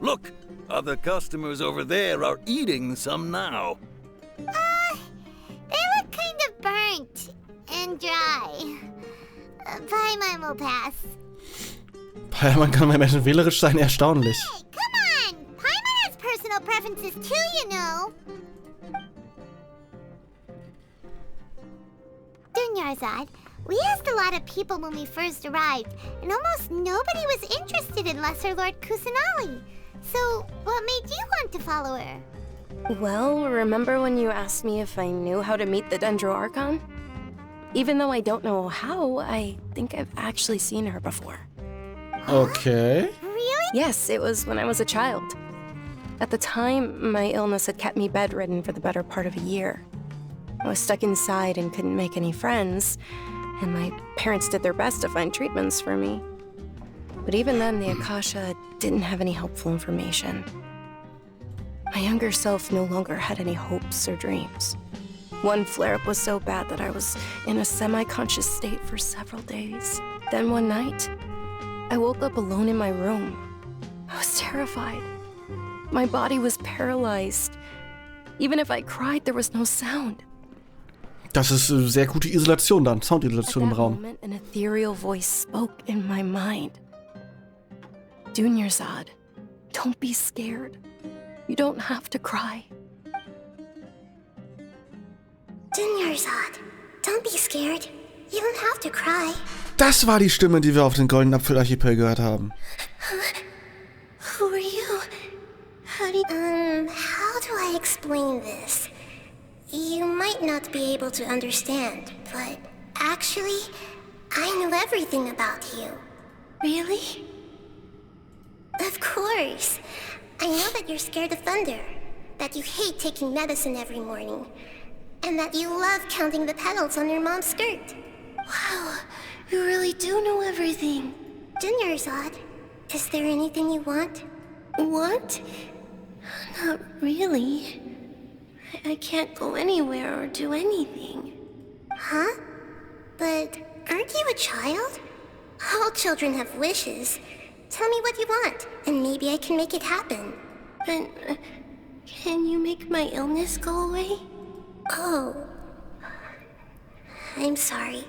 Look, other customers over there are eating some now. They look kind of burnt and dry. Paimon will pass. Paimon kann bei Menschen wählerisch sein, erstaunlich. Hey, come on! Paimon has personal preferences too, you know. Dunyarzad, we asked a lot of people when we first arrived, and almost nobody was interested in Lesser Lord Kusanali. So, what made you want to follow her? Well, remember when you asked me if I knew how to meet the Dendro Archon? Even though I don't know how, I think I've actually seen her before. Okay. Really? Yes, it was when I was a child. At the time, my illness had kept me bedridden for the better part of a year. I was stuck inside and couldn't make any friends, and my parents did their best to find treatments for me. But even then, the Akasha didn't have any helpful information. My younger self no longer had any hopes or dreams. One flare-up was so bad that I was in a semi-conscious state for several days. Then one night, I woke up alone in my room. I was terrified. My body was paralyzed. Even if I cried, there was no sound. Das ist sehr gute Isolation dann, Soundisolation im Raum. Moment, an ethereal voice spoke in my mind. Dunyarzad, don't be scared. You don't have to cry. Dunyarzad, don't be scared. You don't have to cry. Das war die Stimme, die wir auf den Goldenen Apfelarchipel gehört haben. Who are you? How do I explain this? You might not be able to understand, but actually, I know everything about you. Really? Of course. I know that you're scared of thunder, that you hate taking medicine every morning, and that you love counting the petals on your mom's skirt. Wow, you really do know everything. Dunyarzad, is there anything you want? Want? Not really. I can't go anywhere or do anything. Huh? But aren't you a child? All children have wishes. Tell me what you want, and maybe I can make it happen. But can you make my illness go away? Oh. I'm sorry.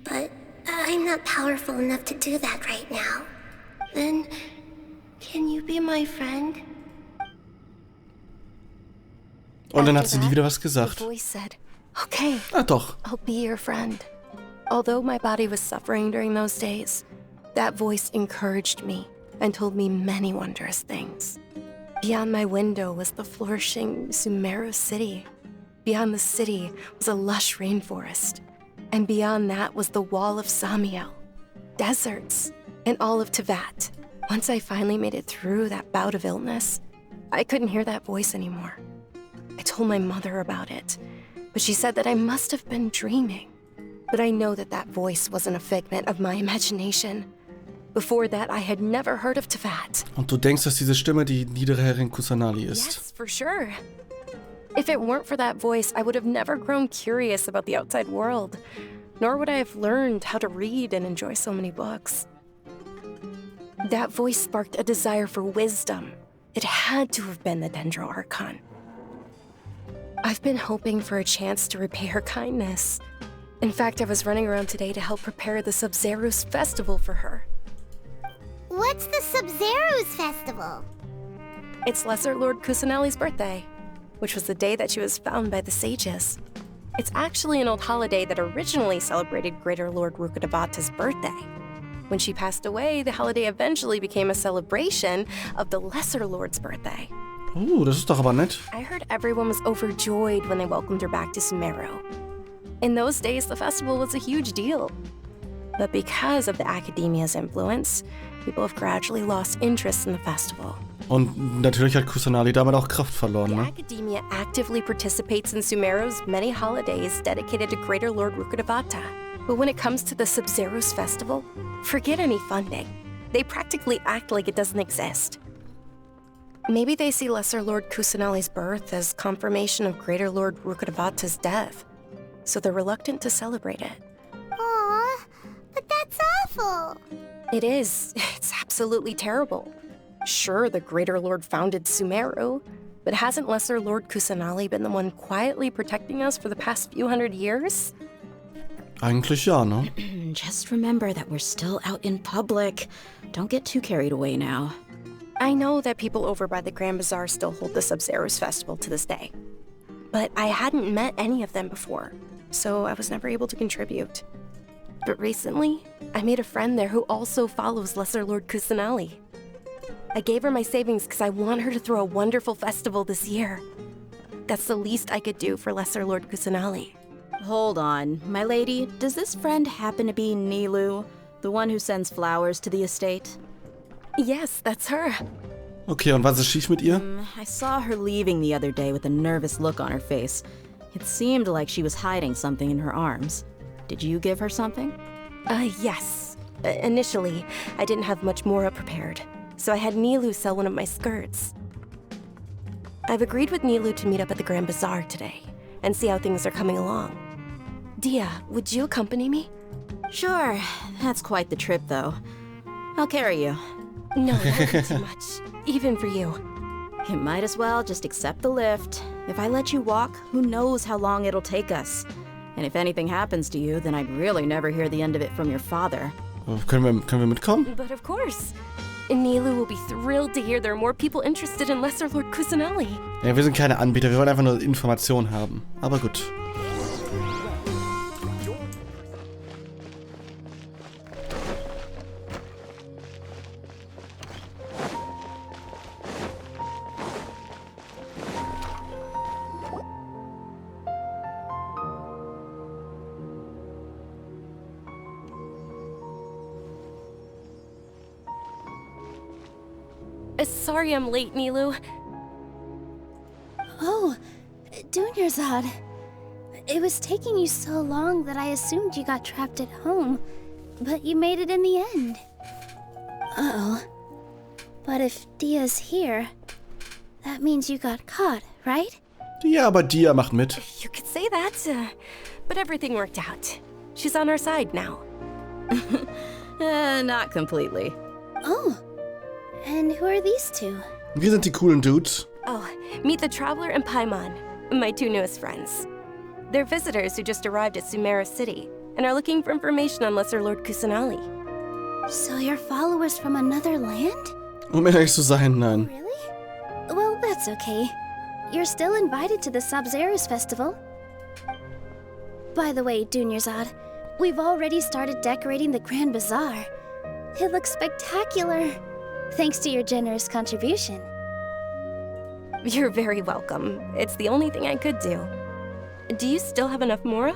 But I'm not powerful enough to do that right now. Then, can you be my friend? Und dann hat sie nie wieder was The gesagt. voice said, "Okay, Ah, doch. I'll be your friend." Although my body was suffering during those days, that voice encouraged me and told me many wondrous things. Beyond my window was the flourishing Sumeru city. Beyond the city was a lush rainforest. And beyond that was the wall of Samiel, deserts, and all of Teyvat. Once I finally made it through that bout of illness, I couldn't hear that voice anymore. I told my mother about it, but she said that I must have been dreaming. But I know that that voice wasn't a figment of my imagination. Before that, I had never heard of Teyvat. Und du denkst, dass diese Stimme die niedere Herrin Kusanali ist? Yes, for sure. If it weren't for that voice, I would have never grown curious about the outside world, nor would I have learned how to read and enjoy so many books. That voice sparked a desire for wisdom. It had to have been the Dendro Archon. I've been hoping for a chance to repay her kindness. In fact, I was running around today to help prepare the Sub-Zerus festival for her. What's the Sub-Zerus festival? It's Lesser Lord Kusanali's birthday, which was the day that she was found by the sages. It's actually an old holiday that originally celebrated Greater Lord Rukkhadevata's birthday. When she passed away, the holiday eventually became a celebration of the Lesser Lord's birthday. Das ist doch aber nett. I heard everyone was overjoyed when they welcomed her back to Sumeru. In those days, the festival was a huge deal. But because of the Academia's influence, people have gradually lost interest in the festival. Und natürlich hat Kusanali damit auch Kraft verloren, The ne? Academia actively participates in Sumeru's many holidays dedicated to Greater Lord Rukkhadevata. But when it comes to the Sub-Zerus festival, forget any funding. They practically act like it doesn't exist. Maybe they see Lesser Lord Kusanali's birth as confirmation of Greater Lord Rukkhadevata's death, so they're reluctant to celebrate it. Aw, but that's awful. It is. It's absolutely terrible. Sure, the Greater Lord founded Sumeru, but hasn't Lesser Lord Kusanali been the one quietly protecting us for the past few hundred years? Eigentlich ja, ne? Just remember that we're still out in public. Don't get too carried away now. I know that people over by the Grand Bazaar still hold the Sub-Zerus festival to this day. But I hadn't met any of them before, so I was never able to contribute. But recently, I made a friend there who also follows Lesser Lord Kusanali. I gave her my savings because I want her to throw a wonderful festival this year. That's the least I could do for Lesser Lord Kusanali. Hold on, my lady. Does this friend happen to be Nilou, the one who sends flowers to the estate? Yes, that's her. Okay, und was ist schief mit ihr? I saw her leaving the other day with a nervous look on her face. It seemed like she was hiding something in her arms. Did you give her something? Yes. Initially, I didn't have much Mora prepared, so I had Nilou sell one of my skirts. I've agreed with Nilou to meet up at the Grand Bazaar today and see how things are coming along. Dia, would you accompany me? Sure. That's quite the trip, though. I'll carry you. No, that would be too much. Even for you. You might as well just accept the lift. If I let you walk, who knows how long it'll take us. And if anything happens to you, then I'd really never hear the end of it from your father. Können wir mitkommen? But of course. Nilou will be thrilled to hear there are more people interested in Lesser Lord Kusanali. Ja, wir sind keine Anbieter, wir wollen einfach nur Informationen haben. Aber gut. Sorry I'm late, Nilou. Oh, Dunyarzad. It was taking you so long that I assumed you got trapped at home, but you made it in the end. Uh-oh. But if Dia's here, that means you got caught, right? Ja, aber Dia macht mit. You could say that, but everything worked out. She's on our side now. Not completely. Oh. And who are these two? Wir sind die coolen Dudes. Oh, meet the Traveler and Paimon, my two newest friends. They're visitors who just arrived at Sumeru City and are looking for information on Lesser Lord Kusanali. So you're followers from another land? Um ehrlich zu sein, nein. Really? Well, that's okay. You're still invited to the Sabzeruz festival. By the way, Dunyarzad, we've already started decorating the Grand Bazaar. It looks spectacular, thanks to your generous contribution. You're very welcome. It's the only thing I could do. Do you still have enough Mora?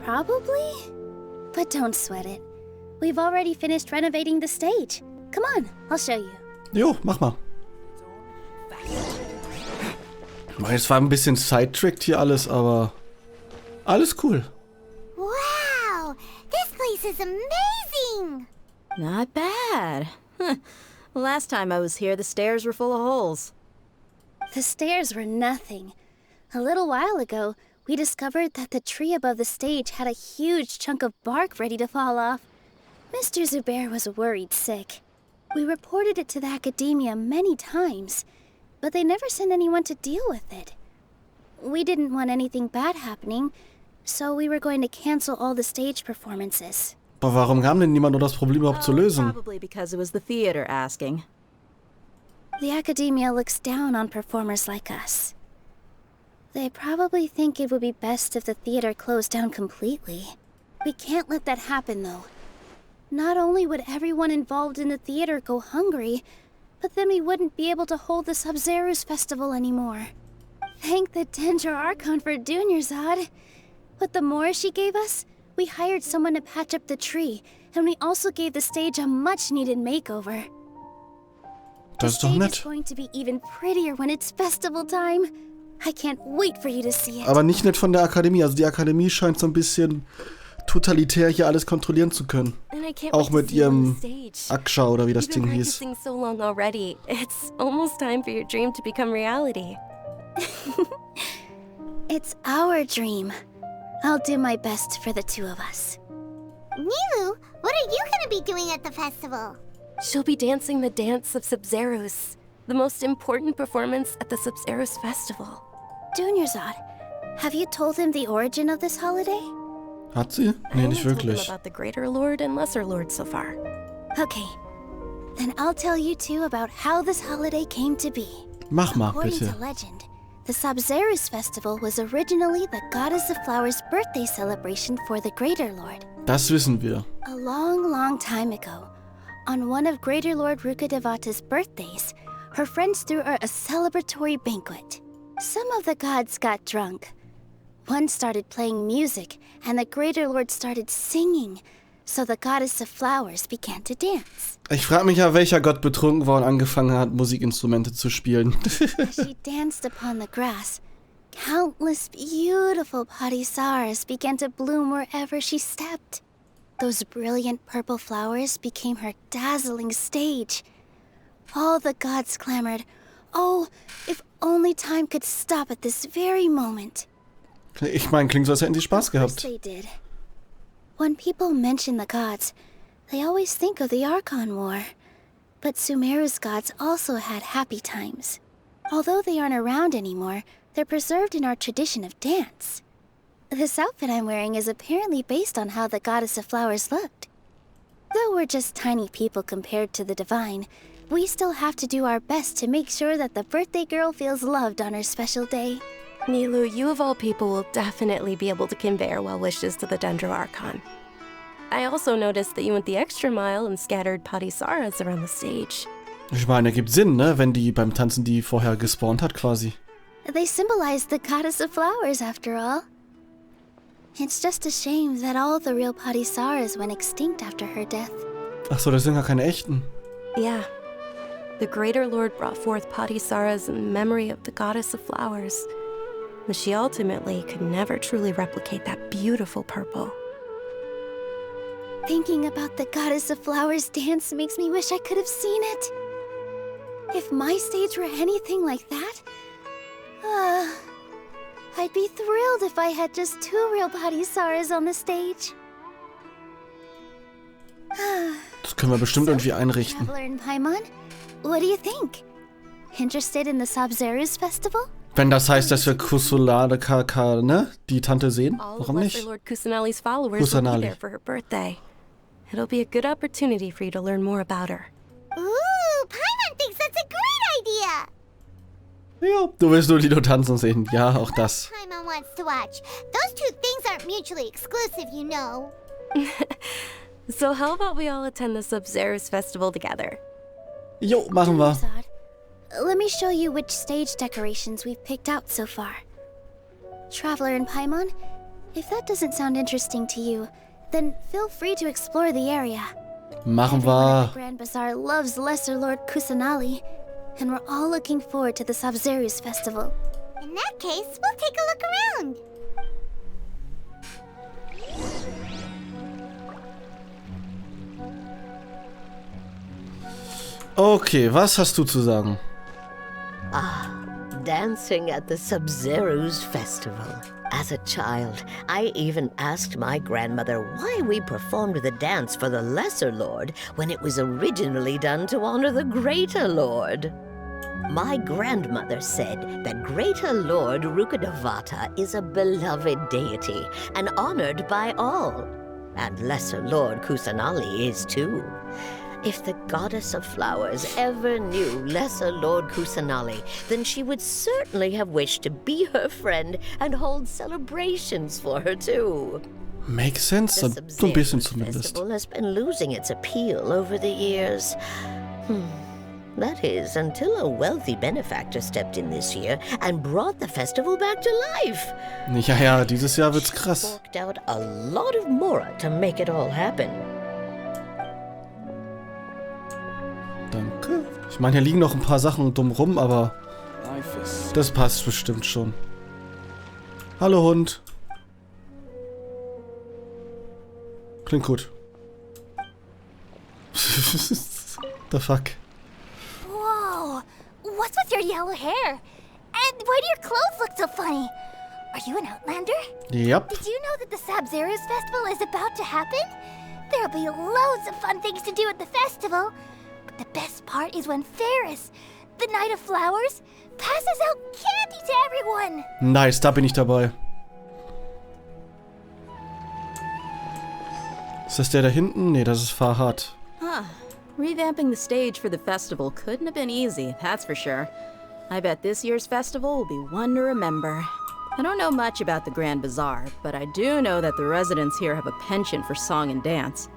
Probably? But don't sweat it. We've already finished renovating the stage. Come on, I'll show you. Jo, mach mal. Es war ein bisschen sidetracked hier alles, aber alles cool. Wow, this place is amazing. Not bad. Last time I was here, the stairs were full of holes. The stairs were nothing. A little while ago, we discovered that the tree above the stage had a huge chunk of bark ready to fall off. Mr. Zubair was worried sick. We reported it to the Academia many times, but they never sent anyone to deal with it. We didn't want anything bad happening, so we were going to cancel all the stage performances. Aber warum kam denn niemand, um das Problem überhaupt zu lösen? Probably because it was the theater asking. The Academia looks down on performers like us. They probably think it would be best if the theater closed down completely. We can't let that happen, though. Not only would everyone involved in the theater go hungry, but then we wouldn't be able to hold the Sabzeruz festival anymore. Thank the Dendra Archon for Dunyarzad. With the Mora she gave us, we hired someone to patch up the tree, and we also gave the stage a much-needed makeover. Das ist doch The stage nett. is going to be even prettier when it's festival time. I can't wait for you to see it. Aber nicht nett von der Akademie. Also die Akademie scheint so ein bisschen totalitär hier alles kontrollieren zu können. Auch mit ihrem Akasha oder wie das Ding hieß. So long already. It's almost time for your dream to become reality. It's our dream. I'll do my best for the two of us. Nilu, what are you gonna be doing at the festival? She'll be dancing the dance of Sabzeruz, the most important performance at the Sabzeruz festival. Dunyarzad, have you told him the origin of this holiday? Hat sie? Nee, nicht I only told him wirklich. about the Greater Lord and Lesser Lord so far. Okay, then I'll tell you two about how this holiday came to be. Mach mal, According bitte. to legend, the Sabzeruz festival was originally the Goddess of Flowers' birthday celebration for the Greater Lord. Das wissen wir. A long, long time ago, on one of Greater Lord Rukkhadevata's birthdays, her friends threw her a celebratory banquet. Some of the gods got drunk. One started playing music, and the Greater Lord started singing, so the Goddess of Flowers began to dance. Ich frage mich ja, welcher Gott betrunken war und angefangen hat, Musikinstrumente zu spielen. As she danced upon the grass, countless beautiful padisaras began to bloom wherever she stepped. Those brilliant purple flowers became her dazzling stage. All the gods clamored, "Oh, if only time could stop at this very moment." Ich meine, klingt so, als hätten sie Spaß Of course gehabt. they did. When people mention the gods, they always think of the Archon War. But Sumeru's gods also had happy times. Although they aren't around anymore, they're preserved in our tradition of dance. This outfit I'm wearing is apparently based on how the Goddess of Flowers looked. Though we're just tiny people compared to the divine, we still have to do our best to make sure that the birthday girl feels loved on her special day. Nilu, you of all people will definitely be able to convey our well wishes to the Dendro Archon. I also noticed that you went the extra mile and scattered padisaras around the stage. Ich meine, ergibt Sinn, ne? Wenn die beim Tanzen die vorher gespawnt hat, quasi. They symbolize the Goddess of Flowers, after all. It's just a shame that all the real padisaras went extinct after her death. Ach so, das sind gar keine echten. Yeah. The Greater Lord brought forth padisaras in memory of the Goddess of Flowers. But she ultimately could never truly replicate that beautiful purple. Thinking about the Goddess of Flowers dance makes me wish I could have seen it. If my stage were anything like that, I'd be thrilled if I had just 2 real padisaras on the stage. Das können wir bestimmt irgendwie einrichten. Traveler in Paimon, what do you think? Interested in the Sabzeruz festival? Wenn das heißt, dass wir Kusanali, ne? Die Tante sehen, All of warum Lesser nicht? Lord Kusanali's followers will be Kusanali. there for her birthday. It'll be a good opportunity for you to learn more about her. Ooh, Paimon thinks that's a great idea! Ja, du willst nur Lido tanzen sehen. Ja, auch das. Paimon wants to watch. Those two things aren't mutually exclusive, you know. So how about we all attend the Sub-Zero's festival together? Jo, machen wir. Let me show you which stage decorations we've picked out so far. Traveler and Paimon, if that doesn't sound interesting to you, then feel free to explore the area. Machen wir. The Grand Bazaar loves Lesser Lord Kusanali, and we're all looking forward to the Sub-Zero's festival. In that case, we'll take a look around. Okay, was hast du zu sagen? Dancing at the Sub-Zero's festival. As a child, I even asked my grandmother why we performed the dance for the Lesser Lord when it was originally done to honor the Greater Lord. My grandmother said that Greater Lord Rukkhadevata is a beloved deity and honored by all. And Lesser Lord Kusanali is too. If the goddess of flowers ever knew Lesser Lord Kusanali, then she would certainly have wished to be her friend and hold celebrations for her too. Makes sense, so ein bisschen zumindest. The festival has been losing its appeal over the years. That is, until a wealthy benefactor stepped in this year and brought the festival back to life. Ja, dieses Jahr wird's krass. Forked out a lot of Mora to make it all happen. Danke. Ich meine, hier liegen noch ein paar Sachen dumm rum, aber das passt bestimmt schon. Hallo Hund. Klingt gut. The fuck. Whoa! What's with your yellow hair? And why do your clothes look so funny? Are you an Outlander? Yep. Did you know that the Sub-Zero's festival is about to happen? There'll be loads of fun things to do at the festival. But the best part is when Ferris, the Knight of Flowers, passes out candy to everyone. Nice, da bin ich dabei. Ist das der da hinten? Nee, das ist Farhad. Revamping the stage for the festival couldn't have been easy, that's for sure. I bet this year's festival will be one to remember. I don't know much about the Grand Bazaar, but I do know that the residents here have a penchant for song and dance.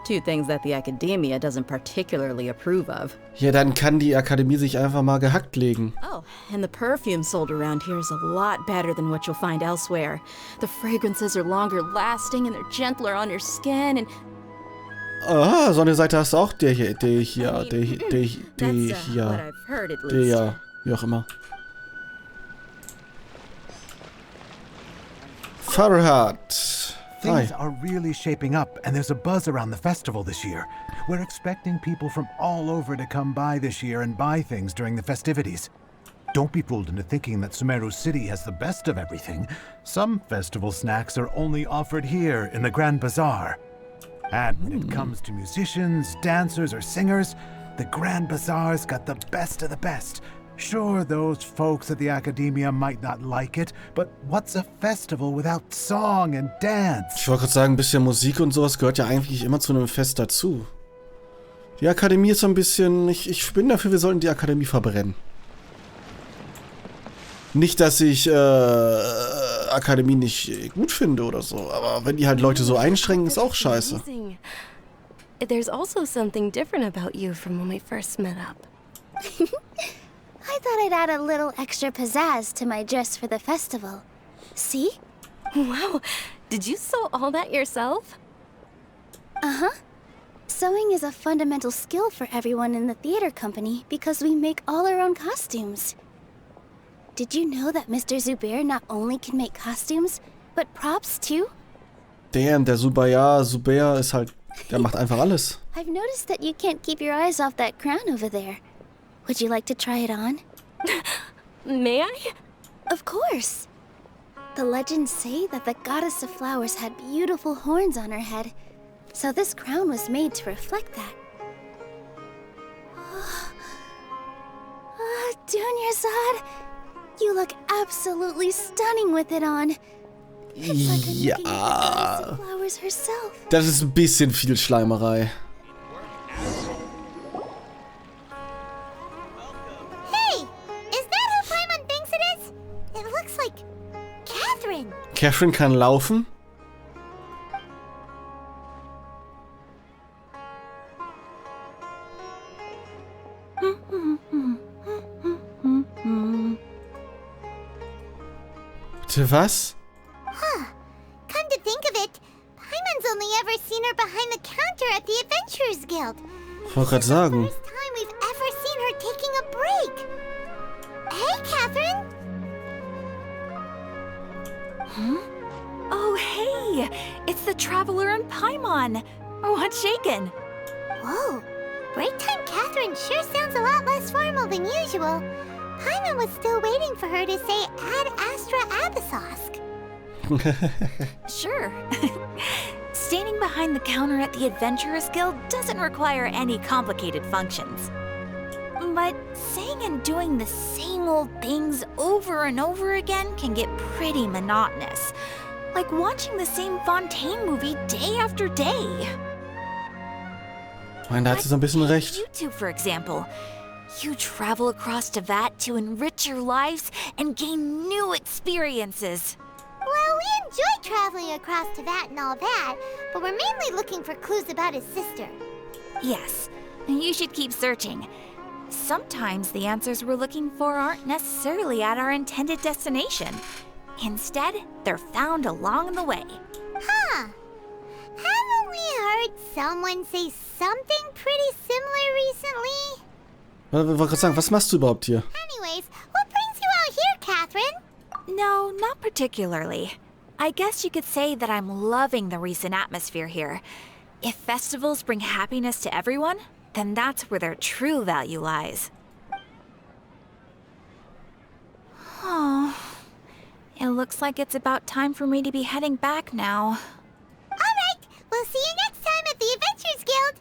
Two things that the Academia doesn't particularly approve of. Ja, dann kann die Akademie sich einfach mal gehackt legen. Oh, and the perfume sold around here is a lot better than what you'll find elsewhere. The fragrances are longer lasting and they're gentler on your skin and... Ah, so eine Seite hast du auch. Der hier, hier, wie auch immer. Farhad. Things are really shaping up, and there's a buzz around the festival this year. We're expecting people from all over to come by this year and buy things during the festivities. Don't be fooled into thinking that Sumeru City has the best of everything. Some festival snacks are only offered here in the Grand Bazaar. And when it comes to musicians, dancers, or singers, the Grand Bazaar's got the best of the best. Sure, those folks at the Academia might not like it, but what's a festival without song and dance? Ich wollte gerade sagen, ein bisschen Musik und sowas gehört ja eigentlich immer zu einem Fest dazu. Die Akademie ist so ein bisschen... Ich bin dafür, wir sollten die Akademie verbrennen. Nicht, dass ich Akademie nicht gut finde oder so, aber wenn die halt Leute so einschränken, ist auch scheiße. There's also something different about you from when we first met up. I thought I'd add a little extra pizzazz to my dress for the festival. See? Wow, did you sew all that yourself? Uh-huh. Sewing is a fundamental skill for everyone in the theater company because we make all our own costumes. Did you know that Mr. Zubair not only can make costumes, but props too? Damn, der Zubair ist halt, der macht einfach alles. I've noticed that you can't keep your eyes off that crown over there. Would you like to try it on? May I? Of course. The legends say that the goddess of flowers had beautiful horns on her head, so this crown was made to reflect that. Dunyarzad, you look absolutely stunning with it on. Ja. Flowers herself. Das ist ein bisschen viel Schleimerei. Hey, is that who Paimon thinks it is? It looks like Catherine. Catherine kann laufen? Bitte was? Huh. Come to think of it, Paimon's only ever seen her behind the counter at the Adventurers Guild. Ich wollte gerade sagen. First time we've ever seen her taking a break. Hey, Catherine. Oh, hey! It's the Traveler and Paimon! What's shaken? Whoa. Break time Catherine sure sounds a lot less formal than usual. Paimon was still waiting for her to say Ad Astra Abyssosk. Sure. Standing behind the counter at the Adventurers Guild doesn't require any complicated functions. But saying and doing the same old things over and over again can get pretty monotonous. Like watching the same Fontaine movie day after day. Ich meine, da hat sie so ein bisschen recht. You two, for example. You travel across Teyvat to enrich your lives and gain new experiences. Well, we enjoy traveling across Teyvat and all that, but we're mainly looking for clues about his sister. Yes, you should keep searching. Sometimes the answers we're looking for aren't necessarily at our intended destination. Instead, they're found along the way. Huh. Haven't we heard someone say something pretty similar recently? Ich wollte gerade sagen, was machst du überhaupt hier? Anyways, what brings you out here, Catherine? No, not particularly. I guess you could say that I'm loving the recent atmosphere here. If festivals bring happiness to everyone, then that's where their true value lies. Oh, it looks like it's about time for me to be heading back now. Alright, we'll see you next time at the Adventurers Guild.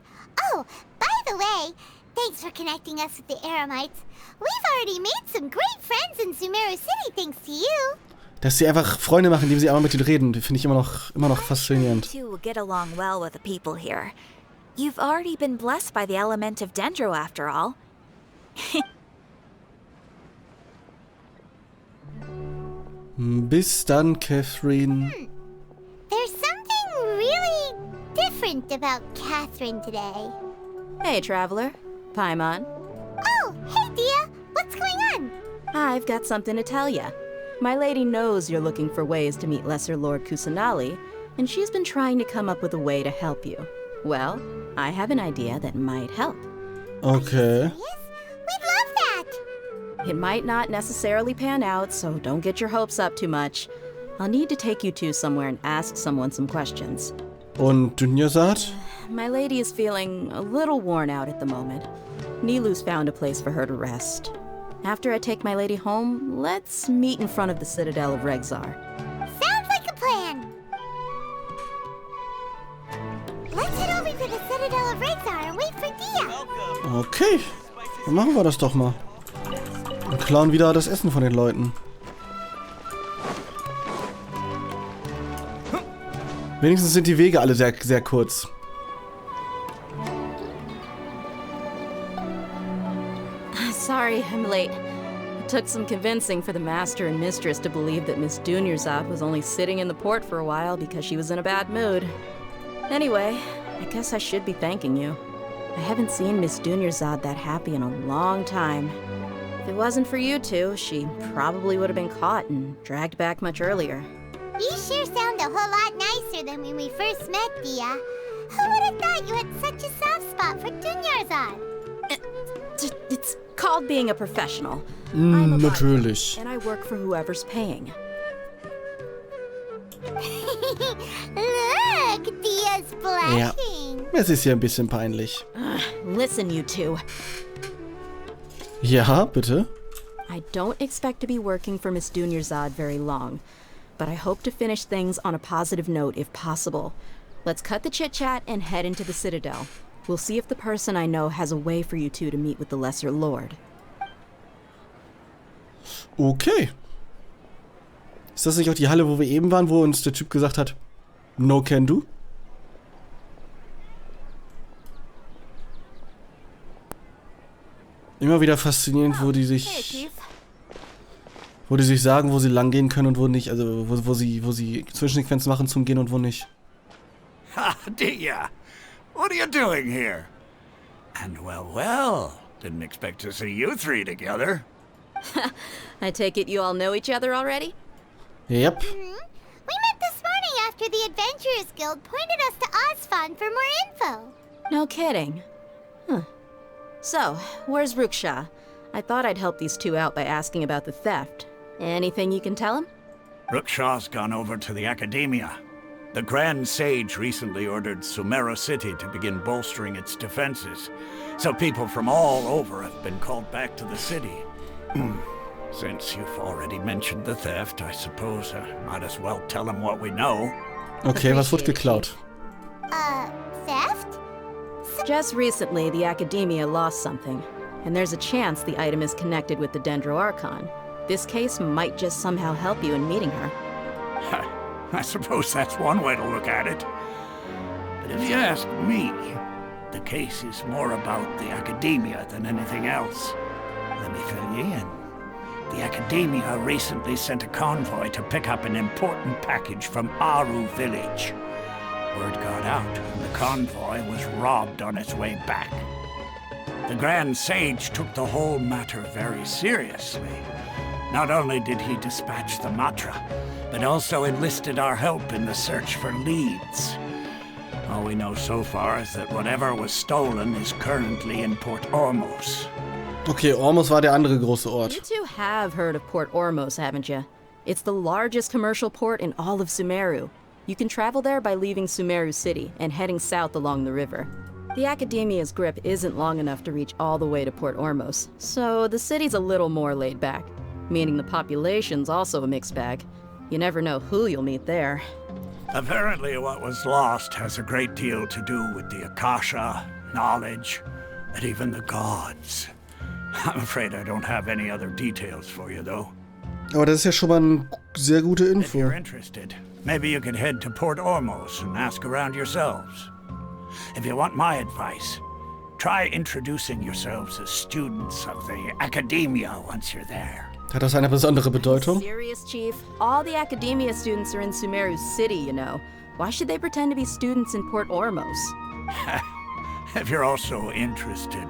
Oh, by the way, thanks for connecting us with the Eremites. We've already made some great friends in Sumeru City thanks to you. Dass sie einfach Freunde machen, indem sie einmal mit ihnen reden, finde ich immer noch faszinierend. You will get along well with the people here. You've already been blessed by the element of Dendro after all. Bis dann, Catherine. There's something really different about Catherine today. Hey, Traveler. Paimon. Oh, hey, Dia. What's going on? I've got something to tell ya. My lady knows you're looking for ways to meet Lesser Lord Kusanali, and she's been trying to come up with a way to help you. Well, I have an idea that might help. Okay. We'd love that. It might not necessarily pan out, so don't get your hopes up too much. I'll need to take you two somewhere and ask someone some questions. Und Dunyazad? My lady is feeling a little worn out at the moment. Nilu's found a place for her to rest. After I take my lady home, let's meet in front of the Citadel of Regzar. Sounds like a plan. Let's head over to the Citadel of Regzar and wait for Dia. Okay, dann machen wir das doch mal. Und klauen wieder das Essen von den Leuten. Wenigstens sind die Wege alle sehr, sehr kurz. Sorry, I'm late. It took some convincing for the master and mistress to believe that Miss Dunyazad was only sitting in the port for a while because she was in a bad mood. Anyway, I guess I should be thanking you. I haven't seen Miss Dunyazad that happy in a long time. If it wasn't for you two, she probably would have been caught and dragged back much earlier. You sure sound a whole lot nicer than when we first met, Dia. Who would have thought you had such a soft spot for Dunyarzad? It's called being a professional. I'm a Natürlich. bodyguard, and I work for whoever's paying. Look, Dia's Ja, blushing. es ist hier ein bisschen peinlich. Listen, you two. Ja, bitte? I don't expect to be working for Miss Dunyazad very long, but I hope to finish things on a positive note if possible. Let's cut the chit-chat and head into the Citadel. We'll see if the person I know has a way for you two to meet with the Lesser Lord. Okay. Ist das nicht auch die Halle, wo wir eben waren, wo uns der Typ gesagt hat, no can do? Immer wieder faszinierend, wo die sich sagen, wo sie lang gehen können und wo nicht. Also wo sie Zwischensequenzen machen zum Gehen und wo nicht. Ha, Dia! What are you doing here? And well, didn't expect to see you three together. I take it you all know each other already? Yep. We met this morning after the Adventurers Guild pointed us to Osfond for more info. No kidding. Huh. So, where's Ruksha? I thought I'd help these two out by asking about the theft. Anything you can tell him? Ruksha's gone over to the Academia. The Grand Sage recently ordered Sumeru City to begin bolstering its defenses, so people from all over have been called back to the city. Since you've already mentioned the theft, I suppose I might as well tell him what we know. Okay, was wurde geklaut? Theft? Just recently, the Academia lost something, and there's a chance the item is connected with the Dendro Archon. This case might just somehow help you in meeting her. I suppose that's one way to look at it. But if you ask me, the case is more about the Academia than anything else. Let me fill you in. The Academia recently sent a convoy to pick up an important package from Aru village. Word got out, and the convoy was robbed on its way back. The Grand Sage took the whole matter very seriously. Not only did he dispatch the Matra, but also enlisted our help in the search for leads. All we know so far is that whatever was stolen is currently in Port Ormos. Okay, Ormos war der andere große Ort. You two have heard of Port Ormos, haven't you? It's the largest commercial port in all of Sumeru. You can travel there by leaving Sumeru City and heading south along the river. The Academia's grip isn't long enough to reach all the way to Port Ormos, so the city's a little more laid back, meaning the population's also a mixed bag. You never know who you'll meet there. Apparently what was lost has a great deal to do with the Akasha, knowledge, and even the gods. I'm afraid I don't have any other details for you, though. Aber das ist ja schon mal eine sehr gute If Info. you're interested, maybe you could head to Port Ormos and ask around yourselves. If you want my advice, try introducing yourselves as students of the Academia once you're there. Hat das eine besondere Bedeutung? Serious, Chief? All the Academia students are in Sumeru City, you know. Why should they pretend to be students in Port Ormos? If you're also interested,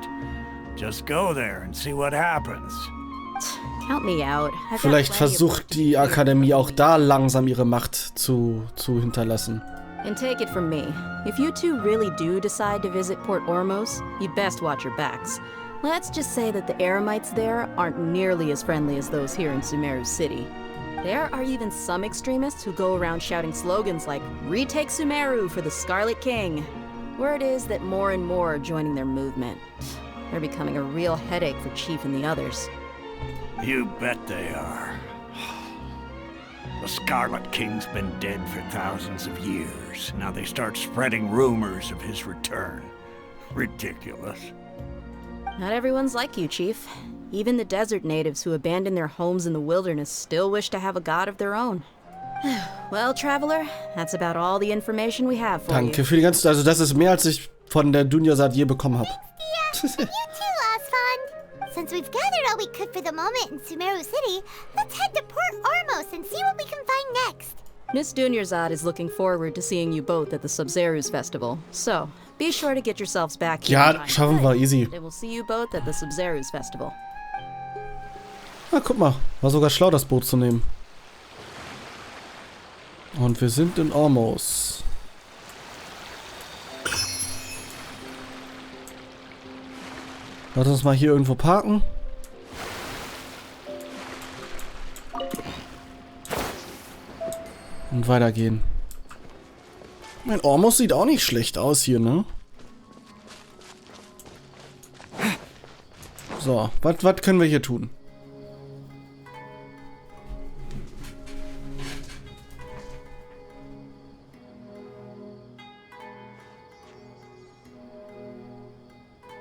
just go there and see what happens. Count me out. I've got Vielleicht plenty of versucht die Akademie auch da langsam ihre Macht zu hinterlassen. And take it from me, if you two really do decide to visit Port Ormos, you best watch your backs. Let's just say that the Eremites there aren't nearly as friendly as those here in Sumeru City. There are even some extremists who go around shouting slogans like, "Retake Sumeru for the Scarlet King." Word is that more and more are joining their movement. They're becoming a real headache for Chief and the others. You bet they are. The Scarlet King's been dead for thousands of years. Now they start spreading rumors of his return. Ridiculous. Not everyone's like you, Chief. Even the desert natives who abandoned their homes in the wilderness still wish to have a god of their own. Well, Traveler, that's about all the information we have for Danke you. für die ganze... Also das ist mehr, als ich von der Dunya je bekommen habe. You too, Osfond. Since we've gathered all we could for the moment in Sumeru City, let's head to Port Ormos and see what we can find next. Miss Dunyarzad is looking forward to seeing you both at the Sub-Zerus Festival. So, be sure to get yourselves back here. Ja, schaffen wir, easy. And we'll see you both at the Sub-Zerus Festival. Ah, guck mal. War sogar schlau, das Boot zu nehmen. Und wir sind in Ormos. Lass uns mal hier irgendwo parken. Und weitergehen. Mein Ormos sieht auch nicht schlecht aus hier, ne? So, was können wir hier tun?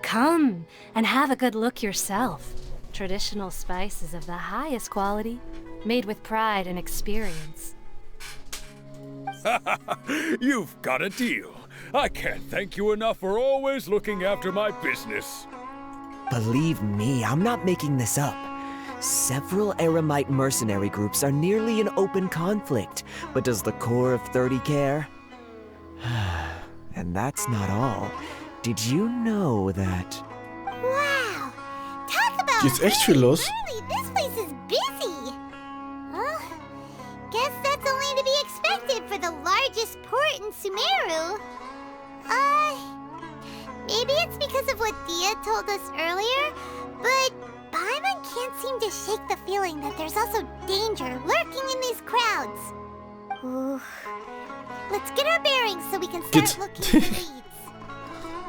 Come and have a good look yourself. Traditional spices of the highest quality, made with pride and experience. You've got a deal. I can't thank you enough for always looking after my business. Believe me, I'm not making this up. Several Eremite mercenary groups are nearly in open conflict, but does the core of 30 care? And that's not all. Did you know that... Wow! Talk about Hier ist echt viel los. this place is busy! Well, guess that's only to be expected for the largest port in Sumeru. Maybe it's because of what Dia told us earlier, but Paimon can't seem to shake the feeling that there's also danger lurking in these crowds. Ooh. Let's get our bearings so we can start looking for leads.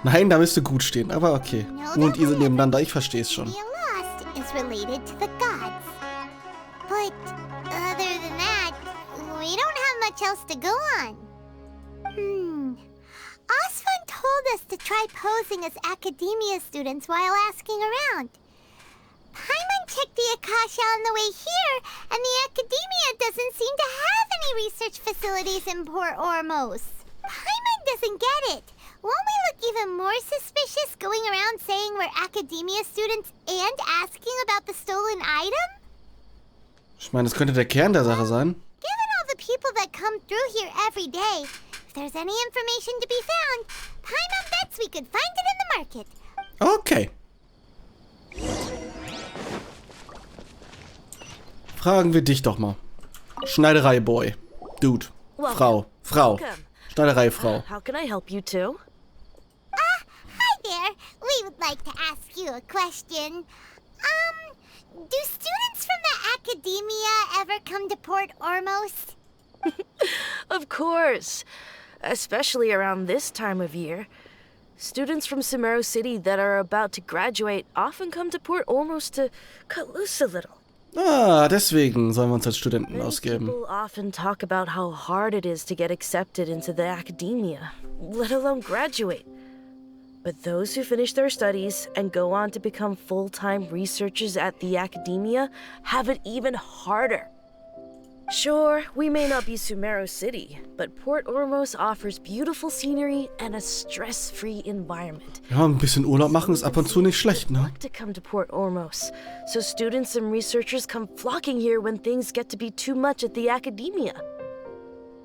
Nein, da müsste gut stehen, aber okay. Und ihr seid nebeneinander, ich verstehe es schon. Being lost is related to the gods. But other than that, we don't have much else to go on. Osvan told us to try posing as academia students while asking around. Paimon checked the Akasha on the way here, and the academia doesn't seem to have any research facilities in Port Ormos. Paimon doesn't get it. Won't we look even more suspicious going around saying we're academia students and asking about the stolen item? Ich meine, das könnte der Kern der Sache sein. Given all the people that come through here every day, if there's any information to be found, Paimon bets we could find it in the market. Okay. Fragen wir dich doch mal. Schneiderei-Boy. Dude. Frau. Schneiderei-Frau. How can I help you too? Hi there. We would like to ask you a question. Do students from the academia ever come to Port Ormos? Of course. Especially around this time of year. Students from Sumeru City that are about to graduate often come to Port Ormos to cut loose a little. Ah, deswegen sollen wir uns als Studenten ausgeben. People often talk about how hard it is to get accepted into the academia, let alone graduate. But those who finish their studies and go on to become full-time researchers at the academia have it even harder. Sure, we may not be Sumeru City, but Port Ormos offers beautiful scenery and a stress-free environment. Ja, ein bisschen Urlaub machen ist ab und zu nicht schlecht, ne? To come to Port Ormos, so students and researchers come flocking here when things get to be too much at the academia.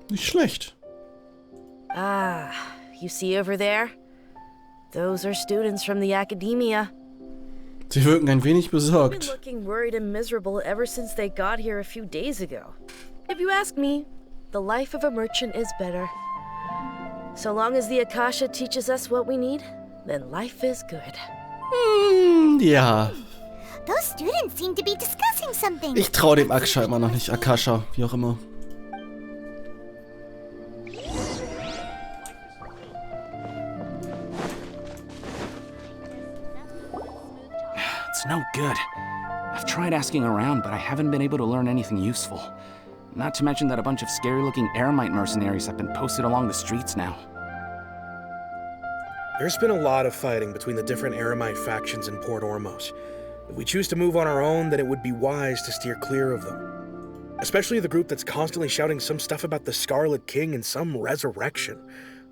Nicht schlecht. Ah, you see over there? Those are students from the academia. Sie wirken ein wenig They've been besorgt. looking worried and miserable ever since they got here a few days ago. If you ask me, the life of a merchant is better. So long as the Akasha teaches us what we need, then life is good. Ja. Those students seem to be discussing something. Ich traue dem Akasha immer noch nicht. Akasha, wie auch immer. It's no good. I've tried asking around, but I haven't been able to learn anything useful. Not to mention that a bunch of scary-looking Eremite mercenaries have been posted along the streets now. There's been a lot of fighting between the different Eremite factions in Port Ormos. If we choose to move on our own, then it would be wise to steer clear of them. Especially the group that's constantly shouting some stuff about the Scarlet King and some resurrection.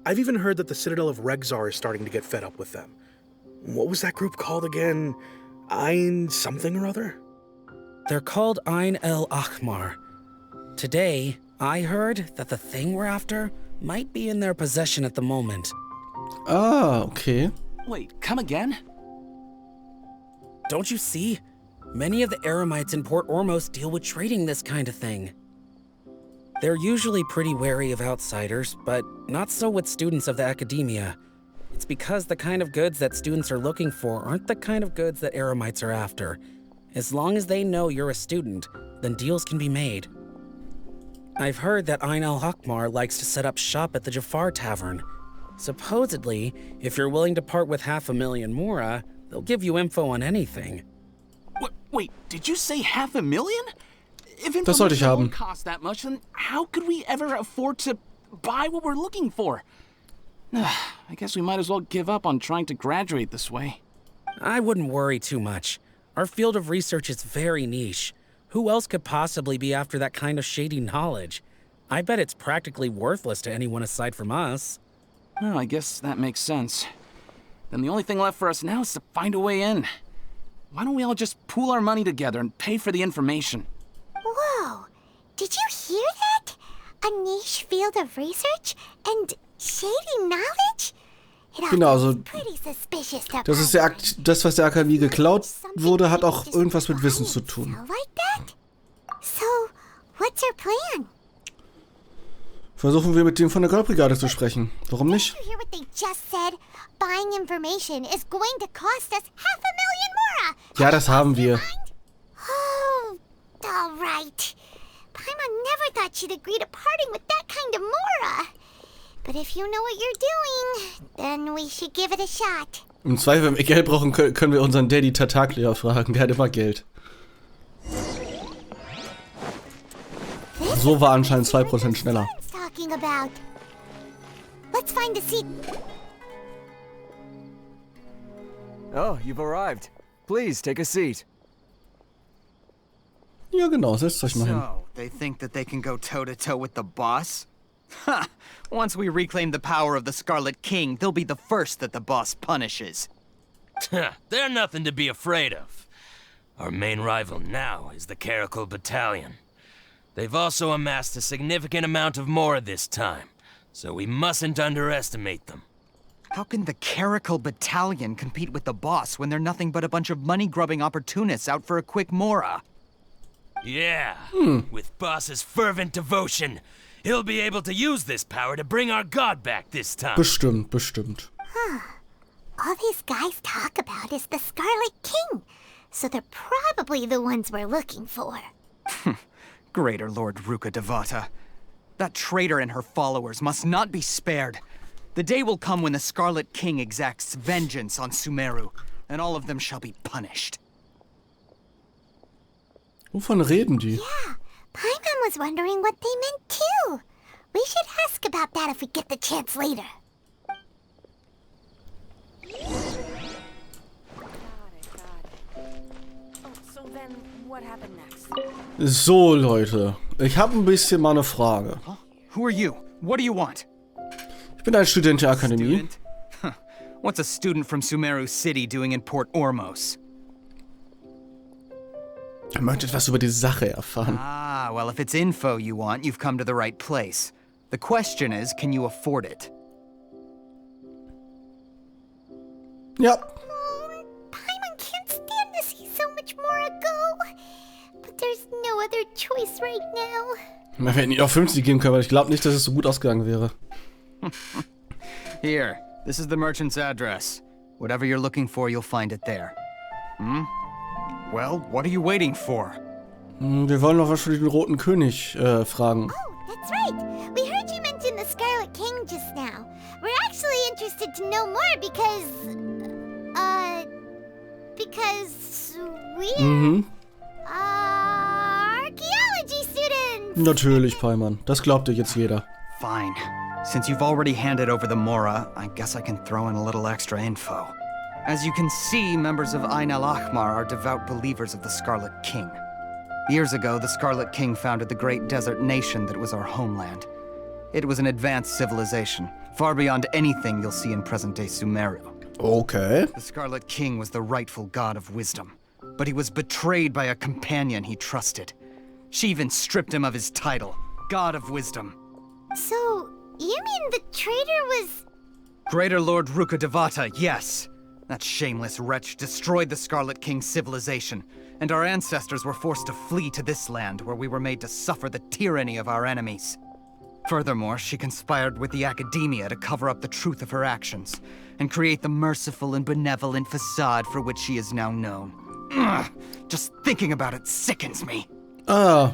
I've even heard that the Citadel of Regzar is starting to get fed up with them. What was that group called again? Ein something or other? They're called Ein el Ahmar. Today, I heard that the thing we're after might be in their possession at the moment. Ah, okay. Wait, come again? Don't you see? Many of the Eremites in Port Ormos deal with trading this kind of thing. They're usually pretty wary of outsiders, but not so with students of the academia. It's because the kind of goods that students are looking for aren't the kind of goods that Eremites are after. As long as they know you're a student, then deals can be made. I've heard that Ein el Ahmar likes to set up shop at the Jafar Tavern. Supposedly, if you're willing to part with 500,000 mora, they'll give you info on anything. Wait, did you say 500,000? If Das sollte ich information haben. won't cost that much, then how could we ever afford to buy what we're looking for? I guess we might as well give up on trying to graduate this way. I wouldn't worry too much. Our field of research is very niche. Who else could possibly be after that kind of shady knowledge? I bet it's practically worthless to anyone aside from us. Well, I guess that makes sense. Then the only thing left for us now is to find a way in. Why don't we all just pool our money together and pay for the information? Whoa! Did you hear that? A niche field of research and shady knowledge? Genau, also das ist das, was der Akademie geklaut wurde, hat auch irgendwas mit Wissen zu tun. So, what's your plan? Versuchen wir mit dem von der Goldbrigade zu sprechen. Warum nicht? Did you hear what they just said? Buying information is going to cost us 500,000 mora. Ja, das haben wir. Oh, all right. Paimon never thought she'd agree to parting with that kind of mora. But if you know what you're doing, then we should give it a shot. Im Zweifel, wenn wir Geld brauchen, können wir unseren Daddy Tartaglia fragen. Der hat immer Geld. So war anscheinend 2% schneller. Let's find a seat. Oh, you've arrived. Please take a seat. Ja, genau, setzt euch mal hin. So, they think that they can go toe-to-toe with the boss? Ha! Once we reclaim the power of the Scarlet King, they'll be the first that the boss punishes. They're nothing to be afraid of. Our main rival now is the Caracal Battalion. They've also amassed a significant amount of more this time, so we mustn't underestimate them. How can the Caracal Battalion compete with the boss when they're nothing but a bunch of money-grubbing opportunists out for a quick mora? Yeah, with boss's fervent devotion, he'll be able to use this power to bring our god back this time. Bestimmt. All these guys talk about is the Scarlet King, so they're probably the ones we're looking for. Greater Lord Ruka Devata. That traitor and her followers must not be spared. The day will come when the Scarlet King exacts vengeance on Sumeru, and all of them shall be punished. Wovon reden die? Yeah, Paimon was wondering what they meant too. We should ask about that if we get the chance later. So, Leute, ich habe ein bisschen mal eine Frage. Who are you? What do you want? Ich bin ein Student der Akademie. What's a student from Sumeru City doing in Port Ormos? Ich möchte etwas über die Sache erfahren. Ah, well, if it's info you want, you've come to the right place. The question is, can you afford it? Ja. Paimon can't stand to see so much more go. But there's no other choice right now. Wir hätten ihn auch 50 geben können, aber ich glaube nicht, dass es so gut ausgegangen wäre. Here, this is the merchant's address. Whatever you're looking for, you'll find it there. Well, what are you waiting for? Wir wollen noch was für den Roten König fragen. Oh, that's right. We heard you mention the Scarlet King just now. We're actually interested to know more because we're archaeology students. Natürlich, Paimon. Das glaubt dir jetzt jeder. Fine. Since you've already handed over the Mora, I guess I can throw in a little extra info. As you can see, members of Ain al-Ahmar are devout believers of the Scarlet King. Years ago, the Scarlet King founded the great desert nation that was our homeland. It was an advanced civilization, far beyond anything you'll see in present-day Sumeru. Okay. The Scarlet King was the rightful god of wisdom, but he was betrayed by a companion he trusted. She even stripped him of his title, God of Wisdom. So, you mean the traitor was... Greater Lord Ruka Devata, yes. That shameless wretch destroyed the Scarlet King's civilization, and our ancestors were forced to flee to this land where we were made to suffer the tyranny of our enemies. Furthermore, she conspired with the Academia to cover up the truth of her actions, and create the merciful and benevolent facade for which she is now known. Ugh, just thinking about it sickens me. Ah.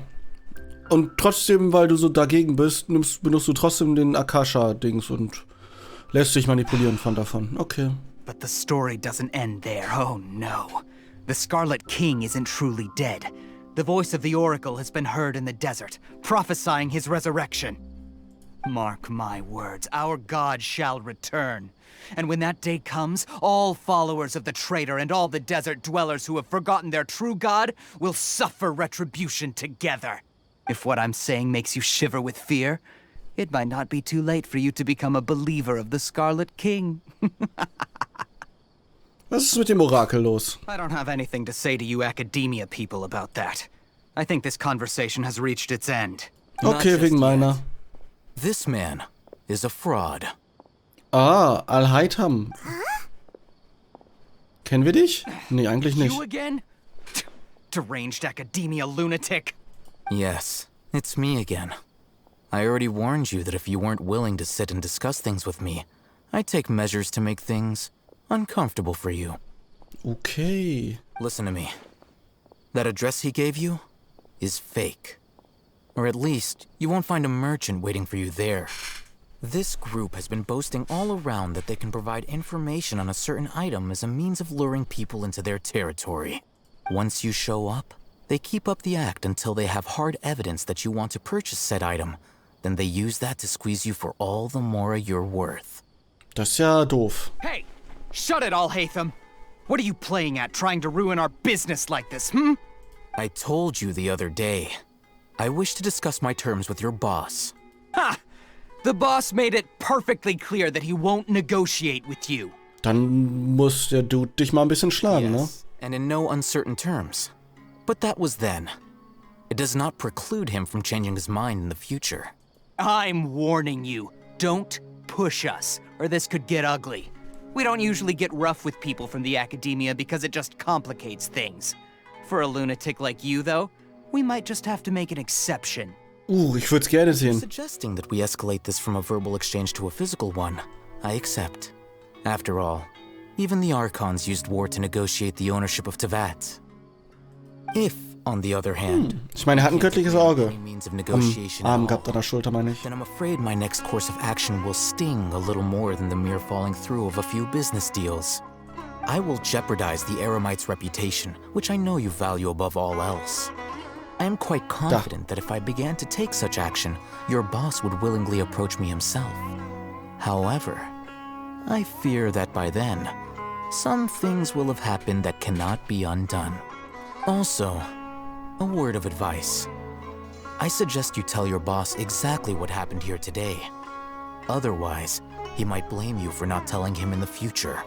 Und trotzdem, weil du so dagegen bist, benutzt du trotzdem den Akasha-Dings und lässt dich manipulieren davon. Okay. But the story doesn't end there, oh no. The Scarlet King isn't truly dead. The voice of the Oracle has been heard in the desert, prophesying his resurrection. Mark my words, our god shall return. And when that day comes, all followers of the traitor and all the desert dwellers who have forgotten their true god will suffer retribution together. If what I'm saying makes you shiver with fear, it might not be too late for you to become a believer of the Scarlet King. Was ist mit dem Orakel los? I don't have anything to say to you academia people about that. I think this conversation has reached its end. Okay, wegen meiner. This man is a fraud. Ah, Al-Haytham. Kennen wir dich? Nee, eigentlich nicht. You again? Deranged academia lunatic. Yes, it's me again. I already warned you that if you weren't willing to sit and discuss things with me, I'd take measures to make things uncomfortable for you. Okay. Listen to me. That address he gave you is fake. Or at least, you won't find a merchant waiting for you there. This group has been boasting all around that they can provide information on a certain item as a means of luring people into their territory. Once you show up, they keep up the act until they have hard evidence that you want to purchase said item. Then they use that to squeeze you for all the more you're worth. Das ist ja doof. Hey! Shut it, Al-Haytham! What are you playing at, trying to ruin our business like this, I told you the other day. I wish to discuss my terms with your boss. Ha! The boss made it perfectly clear that he won't negotiate with you. Dann muss der Dude dich mal ein bisschen schlagen, Yes, and in no uncertain terms. But that was then. It does not preclude him from changing his mind in the future. I'm warning you. Don't push us, or this could get ugly. We don't usually get rough with people from the academia because it just complicates things. For a lunatic like you, though, we might just have to make an exception. Ich würd's gerne sehen. Suggesting that we escalate this from a verbal exchange to a physical one, I accept. After all, even the Archons used war to negotiate the ownership of Tevat. If, on the other hand, Ich meine, er hat ein göttliches Auge. negotiation Am Arm gehabt an der Schulter, meine ich. then I'm afraid my next course of action will sting a little more than the mere falling through of a few business deals. I will jeopardize the Eremite's reputation, which I know you value above all else. I am quite confident that if I began to take such action, your boss would willingly approach me himself. However, I fear that by then, some things will have happened that cannot be undone. Also, a word of advice. I suggest you tell your boss exactly what happened here today. Otherwise, he might blame you for not telling him in the future.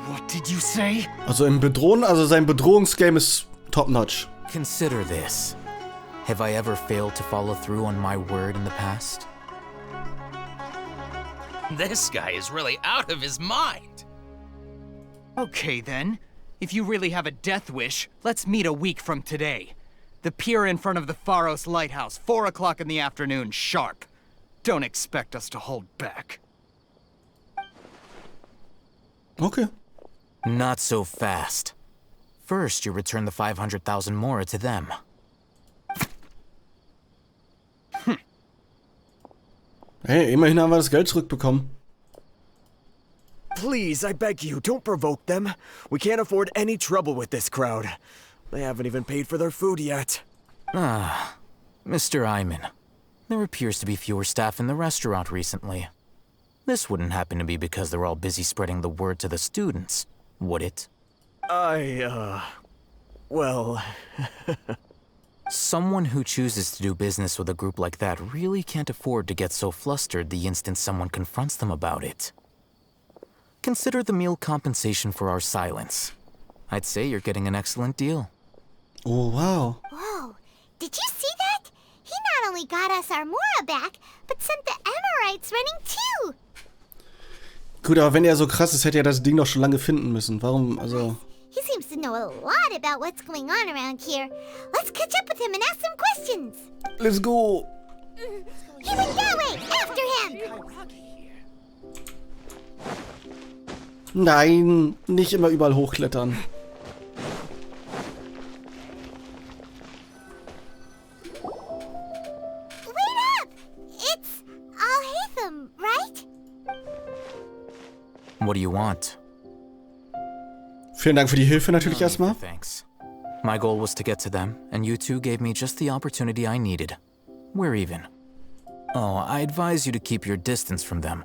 What did you say? Also sein Bedrohungsgame ist top-notch. Consider this. Have I ever failed to follow through on my word in the past? This guy is really out of his mind. Okay then. If you really have a death wish, let's meet a week from today. The pier in front of the Pharos Lighthouse, 4 o'clock in the afternoon, sharp. Don't expect us to hold back. Okay. Not so fast. First, you return the 500,000 Mora to them. Hey, immerhin haben wir das Geld zurückbekommen. Please, I beg you, don't provoke them. We can't afford any trouble with this crowd. They haven't even paid for their food yet. Ah, Mr. Iman. There appears to be fewer staff in the restaurant recently. This wouldn't happen to be because they're all busy spreading the word to the students, would it? Well... Someone who chooses to do business with a group like that really can't afford to get so flustered the instant someone confronts them about it. Consider the meal compensation for our silence. I'd say you're getting an excellent deal. Oh, wow. Whoa, did you see that? He not only got us our Mora back, but sent the Amorites running too. Gut, aber wenn er so krass ist, hätte er das Ding doch schon lange finden müssen. Warum, also... He seems to know a lot about what's going on around here. Let's catch up with him and ask some questions. Let's go. He went that way, after him. Nein, nicht immer überall hochklettern. Wait up! It's Al-Haytham, right? What do you want? Vielen Dank für die Hilfe natürlich erstmal. Thanks. My goal was to get to them, and you two gave me just the opportunity I needed. We're even. Oh, I advise you to keep your distance from them.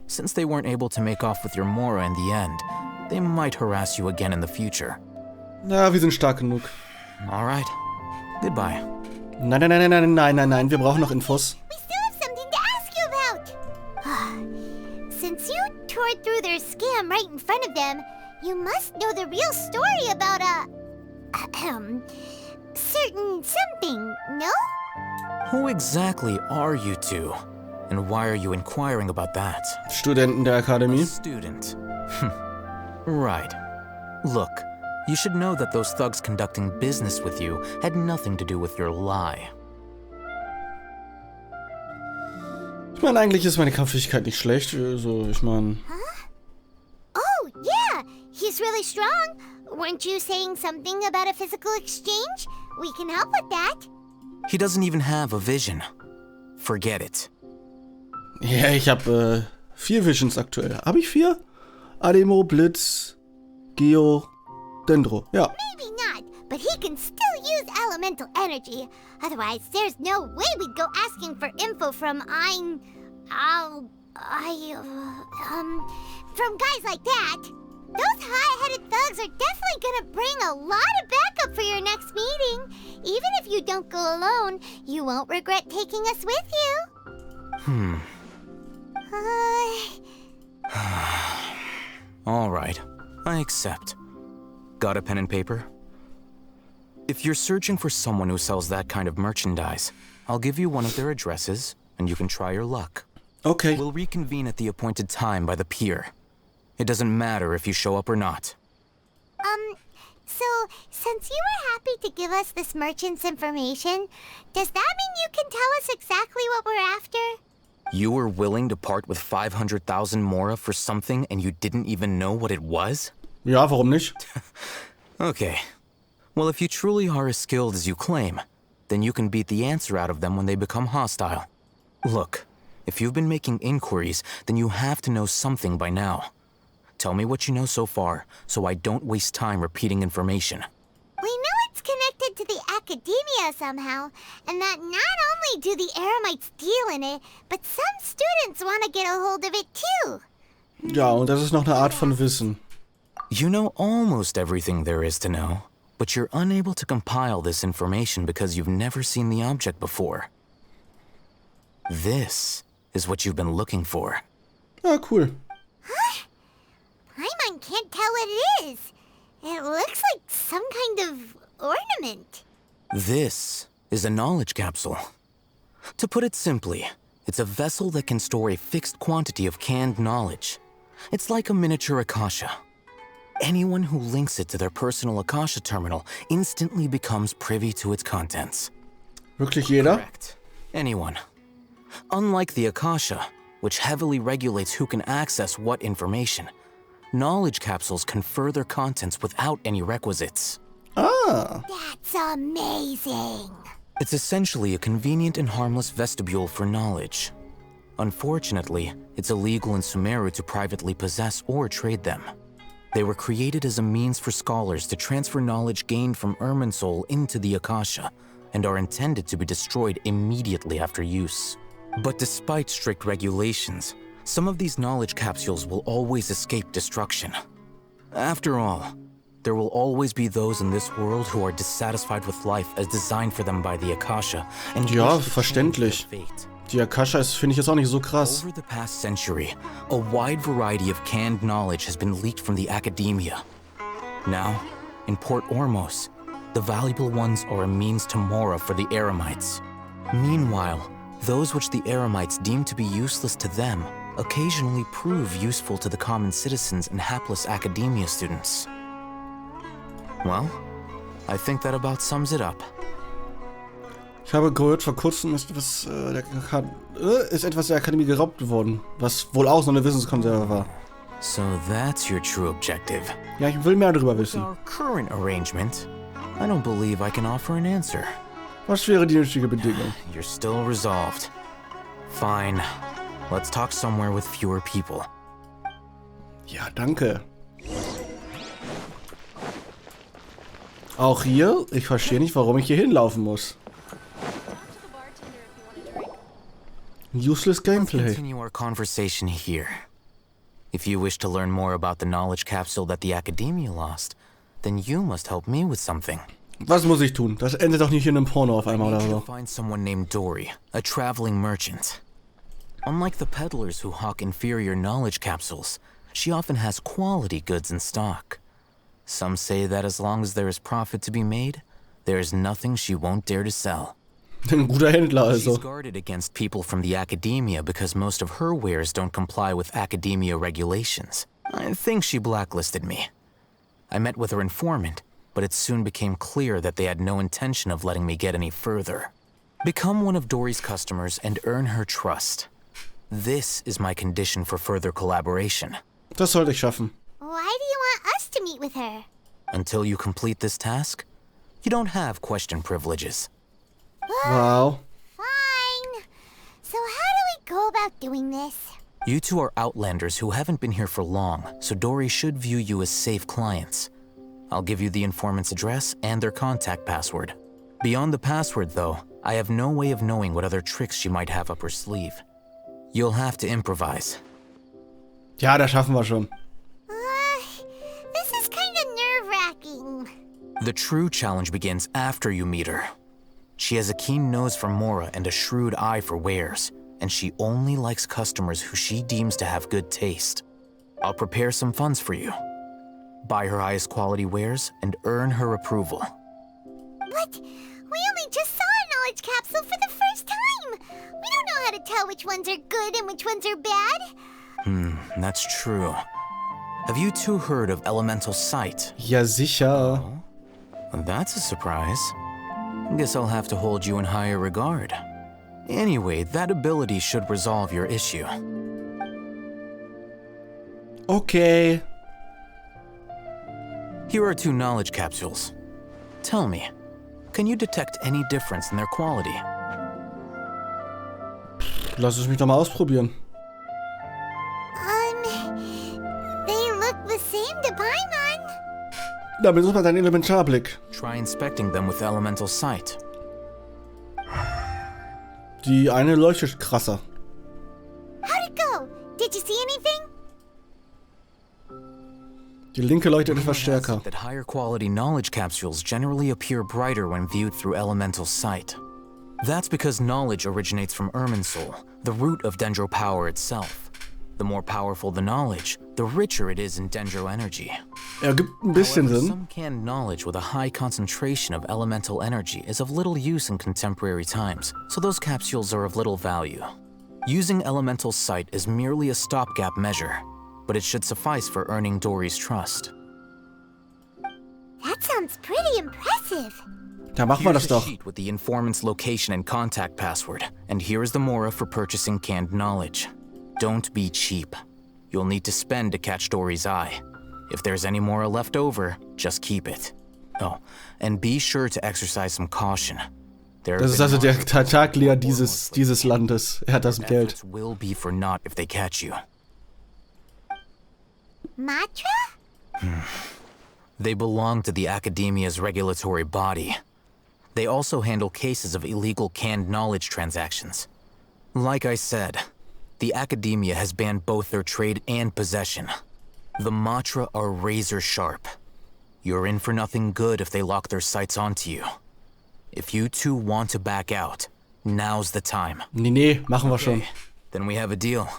Since they weren't able to make off with your Mora in the end, they might harass you again in the future. Na, wir sind stark genug. Alright. Goodbye. Nein, nein, nein, nein, nein, nein, nein, wir brauchen noch Infos. We still have something to ask you about. Since you tore through their scam right in front of them, you must know the real story about certain something, no? Who exactly are you two? And why are you inquiring about that? Studenten der Akademie. A student. Right. Look, you should know that those thugs conducting business with you had nothing to do with your lie. Ich meine, eigentlich ist meine Kampffähigkeit nicht schlecht. Also, ich meine... Oh, yeah! He's really strong. Weren't you saying something about a physical exchange? We can help with that. He doesn't even have a vision. Forget it. Ja, ich habe 4 Visions aktuell. Habe ich 4? Ademo, Blitz, Geo, Dendro. Ja. Maybe not, but he can still use elemental energy. Otherwise, there's no way we'd go asking for info from from guys like that. Those high-headed thugs are definitely gonna bring a lot of backup for your next meeting. Even if you don't go alone, you won't regret taking us with you. All right, I accept. Got a pen and paper? If you're searching for someone who sells that kind of merchandise, I'll give you one of their addresses, and you can try your luck. Okay. We'll reconvene at the appointed time by the pier. It doesn't matter if you show up or not. So, since you were happy to give us this merchant's information, does that mean you can tell us exactly what we're after? You were willing to part with 500,000 Mora for something and you didn't even know what it was? Ja, warum nicht? Okay. Well, if you truly are as skilled as you claim, then you can beat the answer out of them when they become hostile. Look, if you've been making inquiries, then you have to know something by now. Tell me what you know so far, so I don't waste time repeating information. We know it's connected to the Academia somehow, and that not only do the Eremites deal in it, but some students want to get a hold of it too. Ja, und das ist noch eine Art von Wissen. You know almost everything there is to know, but you're unable to compile this information because you've never seen the object before. This is what you've been looking for. Ah, cool. Huh? Paimon can't tell what it is. It looks like some kind of ornament. This is a knowledge capsule. To put it simply, it's a vessel that can store a fixed quantity of canned knowledge. It's like a miniature Akasha. Anyone who links it to their personal Akasha terminal instantly becomes privy to its contents. Wirklich jeder? Correct. Anyone. Unlike the Akasha, which heavily regulates who can access what information, knowledge capsules confer their contents without any requisites. Ah. That's amazing. It's essentially a convenient and harmless vestibule for knowledge. Unfortunately, it's illegal in Sumeru to privately possess or trade them. They were created as a means for scholars to transfer knowledge gained from Irminsul into the Akasha, and are intended to be destroyed immediately after use. But despite strict regulations, some of these knowledge capsules will always escape destruction. After all, there will always be those in this world who are dissatisfied with life as designed for them by the Akasha, and ja, verständlich. Die Akasha ist, finde ich, jetzt auch nicht so krass. Over the past century, a wide variety of canned knowledge has been leaked from the Academia. Now, in Port Ormos, the valuable ones are a means to Mora for the Eremites. Meanwhile, those which the Eremites deem to be useless to them occasionally prove useful to the common citizens and hapless Academia students. Well, I think that about sums it up. Ich habe gehört, vor kurzem ist etwas der Akademie geraubt worden, was wohl auch so eine Wissenskonserve war. So that's your true objective. Ja, ich will mehr darüber wissen. Our current arrangement, I don't believe I can offer an answer. Was wäre die nötige Bedingung? You're still resolved. Fine. Let's talk somewhere with fewer people. Ja, danke. Auch hier, ich verstehe nicht, warum ich hier hinlaufen muss. Useless gameplay. Let's continue our conversation here. If you wish to learn more about the knowledge capsule that the Academia lost, then you must help me with something. Was muss ich tun? Das endet doch nicht in einem Porno auf einmal oder so. Find someone named Dori, a traveling merchant. Unlike the peddlers who hawk inferior knowledge capsules, she often has quality goods in stock. Some say that as long as there is profit to be made, there is nothing she won't dare to sell. Ein guter Händler also. She's guarded against people from the Academia because most of her wares don't comply with Academia regulations. I think she blacklisted me. I met with her informant, but it soon became clear that they had no intention of letting me get any further. Become one of Dori's customers and earn her trust. This is my condition for further collaboration. Das sollte ich schaffen. Why do you want us to meet with her? Until you complete this task, you don't have question privileges. Wow. Fine. So how do we go about doing this? You two are outlanders who haven't been here for long, so Dori should view you as safe clients. I'll give you the informant's address and their contact password. Beyond the password, though, I have no way of knowing what other tricks she might have up her sleeve. You'll have to improvise. Ja, das schaffen wir schon. This is kind of nerve-wracking. The true challenge begins after you meet her. She has a keen nose for Mora and a shrewd eye for wares, and she only likes customers who she deems to have good taste. I'll prepare some funds for you. Buy her highest quality wares and earn her approval. But we only just saw a knowledge capsule for the first time. We don't know how to tell which ones are good and which ones are bad. That's true. Have you two heard of elemental sight? Ja, sicher. Well, that's a surprise. Guess I'll have to hold you in higher regard. Anyway, that ability should resolve your issue. Okay. Here are 2 knowledge capsules. Tell me, can you detect any difference in their quality? Lass es mich doch mal ausprobieren. They look the same to Paimon. Da benutzt man deinen Elementarblick. Try inspecting them with elemental sight. Die eine leuchtet krasser. How'd it go? Did you see anything? Die linke leuchtet etwas stärker. That higher quality knowledge capsules generally appear brighter when viewed through elemental sight. That's because knowledge originates from Irminsul, the root of Dendro power itself. The more powerful the knowledge, the richer it is in Dendro energy. Ergibt ein bisschen However, Sinn. some canned knowledge with a high concentration of elemental energy is of little use in contemporary times, so those capsules are of little value. Using elemental sight is merely a stopgap measure, but it should suffice for earning Dori's trust. That sounds pretty impressive. Da machen wir das Here's a doch. sheet with the informant's location and contact password, and here is the Mora for purchasing canned knowledge. Don't be cheap. You'll need to spend to catch Dori's eye. If there's any Mora left over, just keep it. Oh, and be sure to exercise some caution. Das ist also der Tartaglia dieses Landes. Er hat das Geld. Will be for naught if they catch you. Matra? They belong to the Academia's regulatory body. They also handle cases of illegal canned knowledge transactions. Like I said, the Academia has banned both their trade and possession. The Matra are razor sharp. You're in for nothing good if they lock their sights onto you. If you two want to back out, now's the time. Nee, machen wir schon. Then we have a deal.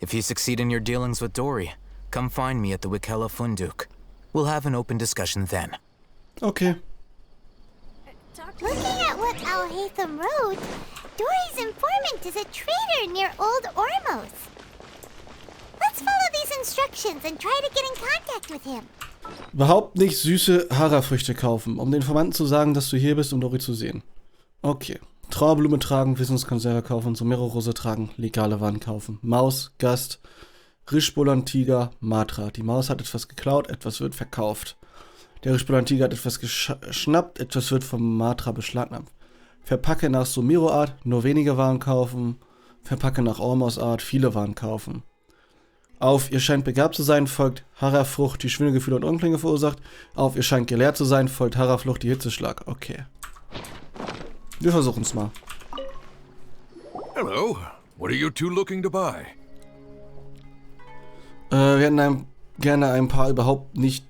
If you succeed in your dealings with Dori, come find me at the Wikella Funduk. We'll have an open discussion then. Okay. Looking at what Al-Haytham wrote, Dori's informant is a trader near Old Ormos. Let's follow these instructions and try to get in contact with him. Überhaupt nicht süße Harafrüchte kaufen, um den Informanten zu sagen, dass du hier bist, um Dori zu sehen. Okay. Trauerblume tragen, Wissenskonserve kaufen, Sumeru-Rose tragen, legale Waren kaufen. Maus, Gast, Rischbolan-Tiger, Matra. Die Maus hat etwas geklaut, etwas wird verkauft. Der Rischbolan-Tiger hat etwas geschnappt, etwas wird vom Matra beschlagnahmt. Verpacke nach Sumeru-Art, nur wenige Waren kaufen. Verpacke nach Ormos-Art, viele Waren kaufen. Auf, ihr scheint begabt zu sein, folgt Harafrucht, die Schwindelgefühle und Unklänge verursacht. Auf, ihr scheint gelehrt zu sein, folgt Haraflucht, die Hitzeschlag. Okay. Wir versuchen es mal. Hello. What are you two looking to buy? Wir hätten gerne ein paar überhaupt nicht...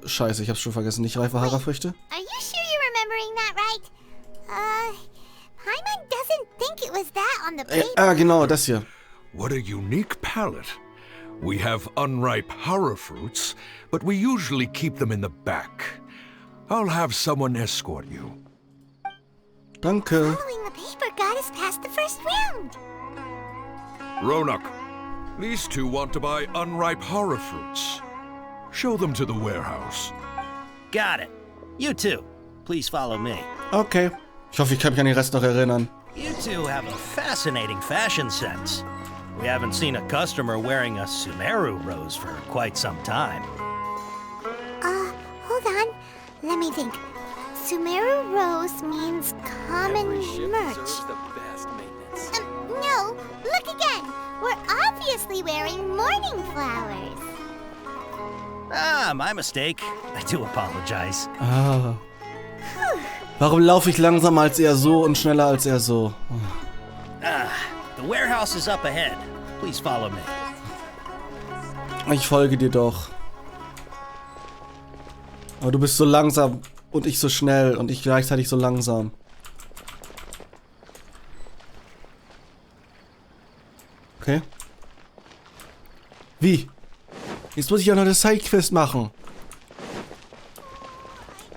Scheiße, ich hab's schon vergessen. Nicht reife Harafrüchte? Are you sure you're remembering that right? Paimon doesn't think it was that on the paper. Genau, das hier. What a unique palette. We have unripe Hara fruits, but we usually keep them in the back. I'll have someone escort you. Danke. Following the paper got us past the first round. Ronak, these two want to buy unripe Hara fruits. Show them to the warehouse. Got it. You two, please follow me. Okay. Ich hoffe, ich kann mich an den Rest noch erinnern. You two have a fascinating fashion sense. We haven't seen a customer wearing a Sumeru rose for quite some time. Hold on. Let me think. Sumeru rose means common merch. No, look again. We're obviously wearing morning flowers. Ah, my mistake. I do apologize. Ah. Warum laufe ich langsamer als er so und schneller als er so? The warehouse is up ahead. Please follow me. Ich folge dir doch. Aber du bist so langsam und ich so schnell und ich gleichzeitig so langsam. Okay. Wie? Jetzt muss ich ja noch eine Sidequest machen.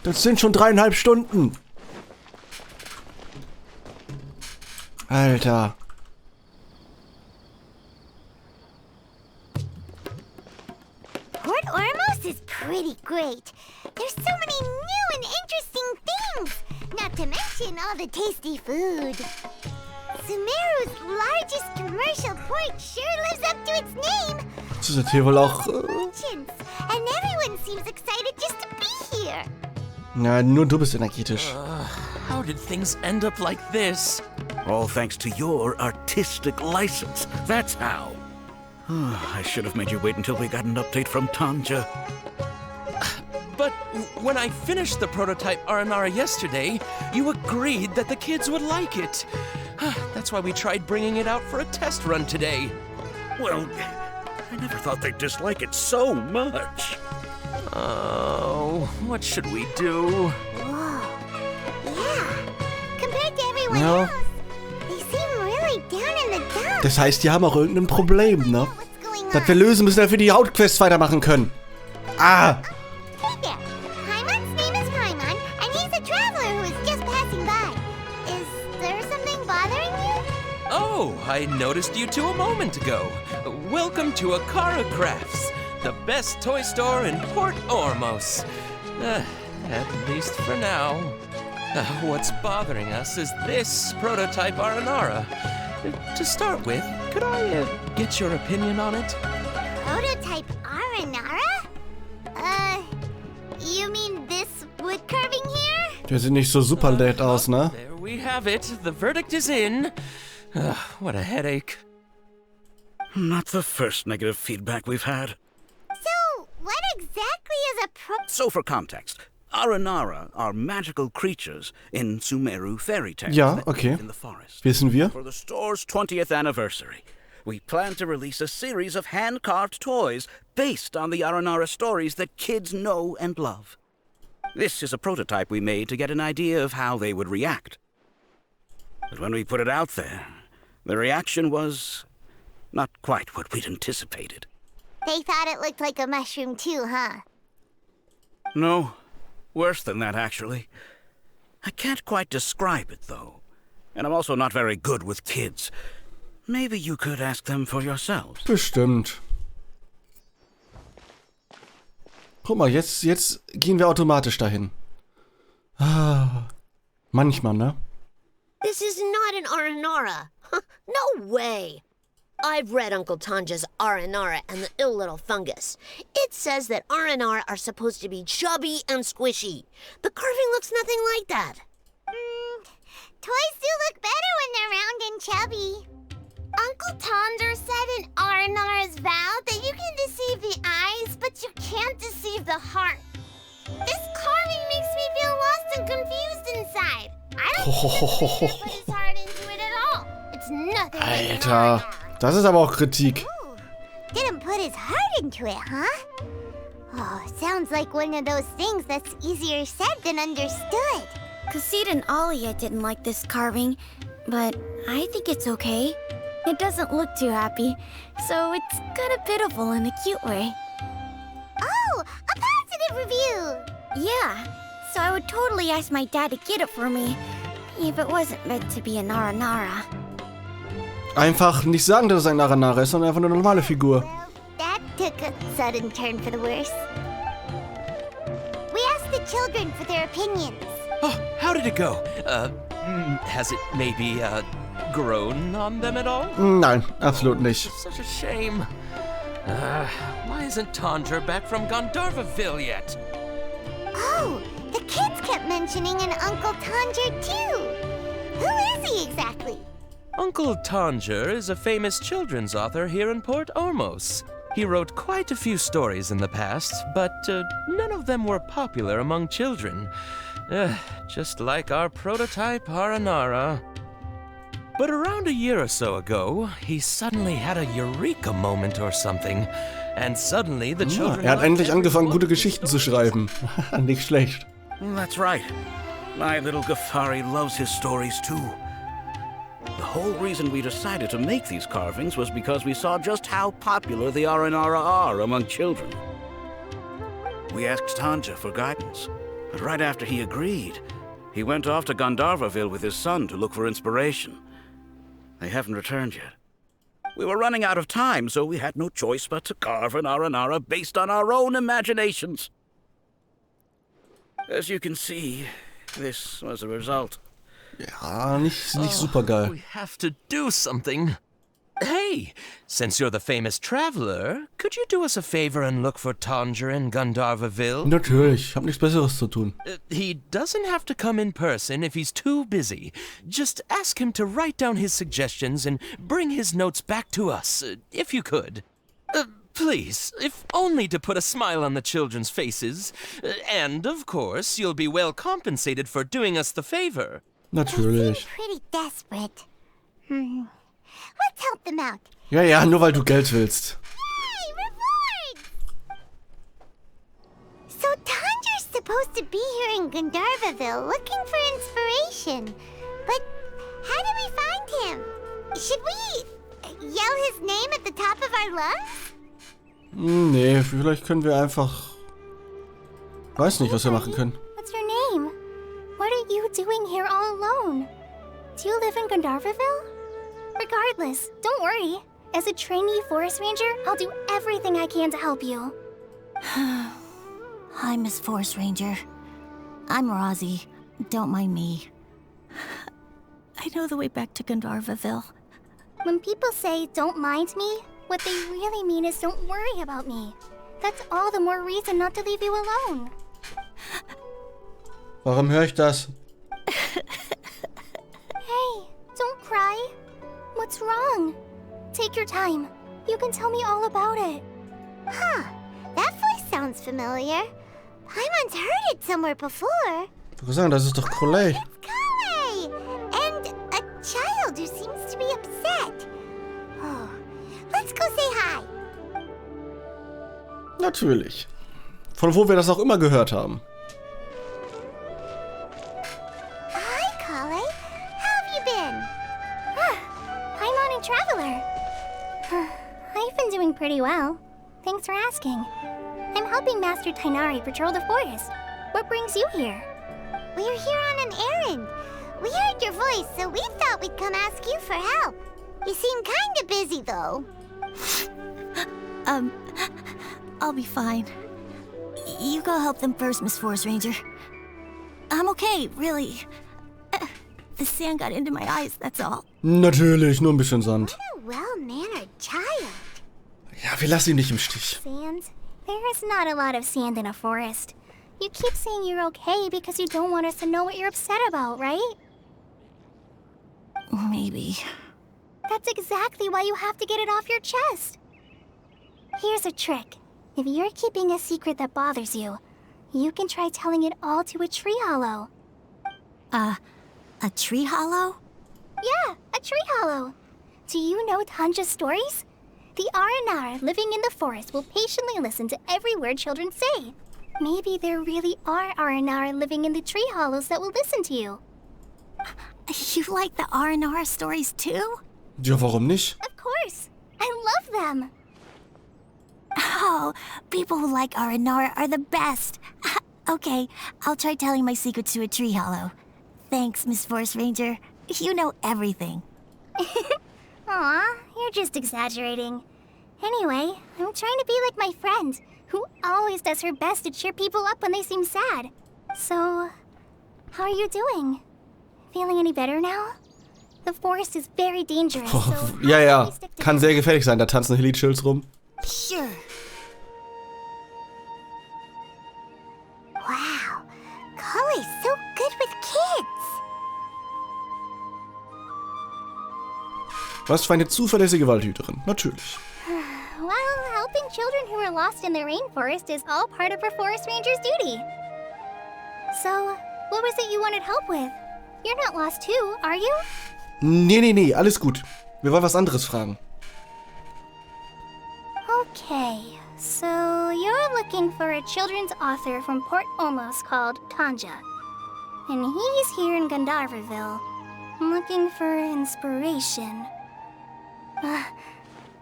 Das sind schon 3,5 Stunden. Alter. Port Ormos is pretty great. There's so many new and interesting things. Not to mention all the tasty food. Sumeru's largest commercial port sure lives up to its name. Das ist hier wohl auch... And everyone seems excited just to be here. Na, nur du bist energetisch. How did things end up like this? All thanks to your artistic license. That's how. I should have made you wait until we got an update from Tanja. But when I finished the prototype Aranara yesterday, you agreed that the kids would like it. That's why we tried bringing it out for a test run today. Well, I never thought they'd dislike it so much. Oh, what should we do? Whoa. Yeah. Compared to everyone else, they seem really down in the dumps. Das heißt, die haben auch irgendein Problem, ne? Das wir lösen müssen, damit wir die Hauptquests weitermachen können. Ah! Hey there. Paimon's name is Paimon, and he's a traveler who is just passing by. Is there something bothering you? Oh, I noticed you two a moment ago. Welcome to Akara Crafts, the best toy store in Port Ormos. At least for now. What's bothering us is this prototype Aranara. To start with, could I get your opinion on it? Prototype Aranara? You mean this wood carving here? Der sieht nicht so super nett aus, ne? There we have it. The verdict is in. What a headache. Not the first negative feedback we've had. So, what exactly is a So for context, Aranara are magical creatures in Sumeru fairy tales Ja, that okay. live in the forest. Wissen wir? For the store's 20th anniversary, we plan to release a series of hand-carved toys based on the Aranara stories that kids know and love. This is a prototype we made to get an idea of how they would react. But when we put it out there, the reaction was not quite what we'd anticipated. They thought it looked like a mushroom too, huh? No, worse than that, actually. I can't quite describe it, though. And I'm also not very good with kids. Maybe you could ask them for yourselves. Bestimmt. Guck mal, jetzt gehen wir automatisch dahin. Ah, manchmal, ne? This is not an Aranara. No way. I've read Uncle Tanja's Aranara and the ill little fungus. It says that Aranara are supposed to be chubby and squishy. The carving looks nothing like that. Toys do look better when they're round and chubby. Uncle Tonder said in Aranara's vow that you can deceive the eyes, but you can't deceive the heart. This carving makes me feel lost and confused inside. I don't think this man put his heart into it at all. It's nothing but Alter, das ist aber auch Kritik. Didn't put his heart into it, huh? Oh, sounds like one of those things that's easier said than understood. Kassid and Alia didn't like this carving, but I think it's okay. It doesn't look too happy, so it's kind of pitiful in a cute way. Oh, a positive review! Yeah, so I would totally ask my dad to get it for me, if it wasn't meant to be a Nara. Einfach nicht sagen, dass es ein Nara ist, sondern einfach eine normale Figur. That took a sudden turn for the worse. We asked the children for their opinions. Oh, how did it go? Has it maybe, grown on them at all? Nein, absolut nicht. Such a shame. Why isn't Tondra back from Gandharvaville yet? Oh, the kids kept mentioning an Uncle Tondra too. Who is he exactly? Uncle Tondra is a famous children's author here in Port Ormos. He wrote quite a few stories in the past, but none of them were popular among children. Just like our prototype Aranara. But around a year or so ago, he suddenly had a eureka moment or something. And suddenly the children... hat endlich angefangen, gute Geschichten zu schreiben. Nicht schlecht. That's right. My little Ghaffari loves his stories too. The whole reason we decided to make these carvings was because we saw just how popular the Aranara are among children. We asked Tanja for guidance, but right after he agreed, he went off to Gandharvaville with his son to look for inspiration. They haven't returned yet. We were running out of time, so we had no choice but to carve an Aranara based on our own imaginations. As you can see, this was the result. Ja, nicht super geil. We have to do something. Hey, since you're the famous traveler, could you do us a favor and look for Tondra in Gandharvaville? Natürlich, ich hab nichts Besseres zu tun. He doesn't have to come in person if he's too busy. Just ask him to write down his suggestions and bring his notes back to us, if you could. Please, if only to put a smile on the children's faces. And, of course, you'll be well compensated for doing us the favor. Natürlich. Pretty desperate. Let's help them out. Ja, nur weil du Geld willst. Hey, rewards! So Tandra's supposed to be here in Gandharvaville looking for inspiration. But how do we find him? Should we yell his name at the top of our lungs? Nee, vielleicht können wir einfach... Weiß nicht, was wir machen können. What's your name? What are you doing here all alone? Do you live in Gandharvaville? Regardless, don't worry. As a trainee forest ranger, I'll do everything I can to help you. Hi, Miss Forest Ranger. I'm Rozzy. Don't mind me. I know the way back to Gandharvaville. When people say, don't mind me, what they really mean is don't worry about me. That's all the more reason not to leave you alone. Warum höre ich das? Hey, don't cry. What's wrong? Take your time. You can tell me all about it. Huh, that voice sounds familiar. Paimon's heard it somewhere before. Ich würde sagen, das ist doch Collei. Collei! And a child who seems to be upset. Oh, let's go say hi. Natürlich. Von wo wir das auch immer gehört haben. Hi, Collei. How have you been? Paimon and Traveler. I've been doing pretty well. Thanks for asking. I'm helping Master Tighnari patrol the forest. What brings you here? We're here on an errand. We heard your voice, so we thought we'd come ask you for help. You seem kinda busy, though. I'll be fine. You go help them first, Miss Forest Ranger. I'm okay, really. The sand got into my eyes, that's all. Natürlich, nur ein bisschen Sand. What a well-mannered child. Ja, wir lassen ihn nicht im Stich. Sand? There is not a lot of sand in a forest. You keep saying you're okay because you don't want us to know what you're upset about, right? Maybe. That's exactly why you have to get it off your chest. Here's a trick. If you're keeping a secret that bothers you, you can try telling it all to a tree hollow. A tree hollow? Yeah, a tree hollow. Do you know Tanja's stories? The Archonauts living in the forest will patiently listen to every word children say. Maybe there really are Archonauts living in the tree hollows that will listen to you. You like the Archonauts stories too? Ja, warum nicht? Of course. I love them. Oh, people who like Archonauts are the best. Okay, I'll try telling my secrets to a tree hollow. Thanks, Miss Forest Ranger. You know everything. Aw, you're just exaggerating. Anyway, I'm trying to be like my friend, who always does her best to cheer people up when they seem sad. So, how are you doing? Feeling any better now? The forest is very dangerous, so Ja, kann sehr gefährlich sein, da tanzen Hilly-Chills rum. Sure. Wow, Collei's so good with kids. Was für eine zuverlässige Waldhüterin, natürlich. Well, helping children who are lost in the rainforest is all part of a forest ranger's duty. So, what was it you wanted help with? You're not lost too, are you? Nee, alles gut. Wir wollen was anderes fragen. Okay, so you're looking for a children's author from Port Olmos called Tanja. And he's here in Gandharvaville, looking for inspiration.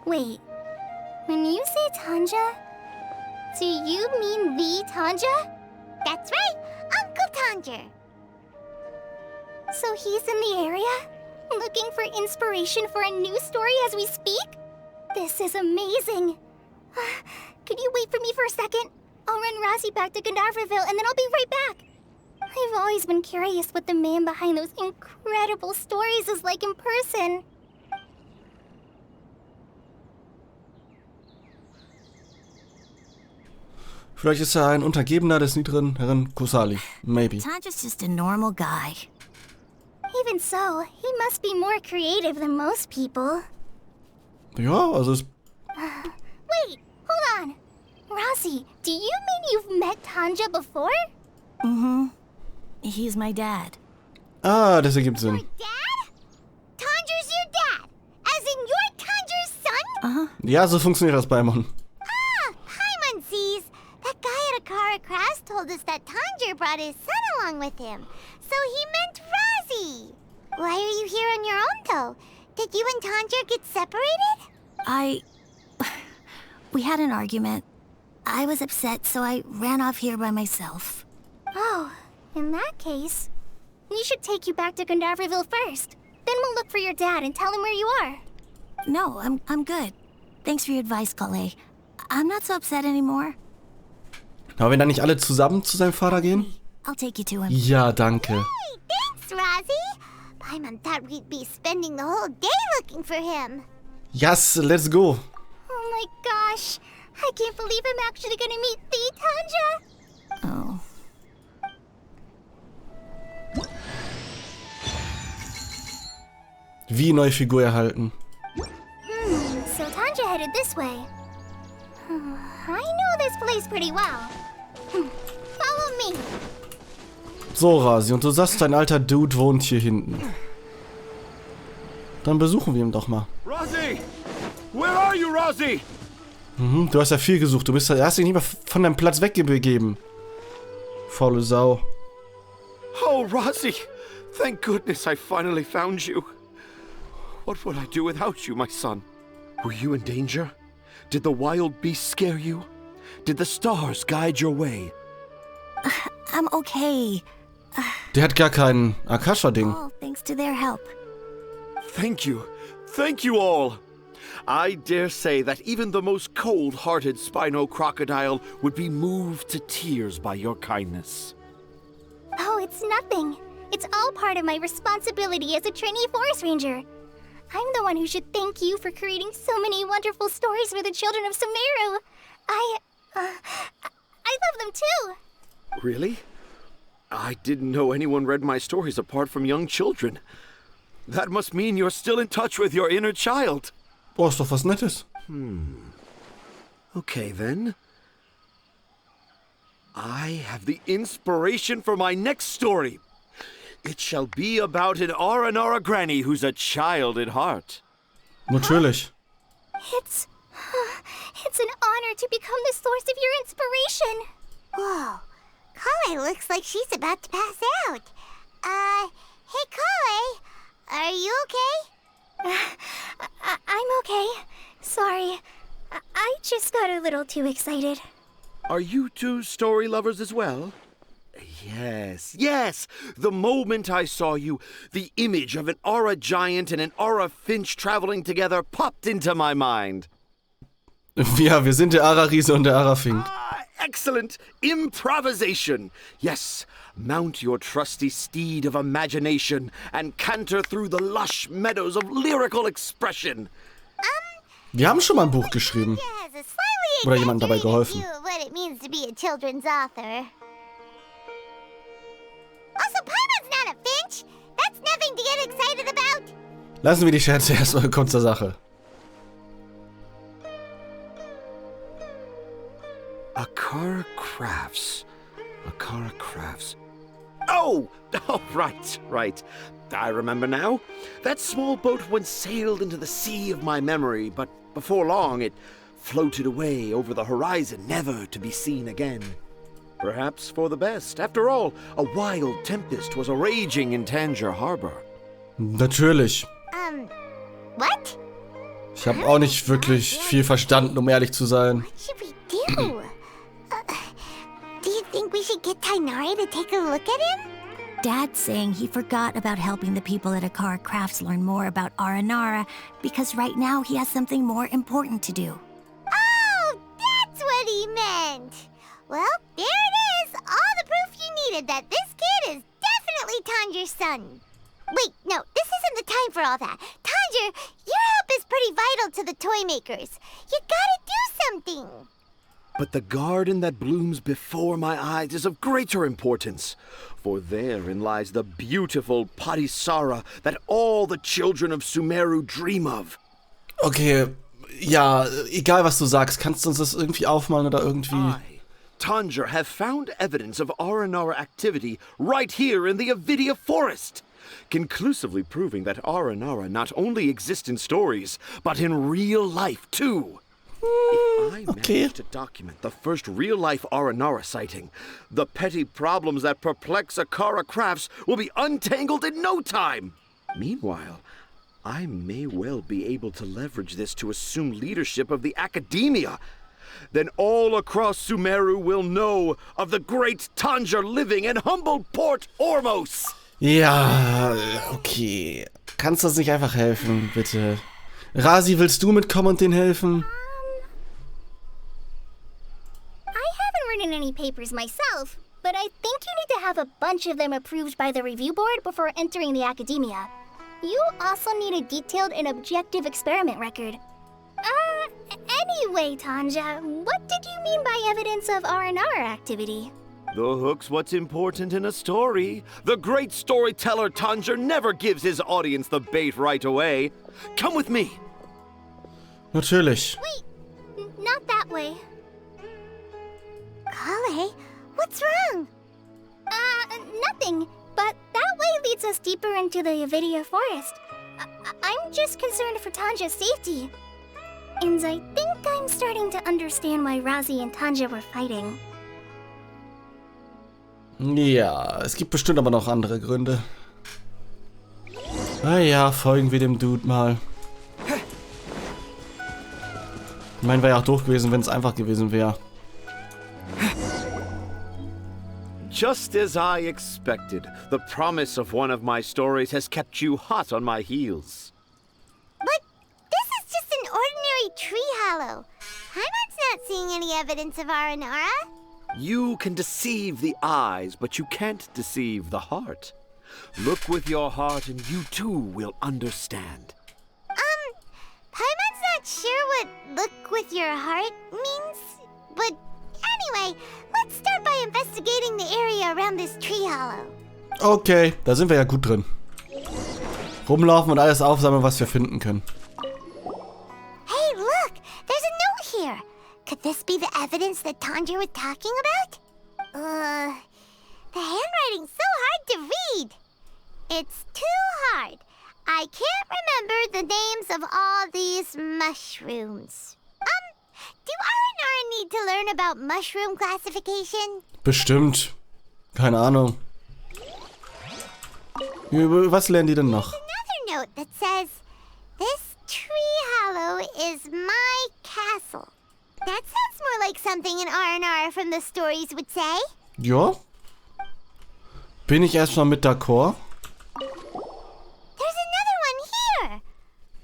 Wait, when you say Tanja, do you mean the Tanja? That's right, Uncle Tanja. So he's in the area, looking for inspiration for a new story as we speak? This is amazing. Could you wait for me for a second? I'll run Razi back to Gandharvaville and then I'll be right back. I've always been curious what the man behind those incredible stories is like in person. Vielleicht ist er ein Untergebener des niederen Herrn Kusanali. Maybe. Tanja's just a normal guy. Even so, he must be more creative than most people. Ja, also es... Wait, hold on. Razi, do you mean you've met Tanja before? Mm-hmm. He's my dad. Ah, das ergibt Sinn. Dad? Tanja's your dad? As in you're Tanja's son? Uh-huh. Ja, so funktioniert das bei Mon. Ah, Paimonsees. That guy at Akara Crass told us that Tanja brought his son along with him. So he meant Razi. Why are you here on your own, though? Did you and Tanja get separated? We had an argument. I was upset, so I ran off here by myself. Oh, in that case, we should take you back to Gandharvaville first. Then we'll look for your dad and tell him where you are. No, I'm good. Thanks for your advice, Collei. I'm not so upset anymore. Aber wenn dann nicht alle zusammen zu seinem Vater gehen? I'll take you to him. Ja, danke. Hey, thanks, Razi. Paimon thought we'd be spending the whole day looking for him. Yes, let's go. Oh my gosh, I can't believe I'm actually gonna meet the Tanja. Oh. Wie neue Figur erhalten. So Tanja headed this way. I know this place pretty well. Follow me. So, Razi, und du sagst, dein alter Dude wohnt hier hinten. Dann besuchen wir ihn doch mal. Razi! Where are you, Razi? Mhm, du hast ja viel gesucht. Du hast dich nicht mal von deinem Platz weggegeben. Faule Sau. Oh, Razi! Thank goodness I finally found you. What would I do without you, my son? Were you in danger? Did the wild beasts scare you? Did the stars guide your way? I'm okay. Der hat gar kein Akasha-Ding. All thanks to their help. Thank you. Thank you all. I dare say that even the most cold-hearted Spino crocodile would be moved to tears by your kindness. Oh, it's nothing. It's all part of my responsibility as a trainee forest ranger. I'm the one who should thank you for creating so many wonderful stories for the children of Sumeru. I love them too. Really? I didn't know anyone read my stories apart from young children. That must mean you're still in touch with your inner child. Boah, ist doch was Nettes. Okay, then. I have the inspiration for my next story. It shall be about an Archonautra granny who's a child at heart. Natürlich. It's an honor to become the source of your inspiration. Whoa, Collei looks like she's about to pass out. Hey Collei, are you okay? I'm okay. Sorry. I just got a little too excited. Are you two story lovers as well? Yes. The moment I saw you, the image of an aura giant and an aura finch traveling together popped into my mind. Ja, wir sind der Ara-Riese und der Ara-Fink. Excellent improvisation. Yes, mount your trusty steed of imagination and canter through the lush meadows of lyrical expression. Wir haben schon mal ein Buch geschrieben. Oder jemandem dabei geholfen. What it means to be a children's author. Also, Paimon's not a finch. That's nothing to get excited about. Lassen wir die Scherze erstmal kurz zur Sache. Akara Crafts. Oh, right. I remember now. That small boat once sailed into the sea of my memory, but before long it floated away over the horizon, never to be seen again. Perhaps for the best. After all, a wild tempest was raging in Tangier Harbor. Natürlich. What? Ich habe auch nicht wirklich viel verstanden, um ehrlich zu sein. What should we do? Do you think we should get Tighnari to take a look at him? Dad's saying he forgot about helping the people at Akara Crafts learn more about Aranara because right now he has something more important to do. Oh, that's what he meant. Well, there it is. All the proof you needed that this kid is definitely Tanger's son. Wait, no, this isn't the time for all that. Tanger, your help is pretty vital to the toy makers. You gotta do something. But the garden that blooms before my eyes is of greater importance, for therein lies the beautiful Parisara that all the children of Sumeru dream of. Okay, ja, egal was du sagst, kannst du uns das irgendwie aufmalen oder irgendwie... Tanger, have found evidence of Aranara activity right here in the Avidia forest, conclusively proving that Aranara not only exists in stories, but in real life too. If I manage to document the first real-life Aranara sighting, the petty problems that perplex Akara Crafts will be untangled in no time. Meanwhile, I may well be able to leverage this to assume leadership of the Academia. Then all across Sumeru will know of the great Tanger living in humble Port Ormos. Ja, okay. Kannst du uns nicht einfach helfen, bitte? Rasi, willst du mitkommen und denen helfen? In any papers myself, but I think you need to have a bunch of them approved by the review board before entering the Academia. You also need a detailed and objective experiment record. Anyway, Tanja, what did you mean by evidence of R&R activity? The hook's what's important in a story. The great storyteller Tanger never gives his audience the bait right away. Come with me. Natürlich. Wait, not that way. Collei, what's wrong? Nothing. But that way leads us deeper into the Avidia forest. I'm just concerned for Tanja's safety. And I think I'm starting to understand why Razi and Tanja were fighting. Ja, es gibt bestimmt aber noch andere Gründe. Naja, folgen wir dem Dude mal. Ich meine, wäre ja auch doof gewesen, wenn es einfach gewesen wäre. Just as I expected, the promise of one of my stories has kept you hot on my heels. But this is just an ordinary tree hollow. Paimon's not seeing any evidence of Aranara. You can deceive the eyes, but you can't deceive the heart. Look with your heart and you too will understand. Paimon's not sure what look with your heart means, but anyway, let's start by investigating the area around this tree hollow. Okay, da sind wir ja gut drin. Rumlaufen und alles aufsammeln, was wir finden können. Hey, look! There's a note here! Could this be the evidence that Tanger was talking about? The handwriting's so hard to read. It's too hard. I can't remember the names of all these mushrooms. Do Aranara need to learn about mushroom classification? Bestimmt. Keine Ahnung. Was lernen die denn noch? Another note that says, "This tree hollow is my castle." That sounds more like something an Aranara from the stories would say. Ja. Bin ich erstmal mit d'accord? There's another one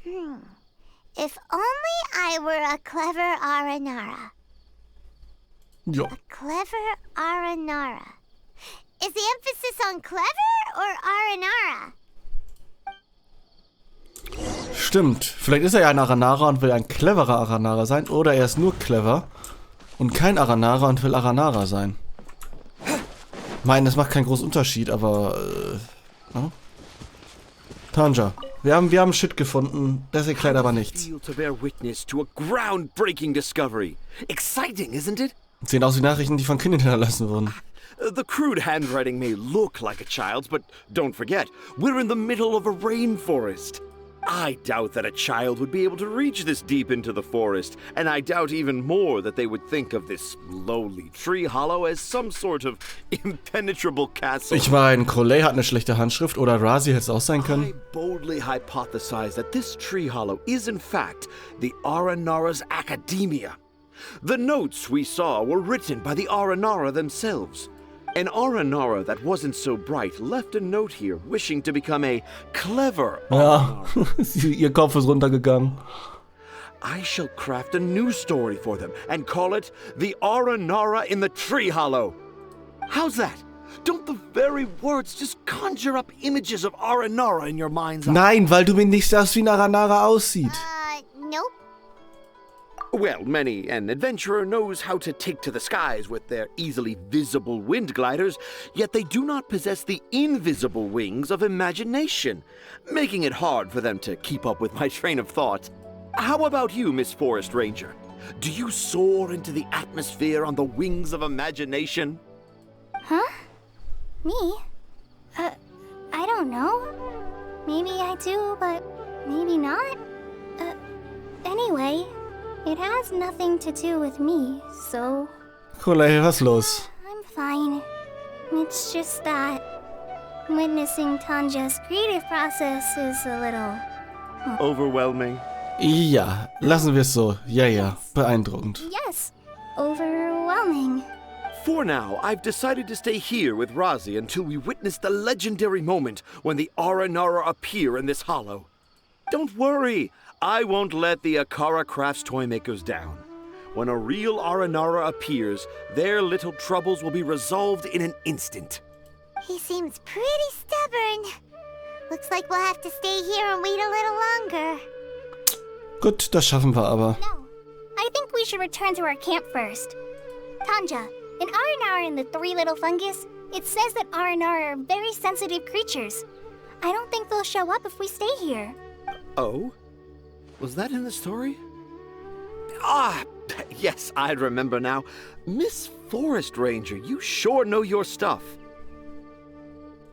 here. If only I were a clever Aranara. Ja. A clever Aranara. Is the emphasis on clever or Aranara? Stimmt. Vielleicht ist er ja ein Aranara und will ein cleverer Aranara sein. Oder er ist nur clever und kein Aranara und will Aranara sein. Ich meine, das macht keinen großen Unterschied, aber... no? Tanja, wir haben Shit gefunden. Das erklärt aber nichts. To bear witness to a groundbreaking discovery. Exciting, isn't it? Sehen aus wie Nachrichten, die von Kindern hinterlassen wurden. The crude handwriting may look like a child's, but don't forget, we're in the middle of a rainforest. I doubt that a child would be able to reach this deep into the forest, and I doubt even more that they would think of this lowly tree hollow as some sort of impenetrable castle. Ich meine, Collei hat eine schlechte Handschrift, oder Razi hätte es auch sein können. I boldly hypothesize that this tree hollow is in fact the Aranara's academia. The notes we saw were written by the Aranara themselves. An Aranara that wasn't so bright left a note here wishing to become a clever Ja, ihr Kopf ist runtergegangen. I shall craft a new story for them and call it The Aranara in the Tree Hollow. How's that? Don't the very words just conjure up images of Aranara in your mind's eye? Nein, weil du mir nicht sagst, wie ein Aranara aussieht. Nope. Well, many an adventurer knows how to take to the skies with their easily visible wind gliders, yet they do not possess the invisible wings of imagination, making it hard for them to keep up with my train of thought. How about you, Miss Forest Ranger? Do you soar into the atmosphere on the wings of imagination? Huh? Me? I don't know. Maybe I do, but maybe not. Anyway, it has nothing to do with me, so... Collei, was los? I'm fine. It's just that witnessing Tanja's creative process is a little... Overwhelming? Ja, lassen wir es so. Ja, beeindruckend. Yes, overwhelming. For now, I've decided to stay here with Razi until we witness the legendary moment when the Aranara appear in this hollow. Don't worry, I won't let the Akara Crafts toymakers down. When a real Aranara appears, their little troubles will be resolved in an instant. He seems pretty stubborn. Looks like we'll have to stay here and wait a little longer. Gut, das schaffen wir aber. No, I think we should return to our camp first. Tanja, in Aranara and the Three Little Fungus, it says that Aranara are very sensitive creatures. I don't think they'll show up if we stay here. Oh? Was that in the story? Ah, yes, I remember now. Miss Forest Ranger, you sure know your stuff.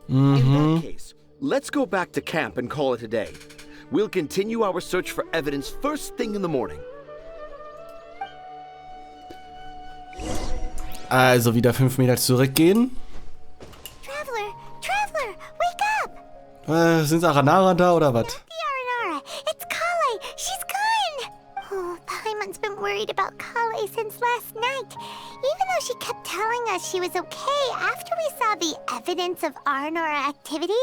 In that case, let's go back to camp and call it a day. We'll continue our search for evidence first thing in the morning. Also wieder 5 Meter zurückgehen. Traveler, wake up! Sind Aranara da oder was? The Aranara, it's Collei. She's gone. Oh, Paimon's been worried about Collei since last night. Even though she kept telling us she was okay after we saw the evidence of Aranara activity,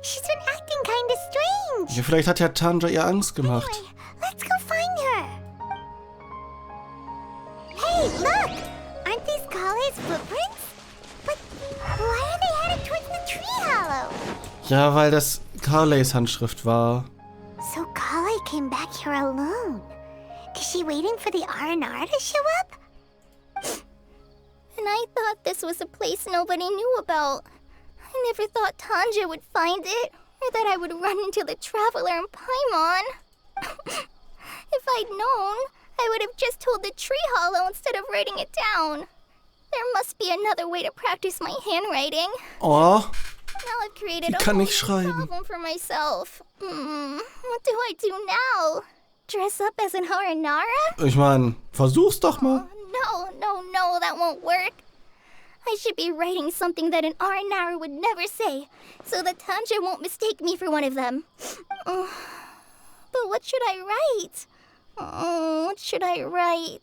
she's been acting kind of strange. Ja, vielleicht hat ja Tanja ihr Angst gemacht. Anyway, let's go find her. Hey, look! Aren't these Collei's footprints? But why are they headed towards the tree hollow? Ja, weil das Carleys Handschrift war. So Collei came back here alone. Is she waiting for the Aranara to show up? And I thought this was a place nobody knew about. I never thought Tanja would find it, or that I would run into the Traveler and Paimon. If I'd known, I would have just told the tree hollow instead of writing it down. There must be another way to practice my handwriting. Oh. Now I've created a kann whole nicht new schreiben. problem for myself. What do I do now? Dress up as an Aranara? Ich meine, versuch's doch mal. No, that won't work. I should be writing something that an Aranara would never say, so that Tanja won't mistake me for one of them. But what should I write? What should I write?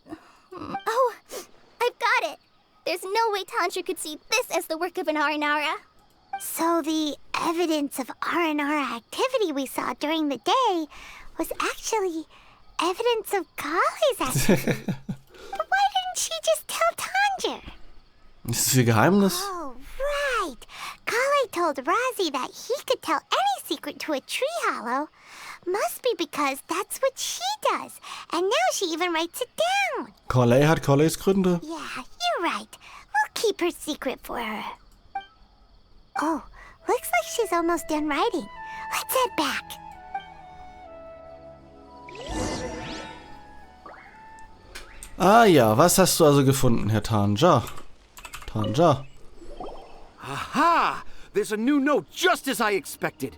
Oh, I've got it! There's no way Tanja could see this as the work of an Aranara. So the evidence of Aranara activity we saw during the day was actually evidence of Collei's activity. But why didn't she just tell Tanja? Ist das ihr Geheimnis? Oh, right. Collei told Razi that he could tell any secret to a tree hollow. Must be because that's what she does. And now she even writes it down. Collei hat Colleis Gründe. Yeah, you're right. We'll keep her secret for her. Oh, looks like she's almost done writing. Let's head back. Ah ja, was hast du also gefunden, Herr Tanja? Tanja. Aha! There's a new note just as I expected.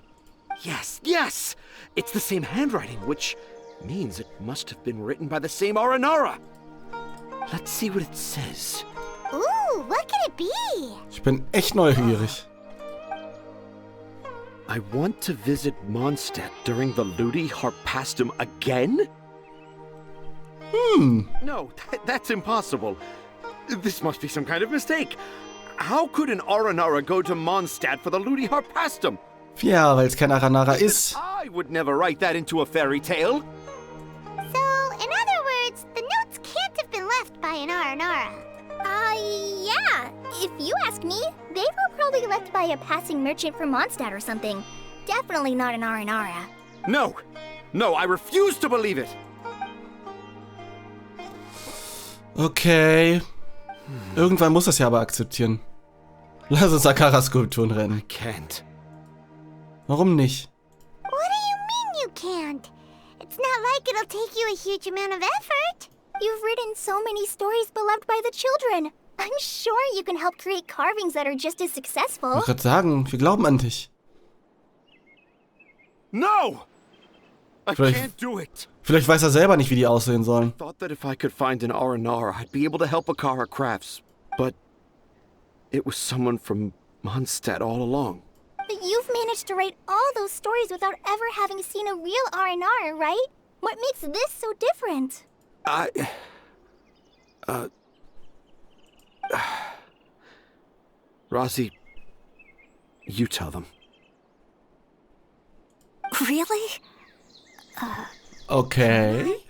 Yes! It's the same handwriting, which means it must have been written by the same Aranara. Let's see what it says. Ooh, what could it be? Ich bin echt neugierig. I want to visit Mondstadt during the Ludi Harpastum again? No, that's impossible. This must be some kind of mistake. How could an Aranara go to Mondstadt for the Ludi Harpastum? Ja, weil es kein Aranara ist. I would never write that into a fairy tale. So, in other words, the notes can't have been left by an Aranara. Yeah. If you ask me, they were probably left by a passing merchant from Mondstadt or something. Definitely not an Aranara. No, I refuse to believe it. Okay. Irgendwann muss das ja aber akzeptieren. Lass uns Akara-Skulpturen rennen. I can't. Warum nicht? What do you mean you can't? It's not like it'll take you a huge amount of effort. You've written so many stories beloved by the children. I'm sure you can help create carvings that are just as successful. Ich wollte gerade sagen, wir glauben an dich. No! I can't do it. Vielleicht weiß er selber nicht, wie die aussehen sollen. I thought that if I could find an Aranara, I'd be able to help Akara Crafts. But it was someone from Mondstadt all along. But you've managed to write all those stories without ever having seen a real Aranara, right? What makes this so different? Razi, you tell them. Really? Okay.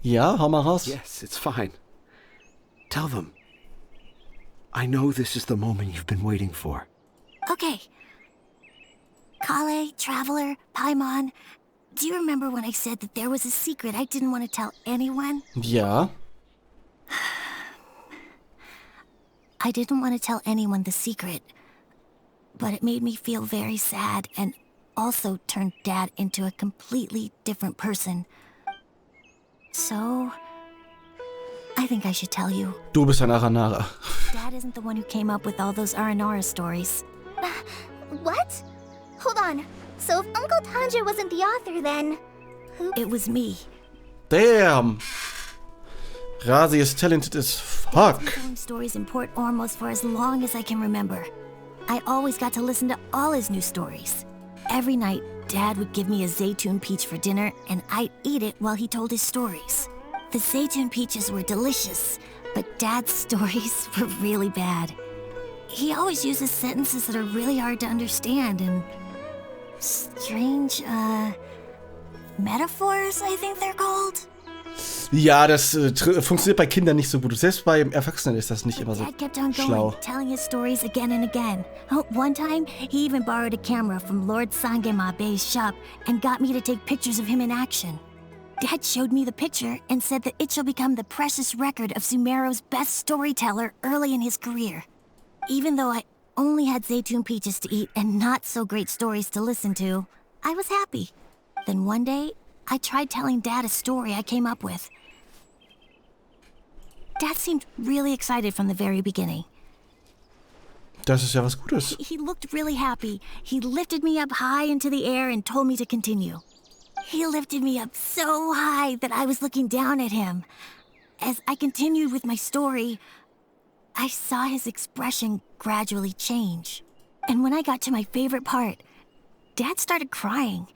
Ja, hau mal raus. Yes, it's fine. Tell them. I know this is the moment you've been waiting for. Okay. Collei, Traveler, Paimon, do you remember when I said that there was a secret I didn't want to tell anyone? Ja. I didn't want to tell anyone the secret, but it made me feel very sad and also turned Dad into a completely different person. So, I think I should tell you. Du bist ein Aranara. Dad isn't the one who came up with all those Aranara stories. What? Hold on. So if Uncle Tanja wasn't the author, then... It was me. Damn! Razi is talented as fuck. I've been telling stories in Port Ormos for as long as I can remember. I always got to listen to all his new stories. Every night, Dad would give me a Zaytun peach for dinner, and I'd eat it while he told his stories. The Zaytun peaches were delicious, but Dad's stories were really bad. He always uses sentences that are really hard to understand, and strange, metaphors, I think they're called. Ja, das funktioniert bei Kindern nicht so gut. Selbst bei Erwachsenen ist das nicht immer so Dad kept on schlau. going, telling his stories again and again. One time, he even borrowed a camera from Lord Sangema Bey's shop and got me to take pictures of him in action. Dad showed me the picture and said that it shall become the precious record of Sumeru's best storyteller early in his career. Even though I only had Zaytun peaches to eat and not so great stories to listen to, I was happy. Then one day, I tried telling Dad a story I came up with. Dad seemed really excited from the very beginning. Das ist ja was Gutes. He looked really happy. He lifted me up high into the air and told me to continue. He lifted me up so high that I was looking down at him. As I continued with my story, I saw his expression gradually change. And when I got to my favorite part, Dad started crying.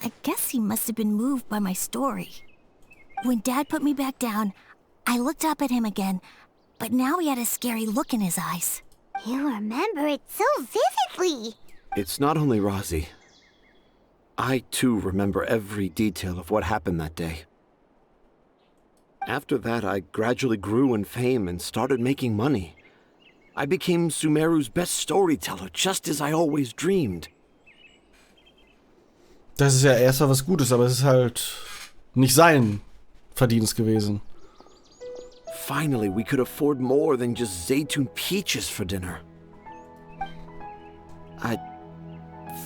I guess he must have been moved by my story. When Dad put me back down, I looked up at him again, but now he had a scary look in his eyes. You remember it so vividly. It's not only Razi. I, too, remember every detail of what happened that day. After that, I gradually grew in fame and started making money. I became Sumeru's best storyteller, just as I always dreamed. Das ist ja erstmal was Gutes, aber es ist halt nicht sein Verdienst gewesen. Finally, we could afford more than just Zaytun peaches for dinner. I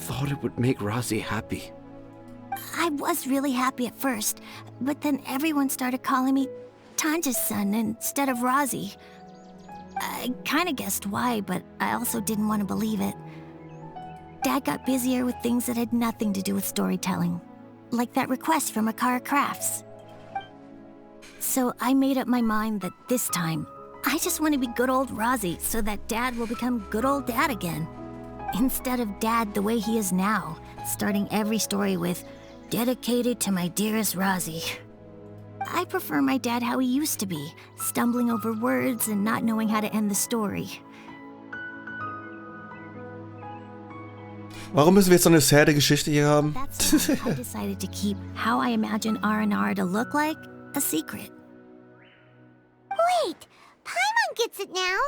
thought it would make Razi happy. I was really happy at first, but then everyone started calling me Tanja's son instead of Razi. I kind of guessed why, but I also didn't want to believe it. Dad got busier with things that had nothing to do with storytelling, like that request from Akara Crafts. So I made up my mind that this time, I just want to be good old Razi so that Dad will become good old Dad again. Instead of Dad the way he is now, starting every story with, dedicated to my dearest Razi. I prefer my dad how he used to be, stumbling over words and not knowing how to end the story. Warum müssen wir jetzt so eine sad Geschichte hier haben? That's why I decided to keep how I imagine Archonauts to look like a secret. Wait, Paimon gets it now.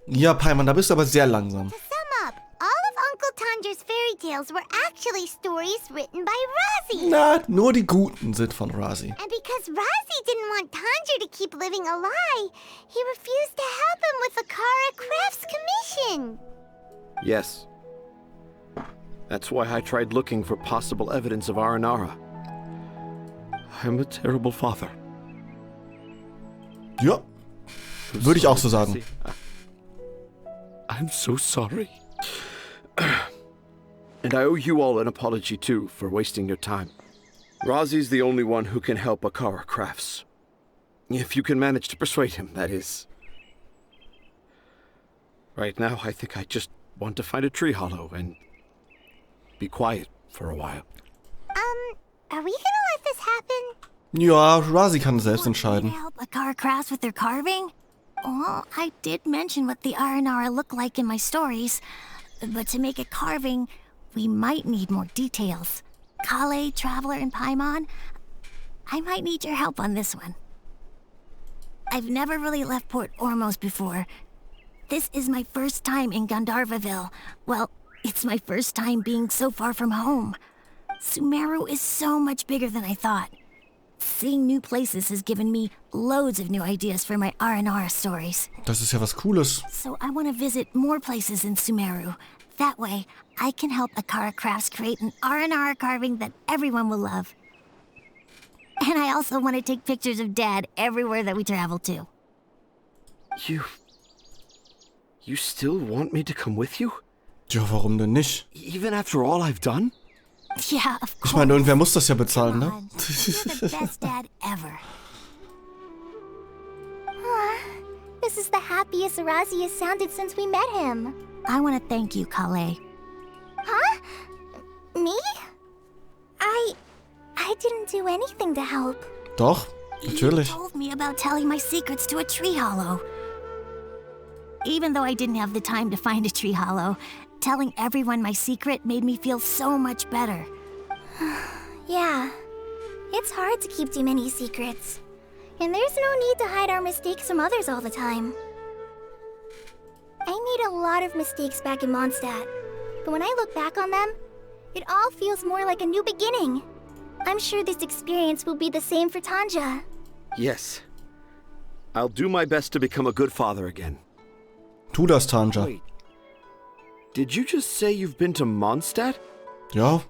Ja, Paimon, da bist du aber sehr langsam. To sum up, all of Uncle Tanja's fairy tales were actually stories written by Razi. Na, nur die Guten sind von Razi. And because Razi didn't want Tanja to keep living a lie, he refused to help him with the Akara Crafts commission. Yes. That's why I tried looking for possible evidence of Aranara. I'm a terrible father. Ja, würde ich auch so sagen. I'm so sorry. And I owe you all an apology too for wasting your time. Razi's the only one who can help Akara Crafts. If you can manage to persuade him, that is. Right now, I think I just want to find a tree hollow and be quiet for a while. Are we gonna let this happen? Ja, Razi kann selbst entscheiden. Help Akara Crafts with their carving? Well, I did mention what the Archonauts look like in my stories, but to make a carving, we might need more details. Collei, Traveler, and Paimon, I might need your help on this one. I've never really left Port Ormos before. This is my first time in Gandharvaville. Well, it's my first time being so far from home. Sumeru is so much bigger than I thought. Seeing new places has given me loads of new ideas for my Archonauts stories. Das ist ja was Cooles. So I want to visit more places in Sumeru. That way, I can help Akara Crafts create an Archonauts carving that everyone will love. And I also want to take pictures of Dad everywhere that we travel to. You still want me to come with you? Ja, warum denn nicht? Even after all I've done? Yeah, of course. Ich meine, irgendwer muss das ja bezahlen, ne? You're the best dad ever. This is the happiest Razi has sounded since we met him. I want to thank you, Collei. Huh? Me? I didn't do anything to help. Doch, natürlich. You told me about telling my secrets to a tree hollow. Even though I didn't have the time to find a tree hollow, telling everyone my secret made me feel so much better. Yeah. It's hard to keep too many secrets. And there's no need to hide our mistakes from others all the time. I made a lot of mistakes back in Mondstadt. But when I look back on them, it all feels more like a new beginning. I'm sure this experience will be the same for Tanja. Yes. I'll do my best to become a good father again. Tu das, Tanja. Wait. Did you just say you've been to Mondstadt? Ja.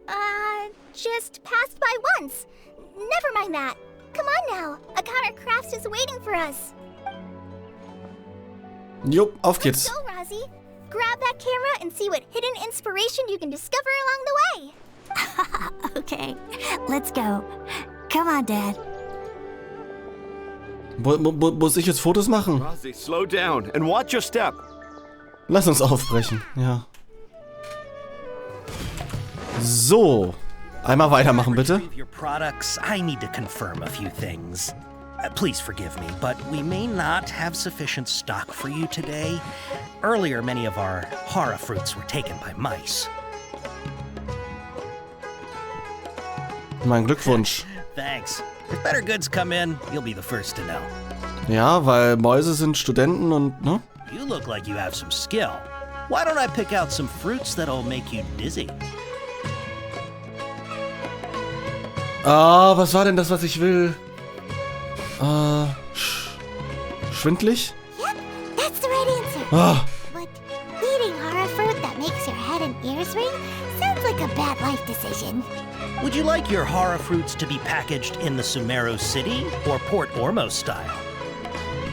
I just passed by once. Never mind that. Come on now. Akara Crafts is waiting for us. Jo, auf geht's. Go, Rosie. Grab that camera and see what hidden inspiration you can discover along the way. Okay, let's go. Come on, Dad. Muss ich jetzt Fotos machen? Rosie, slow down and watch your step. Lass uns aufbrechen, ja. So. Einmal weitermachen, bitte. Your products, I need to confirm a few things. Please forgive me, but we may not have sufficient stock for you today. Earlier, many of our hara fruits were taken by mice. Mein Glückwunsch. Thanks. If better goods come in, you'll be the first to know. Ja, weil Mäuse sind Studenten und, ne? You look like you have some skill. Why don't I pick out some fruits that'll make you dizzy? Ah, was war denn das, was ich will? Schwindlig? Yep, that's the right answer. Ah. But eating hara fruit that makes your head and ears ring sounds like a bad life decision. Would you like your hara fruits to be packaged in the Sumeru City or Port Ormos style?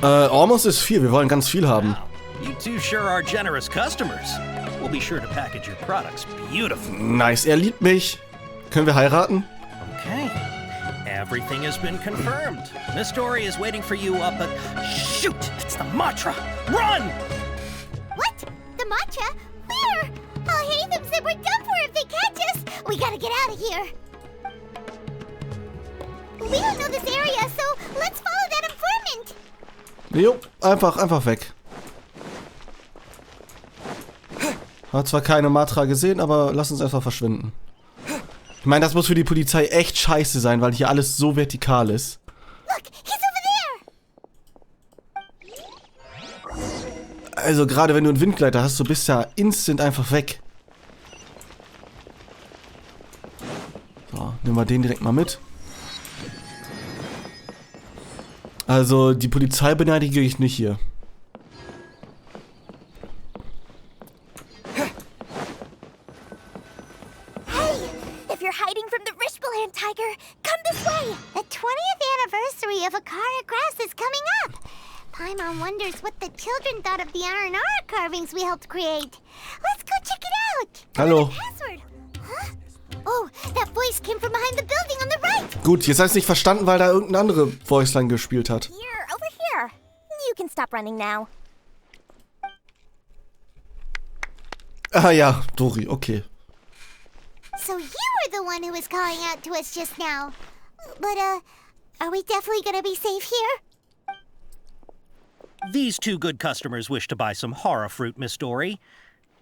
Ormos ist viel, wir wollen ganz viel haben. You two sure are generous customers. We'll be sure to package your products beautifully. Nice, er liebt mich. Können wir heiraten? Okay. Everything has been confirmed. Miss Dori is waiting for you up at... Shoot! It's the Matra! Run! What? The matcha? Where? I'll hate them said we're done for if they catch us. We gotta get out of here. We don't know this area, so let's follow that informant. Jo, einfach weg. Hat zwar keine Matra gesehen, aber lass uns einfach verschwinden. Ich meine, das muss für die Polizei echt scheiße sein, weil hier alles so vertikal ist. Look, he's over there. Also gerade wenn du einen Windgleiter hast, du bist ja instant einfach weg. So, nehmen wir den direkt mal mit. Also die Polizei beneidige ich nicht hier. Hiding from the Rishbaland tiger, come this way! The 20th anniversary of Akara Crafts is coming up. Paimon wonders what the children thought of the Archonautrag carvings we helped create. Let's go check it out. Hallo. Password. Huh? Oh, that voice came from behind the building on the right. Gut, jetzt hast du nicht verstanden, weil da irgendein andere Voiceline gespielt hat. Here, over here. You can stop running now. Ah ja, Dori, okay. So you were the one who was calling out to us just now. But, are we definitely gonna be safe here? These two good customers wish to buy some hara fruit, Miss Dori.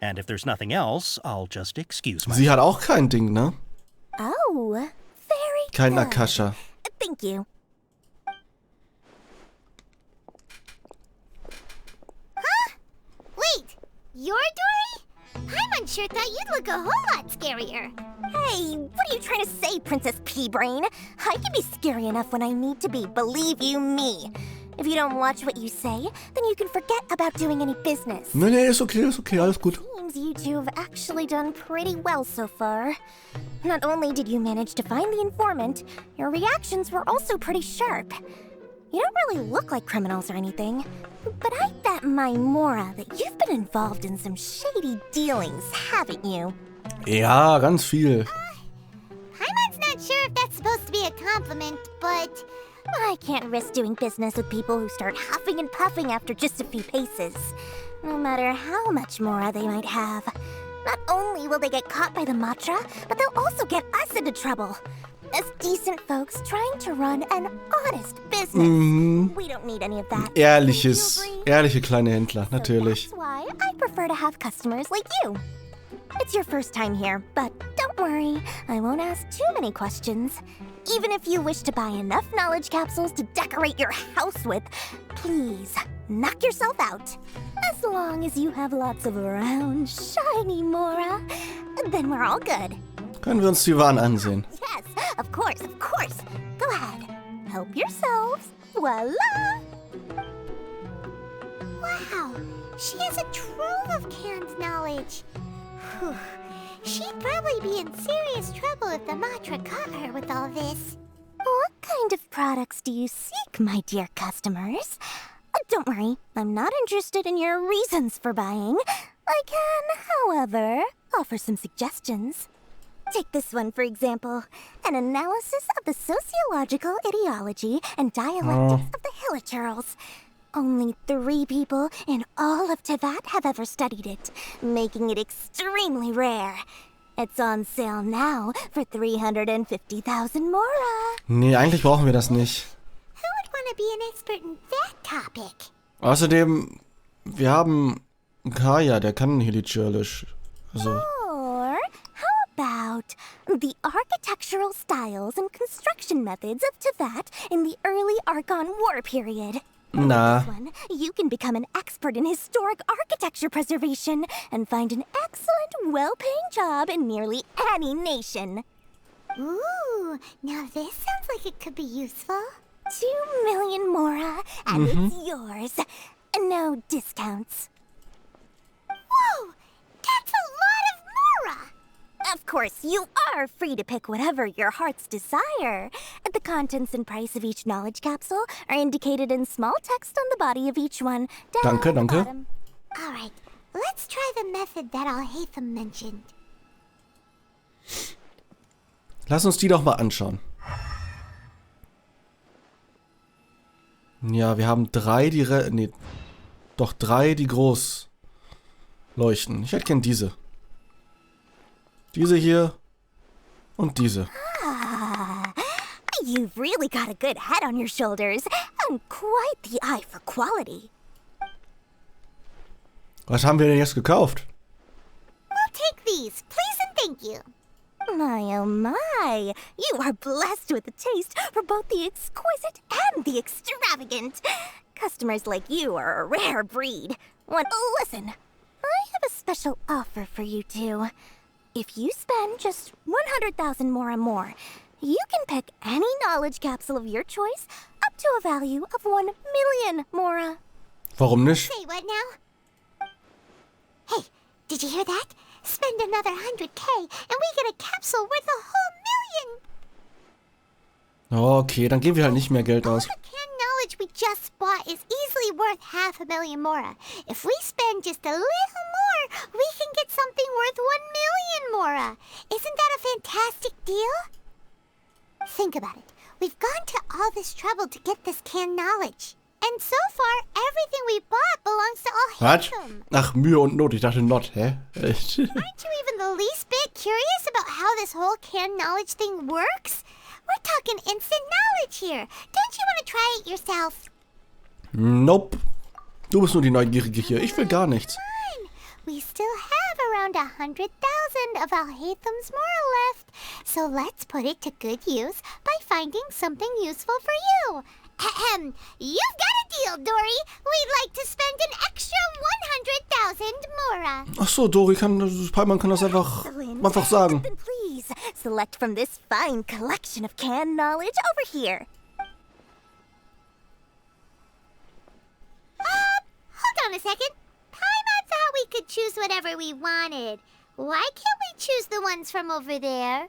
And if there's nothing else, I'll just excuse myself. Sie hat auch kein Ding, ne? Oh, very Kein good. Akasha. Thank you. Huh? Wait, you're Dori? I'm unsure thought you'd look a whole lot scarier. Hey, what are you trying to say, Princess Pea-Brain? I can be scary enough when I need to be, believe you me. If you don't watch what you say, then you can forget about doing any business. Nee, ist okay, alles gut. Seems you two have actually done pretty well so far. Not only did you manage to find the informant, your reactions were also pretty sharp. You don't really look like criminals or anything, but I bet my Mora that you've been involved in some shady dealings, haven't you? Ja, ganz viel. Paimon's not sure if that's supposed to be a compliment, but... I can't risk doing business with people who start huffing and puffing after just a few paces, no matter how much Mora they might have. Not only will they get caught by the Matra, but they'll also get us into trouble. As decent folks trying to run an honest business. We don't need any of that. Ehrliche kleine Händler, natürlich. That's why I prefer to have customers like you. It's your first time here, but don't worry, I won't ask too many questions. Even if you wish to buy enough knowledge capsules to decorate your house with, please, knock yourself out. As long as you have lots of round, shiny Mora, then we're all good. Können wir uns die Waren ansehen? Yes, of course, of course. Go ahead. Help yourselves. Voila! Wow, she has a trove of canned knowledge. Whew. She'd probably be in serious trouble if the Matra caught her with all this. What kind of products do you seek, my dear customers? Don't worry, I'm not interested in your reasons for buying. I can, however, offer some suggestions. Take this one, for example. An analysis of the sociological ideology and dialectics of the Hilichurls. Only 3 people in all of Teyvat have ever studied it, making it extremely rare. It's on sale now for 350,000 Mora. Nee, eigentlich brauchen wir das nicht. Who would want to be an expert in that topic? Außerdem, wir haben Kaya, der kann Hilichurlisch. Also. Or how about the architectural styles and construction methods of Teyvat in the early Archon War period? Nah. With this one, you can become an expert in historic architecture preservation and find an excellent, well-paying job in nearly any nation. Ooh, now this sounds like it could be useful. 2 million Mora, and it's yours. No discounts. Whoa! That's a lot of Mora! Of course, you are free to pick whatever your heart's desire. The contents and price of each knowledge capsule are indicated in small text on the body of each one. Danke, danke. Alright, let's try the method that Alhaitham mentioned. Lass uns die doch mal anschauen. Ja, wir haben 3, die drei, die groß leuchten. Ich hätte gern diese. Diese hier und diese. You've really got a good head on your shoulders and quite the eye for quality. Was haben wir denn jetzt gekauft? We'll take these, please and thank you. My oh my, you are blessed with a taste for both the exquisite and the extravagant. Customers like you are a rare breed. Listen, I have a special offer for you two. If you spend just 100,000 Mora more, you can pick any knowledge capsule of your choice up to a value of 1 million Mora. Warum nicht? Say what now? Hey, did you hear that? Spend another 100K and we get a capsule worth a whole million! Okay, dann geben wir halt nicht mehr Geld aus. All the canned knowledge we just bought is easily worth 500,000 Mora. If we spend just a little more, we can get something worth 1 million Mora. Isn't that a fantastic deal? Think about it. We've gone to all this trouble to get this canned knowledge. And so far, everything we bought belongs to Alhaitham. Ach, Mühe und Not. Ich dachte not, hä? Aren't you even the least bit curious about how this whole canned knowledge thing works? We're talking instant knowledge here. Don't you want to try it yourself? Nope. Du bist nur die Neugierige hier. Ich will gar nichts. We still have around 100,000 of Alhaitham's Mora left. So let's put it to good use by finding something useful for you. Ahem. You've got a deal, Dori. We'd like to spend an extra 100,000 Mora. Ach so, Dori Paimon kann das einfach sagen. Then please, select from this fine collection of canned knowledge over here. Hold on a second. Paimon thought we could choose whatever we wanted. Why can't we choose the ones from over there?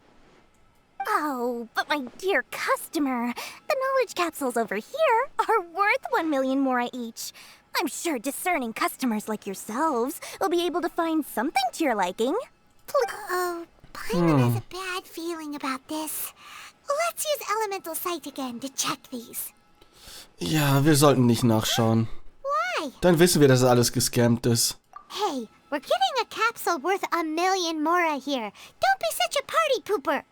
Oh, but my dear customer, the knowledge capsules over here are worth 1 million Mora each. I'm sure discerning customers like yourselves will be able to find something to your liking. Oh, Paimon has a bad feeling about this. Let's use Elemental Sight again to check these. Ja, wir sollten nicht nachschauen. Why? Dann wissen wir, dass alles gescammt ist. Hey, we're getting a capsule worth 1 million Mora here. Don't be such a party pooper.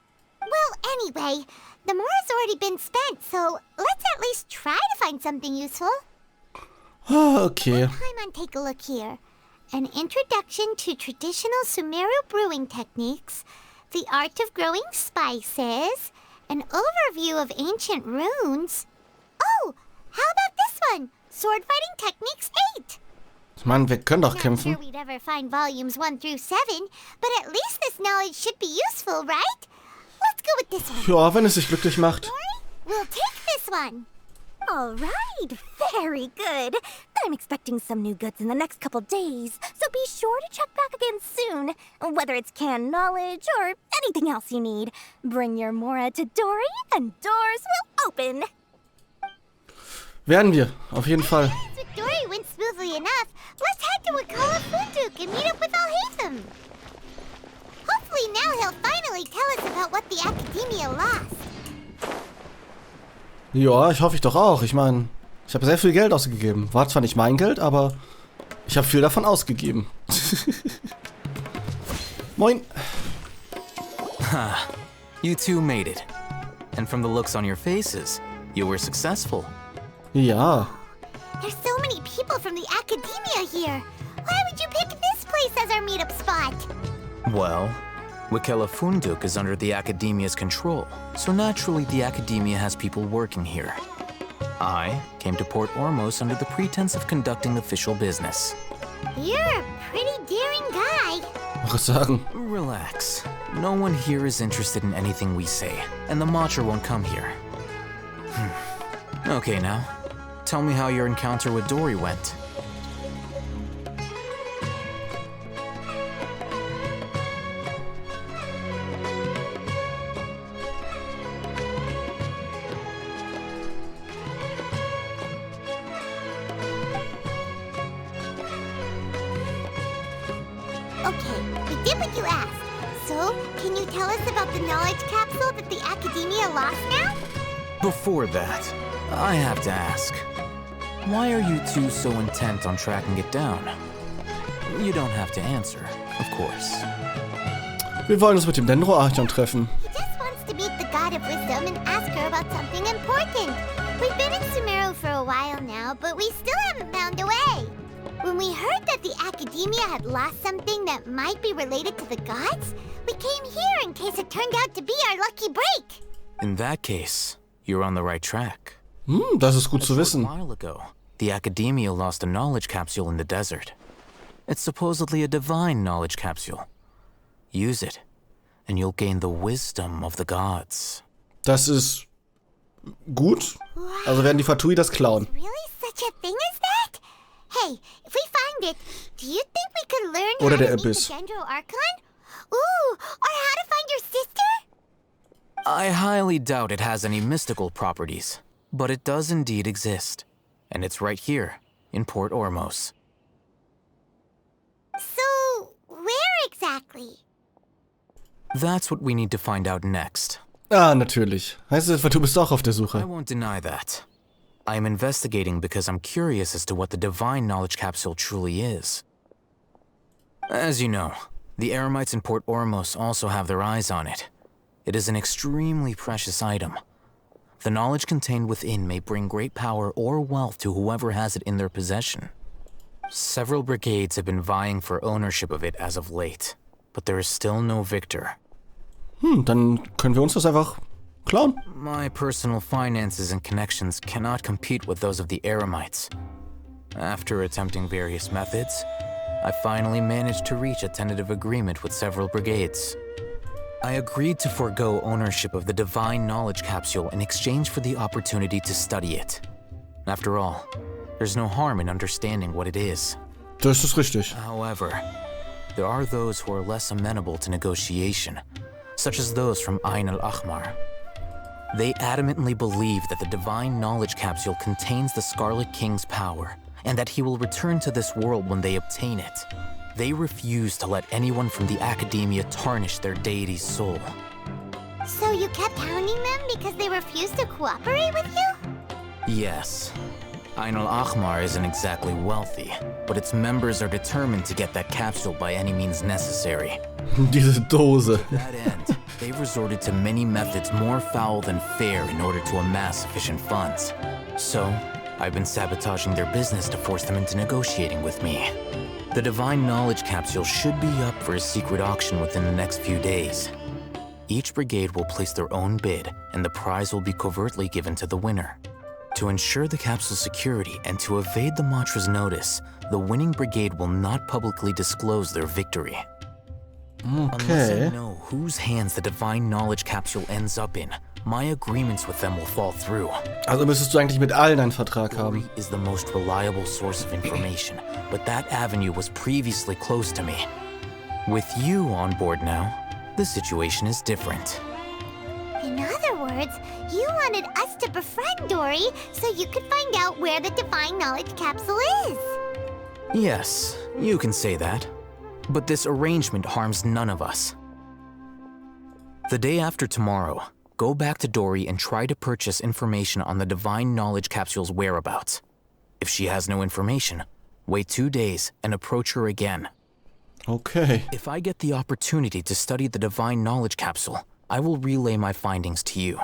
Well, anyway, the Mora's already been spent, so let's at least try to find something useful. Okay. Paimon, take a look here. An introduction to traditional Sumeru brewing techniques, the art of growing spices, an overview of ancient runes. Oh, how about this one? Sword fighting techniques 8. Mann, wir können doch Not kämpfen. sure we'd ever find volumes 1 through 7, but at least this knowledge should be useful, right? Let's go with this one. Ja, wenn es sich glücklich macht. We'll take this one. All right, very good. I'm expecting some new goods in the next couple days, so be sure to check back again soon. Whether it's canned knowledge or anything else you need, bring your Mora to Dori and doors will open. Werden wir, auf jeden Fall. With Dori went smoothly enough. Let's head to Willkommen and meet up with Alhaitham. Hopefully now he'll finally tell us about what the Academia lost. Ja, ich hoffe ich doch auch. Ich meine, ich habe sehr viel Geld ausgegeben. War zwar nicht mein Geld, aber ich habe viel davon ausgegeben. Moin. Ha, you two made it. And from the looks on your faces, you were successful. Ja. There's so many people from the Academia here. Why would you pick this place as our meetup spot? Well, Willkommen is under the Academia's control, so naturally the Academia has people working here. I came to Port Ormos under the pretense of conducting official business. You're a pretty daring guy. Was sagen? Relax. No one here is interested in anything we say, and the Matcher won't come here. Okay now, tell me how your encounter with Dori went. Okay, we did what you asked. So, can you tell us about the knowledge capsule that the Academia lost now? Before that, I have to ask, why are you two so intent on tracking it down? You don't have to answer, of course. Wir wollen uns mit dem Dendro-Archon treffen. He just wants to meet the God of Wisdom and ask her about something important. We've been in Sumeru for a while now, but we still haven't found a way. When we heard that the Academia had lost something that might be related to the gods, we came here in case it turned out to be our lucky break. In that case, you're on the right track. Das ist gut zu wissen. A while ago, the Academia lost a knowledge capsule in the desert. It's supposedly a divine knowledge capsule. Use it, and you'll gain the wisdom of the gods. Das ist gut. Also werden die Fatui das klauen. Really such a thing as that? Hey, if we find it, do you think we could learn Oder how der to meet Abyss. the Dendro Archon? Ooh, or how to find your sister? I highly doubt it has any mystical properties, but it does indeed exist. And it's right here, in Port Ormos. So, where exactly? That's what we need to find out next. Ah, natürlich. Heißt es, du bist auch auf der I Suche. won't deny that. I am investigating because I'm curious as to what the divine knowledge capsule truly is. As you know, the Eremites in Port Ormos also have their eyes on it. It is an extremely precious item. The knowledge contained within may bring great power or wealth to whoever has it in their possession. Several brigades have been vying for ownership of it as of late, but there is still no victor. Dann können wir uns das einfach klauen. My personal finances and connections cannot compete with those of the Eremites. After attempting various methods, I finally managed to reach a tentative agreement with several brigades. I agreed to forego ownership of the divine knowledge capsule in exchange for the opportunity to study it. After all, there's no harm in understanding what it is. Das ist richtig. However, there are those who are less amenable to negotiation, such as those from Ain al-Ahmar. They adamantly believe that the divine knowledge capsule contains the Scarlet King's power, and that he will return to this world when they obtain it. They refuse to let anyone from the Academia tarnish their deity's soul. So you kept hounding them because they refused to cooperate with you? Yes. Ain al-Ahmar isn't exactly wealthy, but its members are determined to get that capsule by any means necessary. Diese Dose. To that end, they've resorted to many methods more foul than fair in order to amass sufficient funds. So, I've been sabotaging their business to force them into negotiating with me. The divine knowledge capsule should be up for a secret auction within the next few days. Each brigade will place their own bid, and the prize will be covertly given to the winner. To ensure the capsule's security and to evade the Matra's notice, the winning brigade will not publicly disclose their victory. Unless I know whose hands the divine knowledge capsule ends up in, my agreements with them will fall through. Also müsstest du eigentlich mit allen einen Vertrag haben. Dori is the most reliable source of information, but that avenue was previously closed to me. With you on board now, the situation is different. In other words, you wanted us to befriend Dori so you could find out where the divine knowledge capsule is. Yes, you can say that. But this arrangement harms none of us. The day after tomorrow, go back to Dori and try to purchase information on the divine knowledge capsule's whereabouts. If she has no information, wait 2 days and approach her again. Okay. If I get the opportunity to study the divine knowledge capsule, I will relay my findings to you.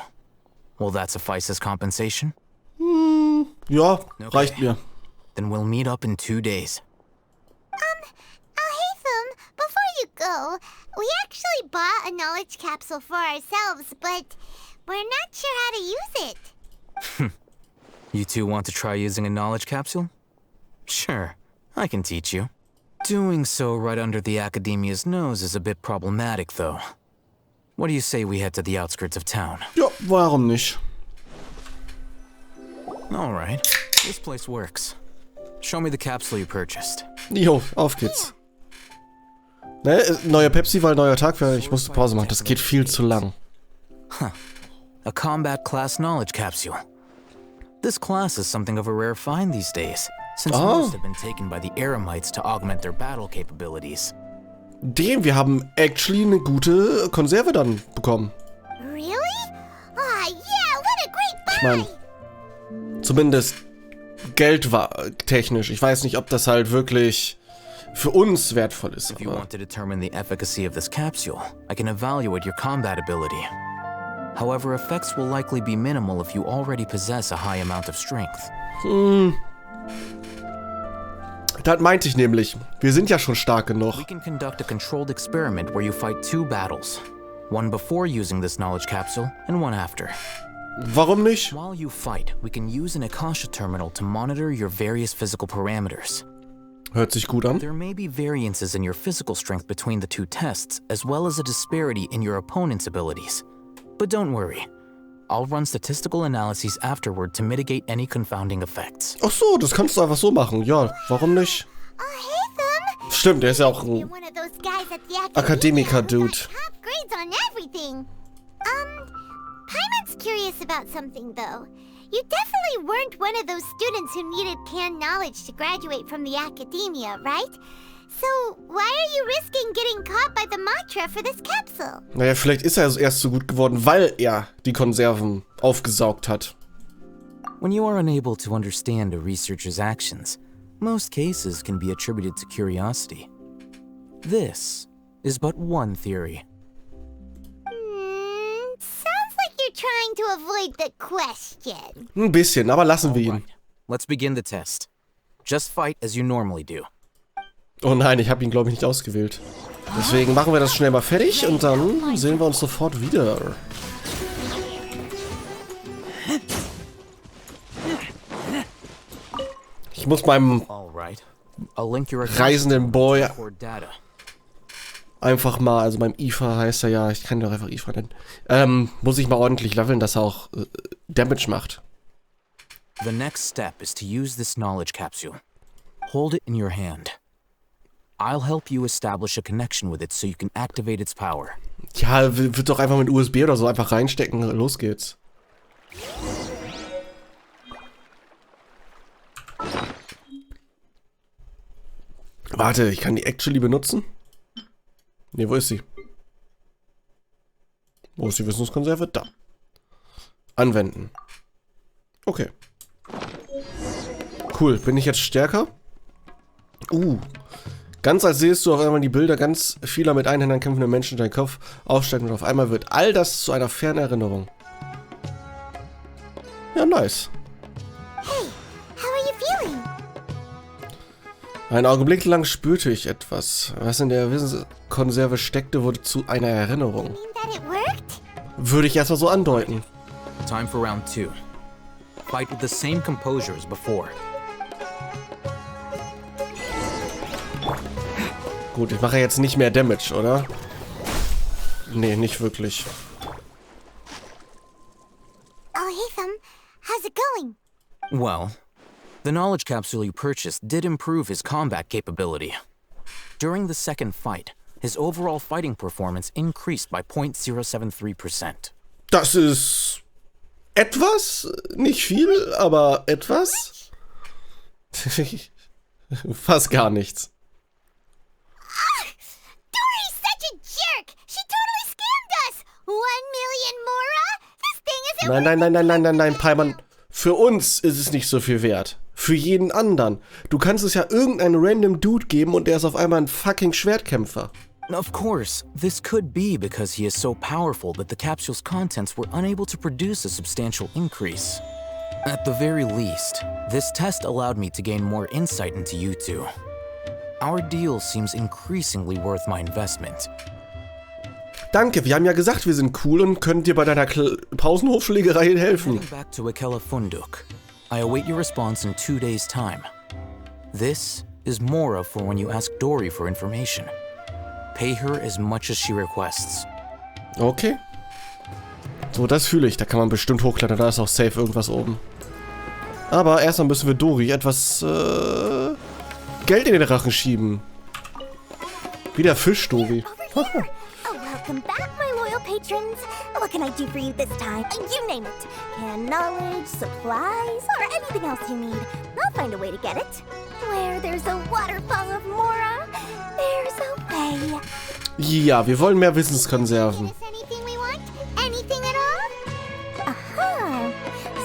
Will that suffice as compensation? Ja, reicht mir. Then we'll meet up in 2 days. Alhaitham, before you go, we actually bought a knowledge capsule for ourselves, but we're not sure how to use it. You two want to try using a knowledge capsule? Sure, I can teach you. Doing so right under the Academia's nose is a bit problematic, though. What do you say we head to the outskirts of town? Ja, warum nicht? All right, this place works. Show me the capsule you purchased. Jo, auf geht's. Ne, neuer Pepsi, weil neuer Tag wäre. Ich musste Pause machen, das geht viel zu lang. Huh. A combat class knowledge capsule. This class is something of a rare find these days, since most have been taken by the Eremites to augment their battle capabilities. Wir haben actually eine gute Konserve dann bekommen. Really? Ah, yeah, what a great buy! Ich meine, zumindest Geld war technisch. Ich weiß nicht, ob das halt wirklich für uns wertvoll ist. If you want to determine the efficacy of this capsule, I can evaluate your combat ability. However, effects will likely be minimal if you already possess a high amount of strength. Das meinte ich nämlich. Wir sind ja schon stark genug. We can conduct a controlled experiment where you fight 2 battles. One before using this knowledge capsule, and one after. Warum nicht? While you fight, we can use an Akasha terminal to monitor your various physical parameters. Hört sich gut an. There may be variances in your physical strength between the 2 tests, as well as a disparity in your opponent's abilities. But don't worry. I'll run statistical analyses afterward to mitigate any confounding effects. Ach so, das kannst du einfach so machen. Ja, warum nicht? Stimmt, der ist ja auch ein Akademiker-Dude. Top grades on everything. Paimon's curious about something, though. You definitely weren't one of those students who needed canned knowledge to graduate from the academia, right? So, why are you risking getting caught by the Matra for this capsule? Naja, vielleicht ist er erst so gut geworden, weil er die Konserven aufgesaugt hat. When you are unable to understand a researcher's actions, most cases can be attributed to curiosity. This is but one theory. Sounds like you're trying to avoid the question. Ein bisschen, aber lassen wir ihn. Let's begin the test. Just fight as you normally do. Oh nein, ich habe ihn, glaube ich, nicht ausgewählt. Deswegen machen wir das schnell mal fertig und dann sehen wir uns sofort wieder. Ich muss meinem reisenden Boy einfach mal, also beim IFA heißt er ja, ich kann ihn doch einfach IFA nennen, muss ich mal ordentlich leveln, dass er auch Damage macht. The next step is to use this knowledge capsule. Hold it in your hand. I'll help you establish a connection with it so you can activate its power. Ja, wird doch einfach mit USB oder so einfach reinstecken. Los geht's. Warte, ich kann die actually benutzen? Ne, wo ist sie? Wo ist die Wissenskonserve? Da. Anwenden. Okay. Cool, bin ich jetzt stärker? Ganz als siehst du auf einmal die Bilder ganz vieler mit Einhändern kämpfenden Menschen in deinen Kopf aufsteigen und auf einmal wird all das zu einer fernen Erinnerung. Ja, nice. Hey, how are you feeling? Einen Augenblick lang spürte ich etwas. Was in der Wissenskonserve steckte, wurde zu einer Erinnerung. Würde ich erstmal so andeuten. Time for round 2. Fight with the same composure as before. Gut, ich mache jetzt nicht mehr Damage, oder? Nee, nicht wirklich. Alhaitham, how's it going? Well, the knowledge capsule you purchased did improve his combat capability. During the second fight, his overall fighting performance increased by 0.073%. Das ist etwas, nicht viel, aber etwas. Fast gar nichts. Dori's such a jerk! She totally scammed us! 1 million Mora? This thing isn't... Nein, Paimon. Für uns ist es nicht so viel wert. Für jeden anderen. Du kannst es ja irgendeinen random Dude geben und der ist auf einmal ein fucking Schwertkämpfer. Of course, this could be because he is so powerful that the capsule's contents were unable to produce a substantial increase. At the very least, this test allowed me to gain more insight into you two. Our deal seems increasingly worth my investment. Danke, wir haben ja gesagt, wir sind cool und können dir bei deiner Pausenhofschlägerei helfen. Back to Akela Funduk. I await your response in 2 days' time. This is Mora for when you ask Dori for information. Pay her as much as she requests. Okay. So, das fühle ich. Da kann man bestimmt hochklettern. Da ist auch safe irgendwas oben. Aber erstmal müssen wir Dori etwas Geld in den Rachen schieben. Wie der Fisch, Dori. Welcome back, my loyal patrons. What can I do for you this time? You name it. Can knowledge, supplies, or anything else you need. I'll find a way to get it. Where there's a waterfall of Mora, there's a way. Ja, wir wollen mehr Wissenskonserven. Anything we want? Anything at all? Aha.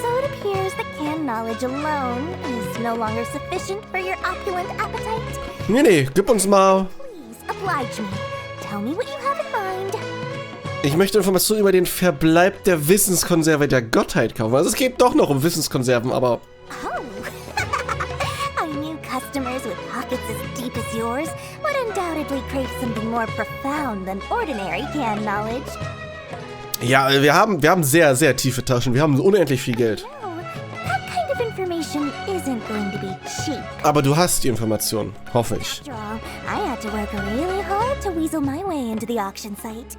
So it appears that canned knowledge alone is no longer sufficient for your opulent appetite. Nee, gib uns mal... Please, oblige me. Tell me what you have in mind. Ich möchte Informationen über den Verbleib der Wissenskonserve der Gottheit kaufen. Also es geht doch noch um Wissenskonserven, aber... Oh. I knew customers with pockets as deep as yours would undoubtedly crave something more profound than ordinary canned knowledge. Ja, wir haben sehr, sehr tiefe Taschen. Wir haben unendlich viel Geld. That kind of information isn't going to be cheap. Aber du hast die Informationen, hoffe ich. After all, I had to work really hard to weasel my way into the auction site.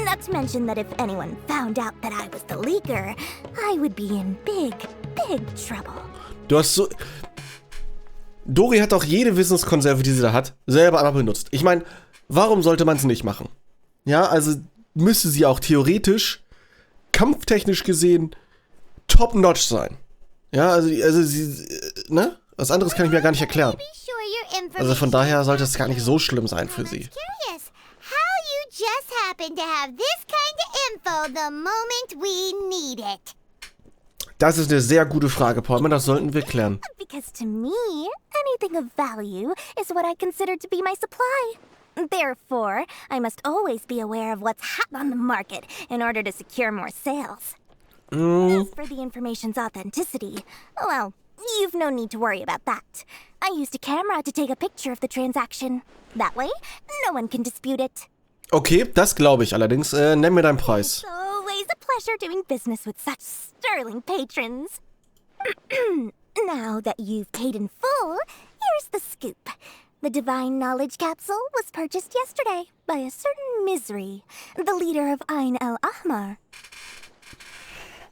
Not to mention that if anyone found out that I was the leaker, I would be in big, big trouble. Du hast so... Dori hat auch jede Wissenskonserve, die sie da hat, selber einmal benutzt. Ich meine, warum sollte man es nicht machen? Ja, also müsste sie auch theoretisch, kampftechnisch gesehen, top-notch sein. Ja, also sie, ne? Was anderes kann ich mir gar nicht erklären. Also von daher sollte es gar nicht so schlimm sein für sie. Just happen to have this kind of info the moment we need it. Das ist eine sehr gute Frage, Paul. Das sollten wir klären. Because to me, anything of value is what I consider to be my supply. Therefore, I must always be aware of what's hot on the market in order to secure more sales. As for the information's authenticity, well, you've no need to worry about that. I used a camera to take a picture of the transaction. That way, no one can dispute it. Okay, das glaube ich allerdings. Nenn mir deinen Preis. It's always a pleasure doing business with such sterling patrons. Now that you've paid in full, here's the scoop. The Divine Knowledge Capsule was purchased yesterday by a certain Misery, the leader of Ain el-Ahmar.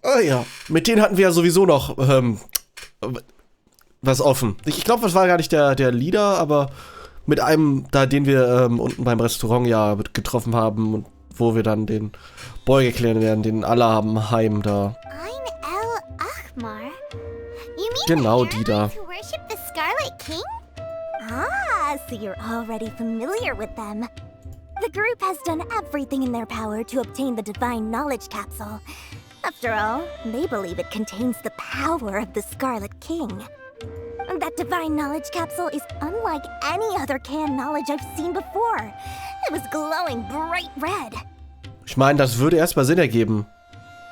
Ah ja, mit denen hatten wir ja sowieso noch was offen. Ich glaube, das war gar nicht der Leader, aber... Mit einem, da den wir unten beim Restaurant ja getroffen haben und wo wir dann den Boy klären werden, den Allahheim da. Ain el-Ahmar? You mean Genau die da. who worship the Scarlet King? Ah, so you're already familiar with them. The group has done everything in their power to obtain the Divine Knowledge Capsule. After all, they believe it contains the power of the Scarlet King. That Divine Knowledge Capsule is unlike any other canned knowledge I've seen before. It was glowing bright red. Ich meine, das würde erstmal Sinn ergeben.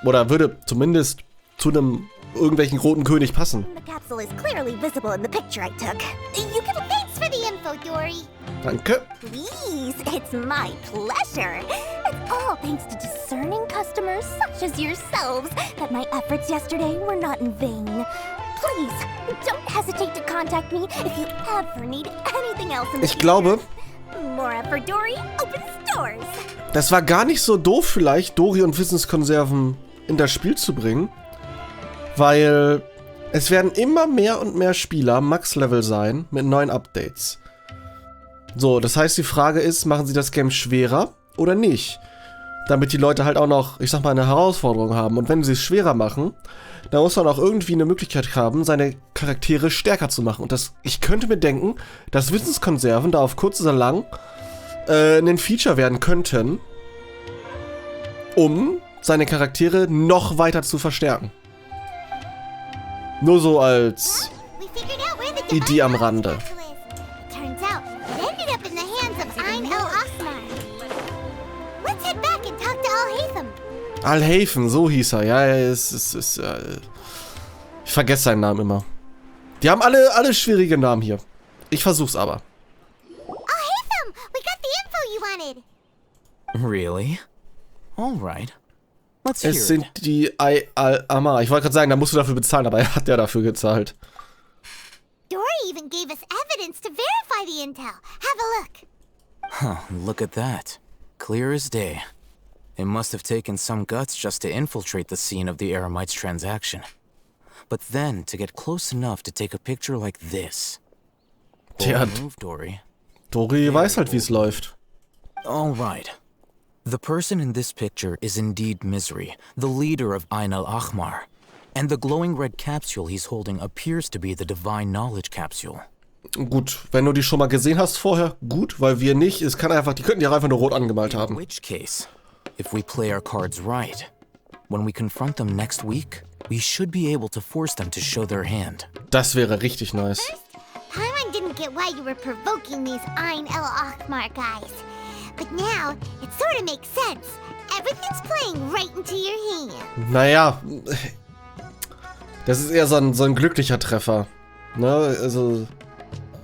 Oder würde zumindest zu einem irgendwelchen roten König passen. The capsule is clearly visible in the picture I took. You can Thanks for the info, Dori. Danke. Please, it's my pleasure. It's all thanks to discerning customers such as yourselves that my efforts yesterday were not in vain. Please, don't hesitate to contact me if you ever need anything else in the Ich glaube, Mora for Dori opens doors. das war gar nicht so doof vielleicht, Dori und Wissenskonserven in das Spiel zu bringen, weil es werden immer mehr und mehr Spieler Max-Level sein mit neuen Updates. So, das heißt, die Frage ist, machen sie das Game schwerer oder nicht? damit die Leute halt auch noch, ich sag mal, eine Herausforderung haben. Und wenn sie es schwerer machen, dann muss man auch irgendwie eine Möglichkeit haben, seine Charaktere stärker zu machen. Und ich könnte mir denken, dass Wissenskonserven da auf kurz oder lang ein Feature werden könnten, um seine Charaktere noch weiter zu verstärken. Nur so als Idee am Rande. Alhafen, so hieß er. Ja, ich vergesse seinen Namen immer. Die haben alle schwierige Namen hier. Ich versuch's aber. Alhafen, we got the info you wanted. Really? Alright. Let's hear Es sind die Al-Amar. Ich wollte gerade sagen, da musst du dafür bezahlen, aber er hat ja dafür gezahlt. Dori even gave us evidence to verify the intel. Have a look. Huh, look at that. Clear as day. It must have taken some guts just to infiltrate the scene of the Eremites transaction. But then to get close enough to take a picture like this. Tja, Dori. Dori weiß halt, wie es läuft. Alright. The person in this picture is indeed Misery, the leader of Ain al-Ahmar. And the glowing red capsule he's holding appears to be the Divine Knowledge Capsule. Gut, wenn du die schon mal gesehen hast vorher, gut, weil wir nicht. Es kann einfach, die könnten die einfach nur rot angemalt haben. In which case, if we play our cards right, when we confront them next week, we should be able to force them to show their hand. Das wäre richtig nice. Paimon didn't get why you were provoking these Ain al-Ahmar guys. But now, it sort of makes sense. Everything's playing right into your hand. Naja, das ist eher so ein glücklicher Treffer. Ne, also,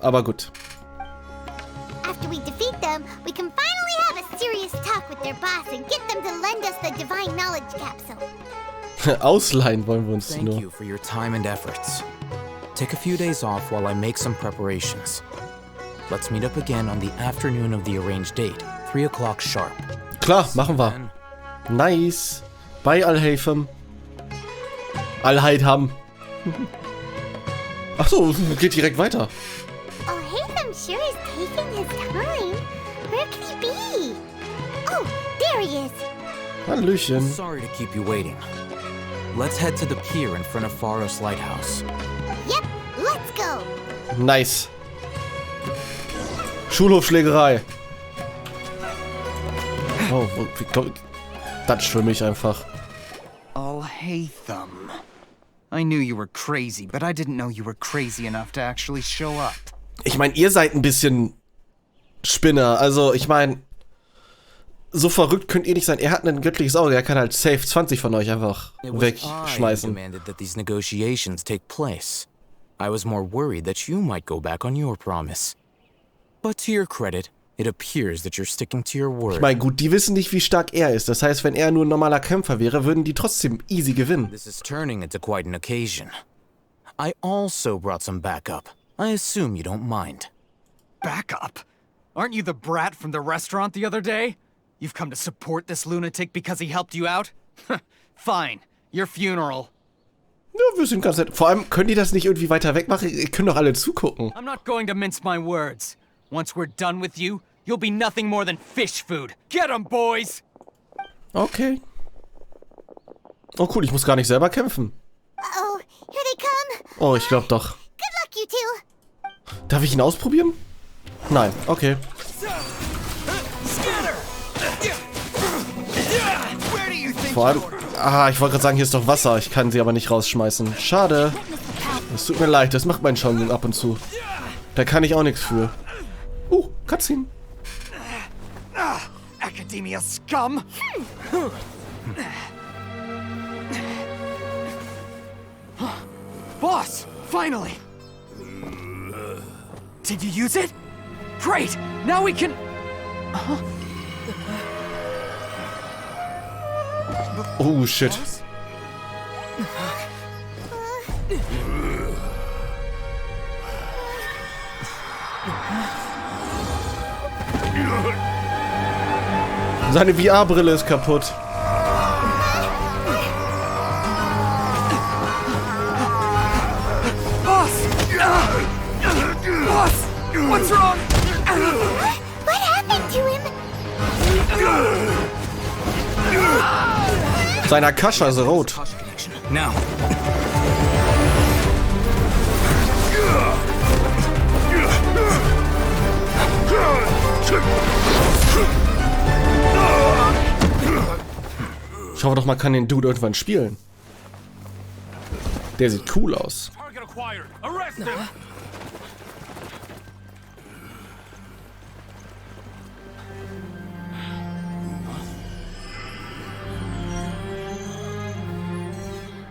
aber gut. After we defeat them, we can finally have a serious talk with their boss and get them to lend us the Divine Knowledge Capsule. Ausleihen wollen wir uns nur. Thank you for your time and efforts. Take a few days off while I make some preparations. Let's meet up again on the afternoon of the arranged date, 3 o'clock sharp. Klar, machen wir. Nice. Bei Alhafen. Alhaitham. Ach so, geht direkt weiter. Alhafen sure is taking his time. Where could he be? Oh, there he is. Hallöchen. Sorry to keep you waiting. Let's head to the pier in front of Pharos Lighthouse. Yep, let's go. Nice. Schulhofschlägerei. Oh, das für mich einfach. Alhafen. I knew you were crazy, but I didn't know you were crazy enough to actually show up. Ich meine, ihr seid ein bisschen Spinner. Also, ich meine, so verrückt könnt ihr nicht sein. Er hat ein göttliches Auge. Er kann halt safe 20 von euch einfach wegschmeißen. Demanded that these negotiations take place. I was more worried that you might go back on your promise. But to your credit, it appears that you're sticking to your word. Ich meine, gut, die wissen nicht, wie stark er ist. Das heißt, wenn er nur ein normaler Kämpfer wäre, würden die trotzdem easy gewinnen. This is turning into quite an occasion. I also brought some backup. I assume you don't mind. Backup? Aren't you the brat from the restaurant the other day? You've come to support this lunatic because he helped you out? Fine. Your funeral. Ja, wir sind ganz nett. Vor allem, können die das nicht irgendwie weiter weg machen? Ihr könnt doch alle zugucken. I'm not going to mince my words. Once we're done with you, you'll be nothing more than fish food. Get 'em, boys! Okay. Oh cool, ich muss gar nicht selber kämpfen. Uh-oh, here they come. Oh, ich glaube doch. Good luck, you two. Darf ich ihn ausprobieren? Nein, okay. Vor allem, ich wollte gerade sagen, hier ist doch Wasser. Ich kann sie aber nicht rausschmeißen. Schade. Es tut mir leid, das macht mein Schon ab und zu. Da kann ich auch nichts für. Cutscene. Academia scum! Boss! Finally! Did you use it? Great! Now we can... Oh, shit. Seine VR-Brille ist kaputt. Boss! Boss! What's wrong? What happened to him? Sein Akasha ist rot. Now. Ich hoffe doch, man kann den Dude irgendwann spielen. Der sieht cool aus.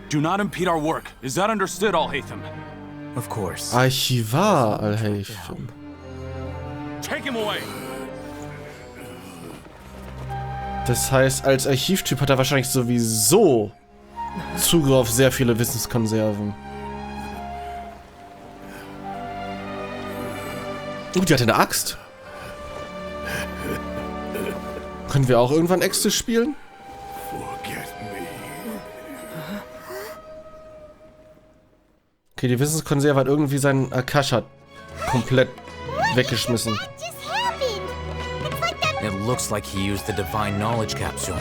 Do not impede our work. Is that understood, Alhaitham? Of course. Archivar, Alhaitham. Take him away. Das heißt, als Archivtyp hat er wahrscheinlich sowieso Zugriff auf sehr viele Wissenskonserven. Die hat eine Axt. Können wir auch irgendwann Äxte spielen? Okay, die Wissenskonserve hat irgendwie seinen Akasha komplett weggeschmissen. It looks like he used the divine knowledge capsule.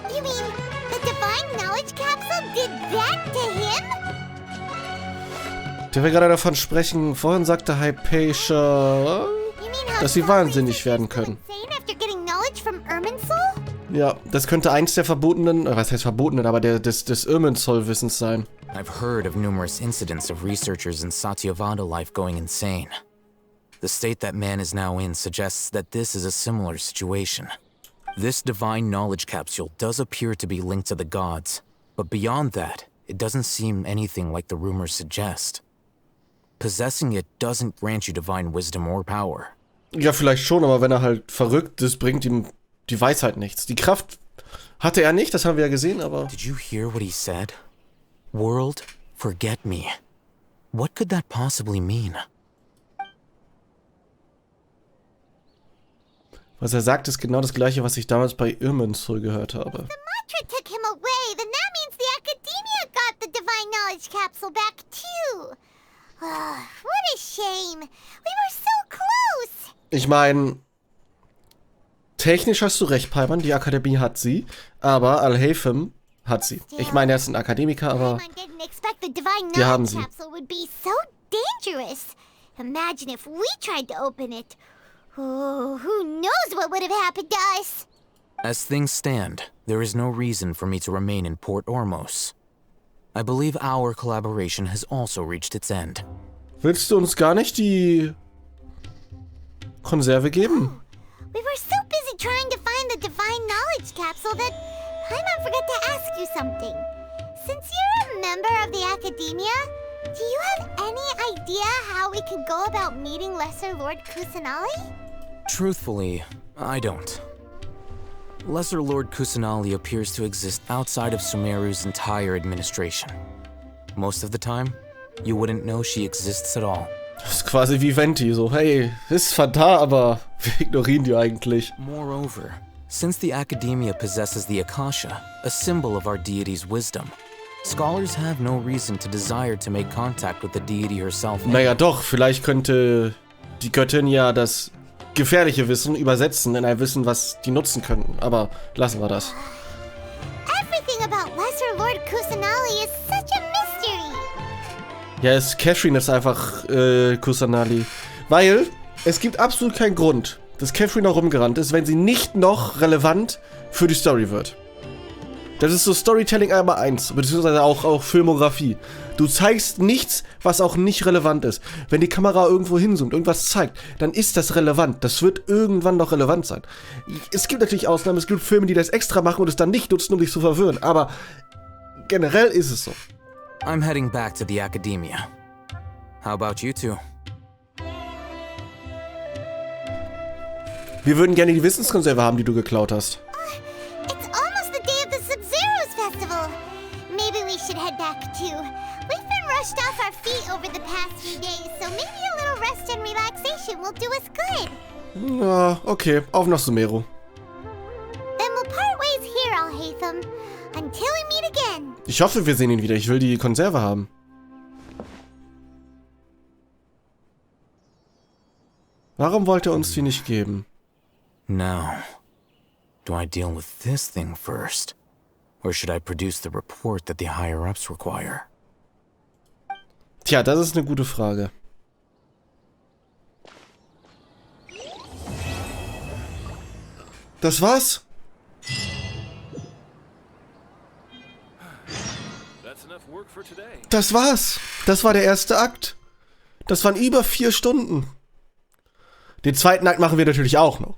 You mean the divine knowledge capsule did that to him? Der will gerade davon sprechen. Vorhin sagte Hypatia, dass sie wahnsinnig werden können. Ja, das könnte eins der verbotenen, was heißt verbotenen, aber des Irminsul-Wissens sein. I've heard of numerous incidents of researchers in Satyavada life going insane. The state that man is now in suggests that this is a similar situation. This divine knowledge capsule does appear to be linked to the gods, but beyond that, it doesn't seem anything like the rumors suggest. Possessing it doesn't grant you divine wisdom or power. Ja, vielleicht schon, aber wenn er halt verrückt ist, bringt ihm die Weisheit nichts. Die Kraft hatte er nicht, das haben wir ja gesehen, aber... Did you hear what he said? World, forget me. What could that possibly mean? Was er sagt, ist genau das gleiche, was ich damals bei Irminsul gehört habe. The mantra took him away, then that means the Academia got the divine knowledge capsule back too. What a shame. We were so close. Ich meine, technisch hast du recht, Palman, die Akademie hat sie, aber Alhaitham hat sie. Ich meine, er ist ein Akademiker, aber wir haben sie. Would be so dangerous. Imagine if we tried to open it. Oh, who knows what would have happened to us? As things stand, there is no reason for me to remain in Port Ormos. I believe our collaboration has also reached its end. Willst du uns gar nicht die Konserve geben? We were so busy trying to find the divine knowledge capsule that Paimon forgot to ask you something. Since you're a member of the Academia, do you have any idea how we could go about meeting Lesser Lord Kusanali? Truthfully, I don't. Lesser Lord Kusanali appears to exist outside of Sumeru's entire administration. Most of the time, you wouldn't know she exists at all. Das ist quasi wie Venti, so, hey, ist zwar da, aber wir ignorieren die eigentlich. Moreover, since the Academia possesses the Akasha, a symbol of our deity's wisdom, scholars have no reason to desire to make contact with the deity herself. Naja doch, vielleicht könnte die Göttin ja das gefährliche Wissen übersetzen in ein Wissen, was die nutzen könnten. Aber lassen wir das. Everything about Lesser Lord Kusanali is such a mystery. Ja, Catherine ist einfach Kusanali. Weil es gibt absolut keinen Grund, dass Catherine noch rumgerannt ist, wenn sie nicht noch relevant für die Story wird. Das ist so Storytelling einmal 1, beziehungsweise auch Filmografie. Du zeigst nichts, was auch nicht relevant ist. Wenn die Kamera irgendwo hinzoomt, irgendwas zeigt, dann ist das relevant. Das wird irgendwann noch relevant sein. Es gibt natürlich Ausnahmen, es gibt Filme, die das extra machen und es dann nicht nutzen, um dich zu verwirren. Aber generell ist es so. I'm heading back to the Academia. How about you two? Wir würden gerne die Wissenskonserve haben, die du geklaut hast. It's almost the day of the Sub-Zero's festival. Maybe we should head back too. We've been rushed off our feet over the past few days, so maybe a little rest and relaxation will do us good. Ja, okay. Auf nach Sumeru. Then we'll part ways here, Alhaitham. Until we meet again. Ich hoffe, wir sehen ihn wieder. Ich will die Konserve haben. Warum wollte er uns die nicht geben? Now, Do I deal with this thing first? Or should I produce the report that the higher-ups require? Tja, das ist eine gute Frage. Das war's? Das war's. Das war der erste Akt. Das waren über 4 Stunden. Den zweiten Akt machen wir natürlich auch noch.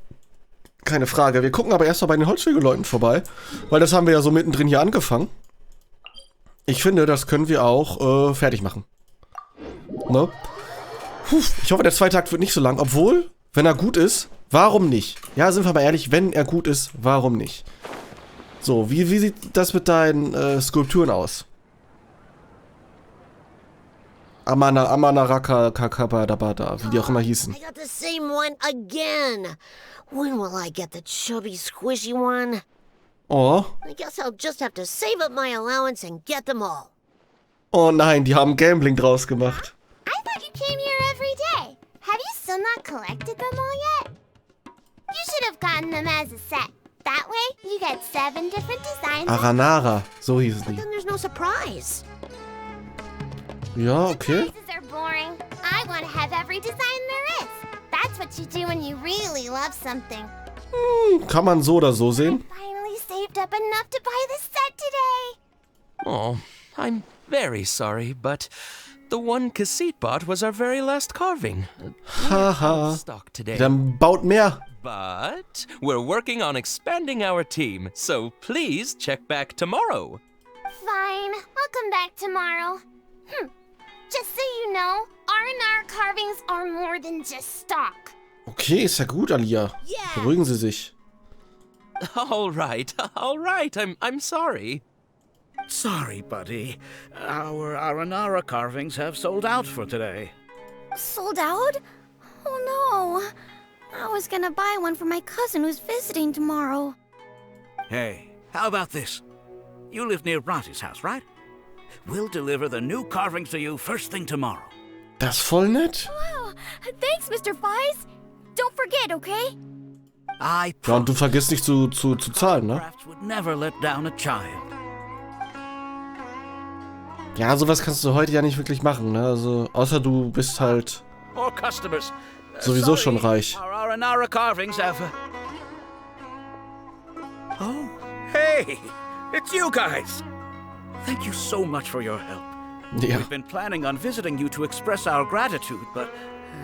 Keine Frage. Wir gucken aber erst mal bei den Holzwege-Leuten vorbei. Weil das haben wir ja so mittendrin hier angefangen. Ich finde, das können wir auch fertig machen. Ne? Ich hoffe, der zweite Akt wird nicht so lang. Obwohl, wenn er gut ist, warum nicht? Ja, sind wir mal ehrlich, wenn er gut ist, warum nicht? So, wie sieht das mit deinen Skulpturen aus? Amanaraka Kakabadabada, wie die auch immer hießen. I got the same one again. When will I get the chubby, squishy one? Oh. I guess I'll just have to save up my allowance and get them all. Oh nein, die haben Gambling draus gemacht. I thought you came here every day. Have you still not collected them all yet? You should have gotten them as a set. That way, you get 7 different designs. Aranara, so hießen die. Then there's no surprise. Ja, okay. Surprises are boring. I want to have every design there is. That's what you do when you really love something. Kann man so oder so sehen. Finally saved up enough to buy the set today. Oh, I'm very sorry, but the one Cassette bought was our very last carving. Haha. Stock today. Dann baut mehr. But we're working on expanding our team, so please check back tomorrow. Fine, I'll come back tomorrow. Just so you know, R&R carvings are more than just stock. Okay, ist ja gut, Alia. Beruhigen Sie sich. All right. I'm sorry. Sorry, buddy. Our Aranara carvings have sold out for today. Sold out? Oh no. I was gonna buy one for my cousin who's visiting tomorrow. Hey, how about this? You live near Ronti's house, right? We'll deliver the new carvings to you first thing tomorrow. Das ist voll nett. Wow, thanks, Mr. Fies. Don't forget, okay? Ja, und du vergisst nicht zu zahlen, ne? Would never let down a child. Ja, sowas kannst du heute ja nicht wirklich machen, ne? Also, außer du bist halt More customers. sowieso schon reich. Our Aranara carvings have. Oh, hey, it's you guys. Thank you so much for your help. Ja. We've been planning on visiting you to express our gratitude, but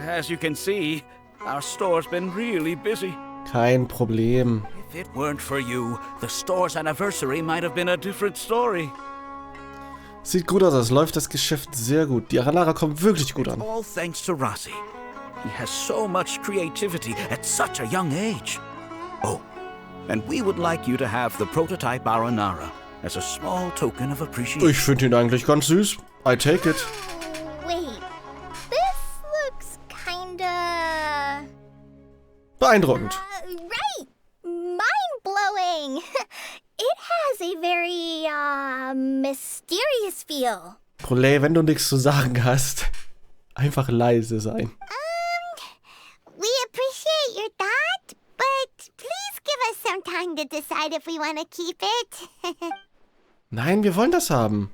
as you can see, our store's been really busy. Kein Problem. If it weren't for you, the store's anniversary might have been a different story. Sieht gut aus, es läuft das Geschäft sehr gut. Die Aranara kommt wirklich gut an. All thanks to Rossi. He has so much creativity at such a young age. Oh, and we would like you to have the prototype Aranara as a small token of appreciation. Ich finde ihn eigentlich ganz süß. I take it. Wait, this looks kinda... Beeindruckend. Right! Mind-blowing! It has a very, mysterious feel. Collei, wenn du nichts zu sagen hast, einfach leise sein. We appreciate your thought, but please give us some time to decide if we want to keep it. Nein, wir wollen das haben.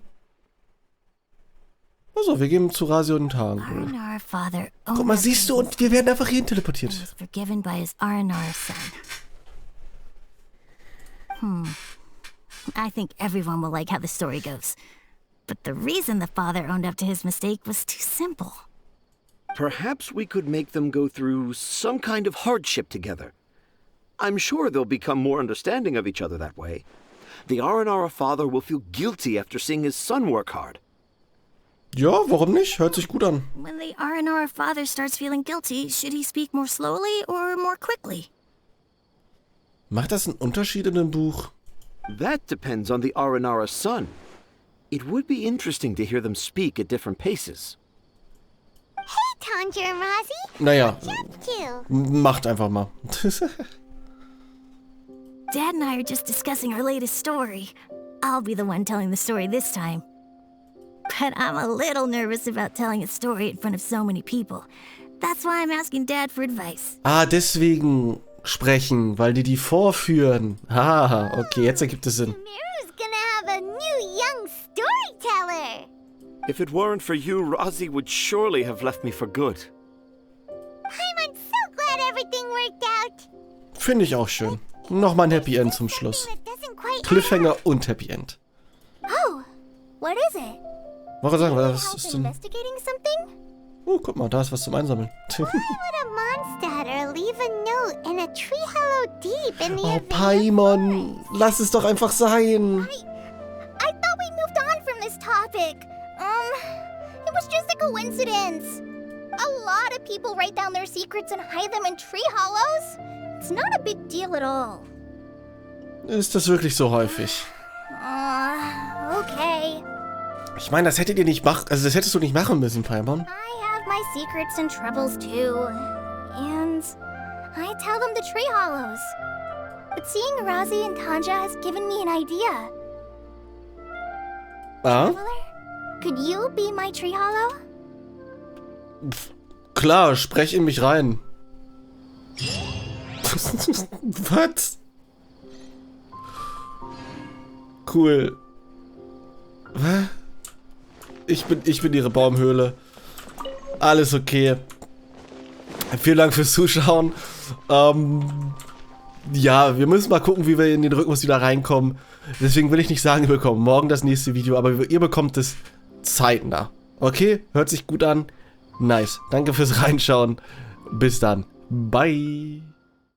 Also, wir gehen zu Rasio und Hagen. Arnar father. Guck mal, siehst du, und wir werden einfach hierhin teleportiert. Was forgiven by his Arnar son. I think everyone will like how the story goes. But the reason the father owned up to his mistake was too simple. Perhaps we could make them go through some kind of hardship together. I'm sure they'll become more understanding of each other that way. The Aranara father will feel guilty after seeing his son work hard. Ja, warum nicht? Hört sich gut an. When the Arnar father starts feeling guilty, should he speak more slowly or more quickly? Macht das einen Unterschied in dem Buch? That depends on the Aranara son. It would be interesting to hear them speak at different paces. Hey, Tanja and Rosie. Naja, Too. macht einfach mal. Dad and I are just discussing our latest story. I'll be the one telling the story this time. But I'm a little nervous about telling a story in front of so many people. That's why I'm asking Dad for advice. Deswegen sprechen, weil die vorführen. Haha, okay, jetzt ergibt es Sinn. Sumeru's gonna have a new young storyteller. If it weren't for you, Rosie would surely have left me for good. I'm so glad everything worked out. Finde ich auch schön. Nochmal ein Happy End zum Schluss. Cliffhanger und Happy End. Oh, what is it? Wollte sagen, was ist denn... Investigating something? Oh, guck mal, da ist was zum Einsammeln. Why would a monster leave a note in a tree hollow deep in the Oh, Paimon, lass es doch einfach sein. I thought we moved on from this topic. It was just a coincidence. A lot of people write down their secrets and hide them in tree hollows. It's not a big deal at all. Ist das wirklich so häufig? Okay. Ich meine, das hättet ihr nicht machen, also das hättest du nicht machen müssen, Paimon. I have my secrets and troubles too. And I tell them to tree hollows. But seeing Rosie and Tanja has given me an idea. Ah? Could you be my tree hollow? Klar, sprech in mich rein. Was? Cool. Was? Ich bin ihre Baumhöhle. Alles okay. Vielen Dank fürs Zuschauen. Ja, wir müssen mal gucken, wie wir in den Rhythmus wieder reinkommen. Deswegen will ich nicht sagen, ihr bekommt morgen das nächste Video, aber ihr bekommt es zeitnah. Okay? Hört sich gut an. Nice. Danke fürs Reinschauen. Bis dann. Bye.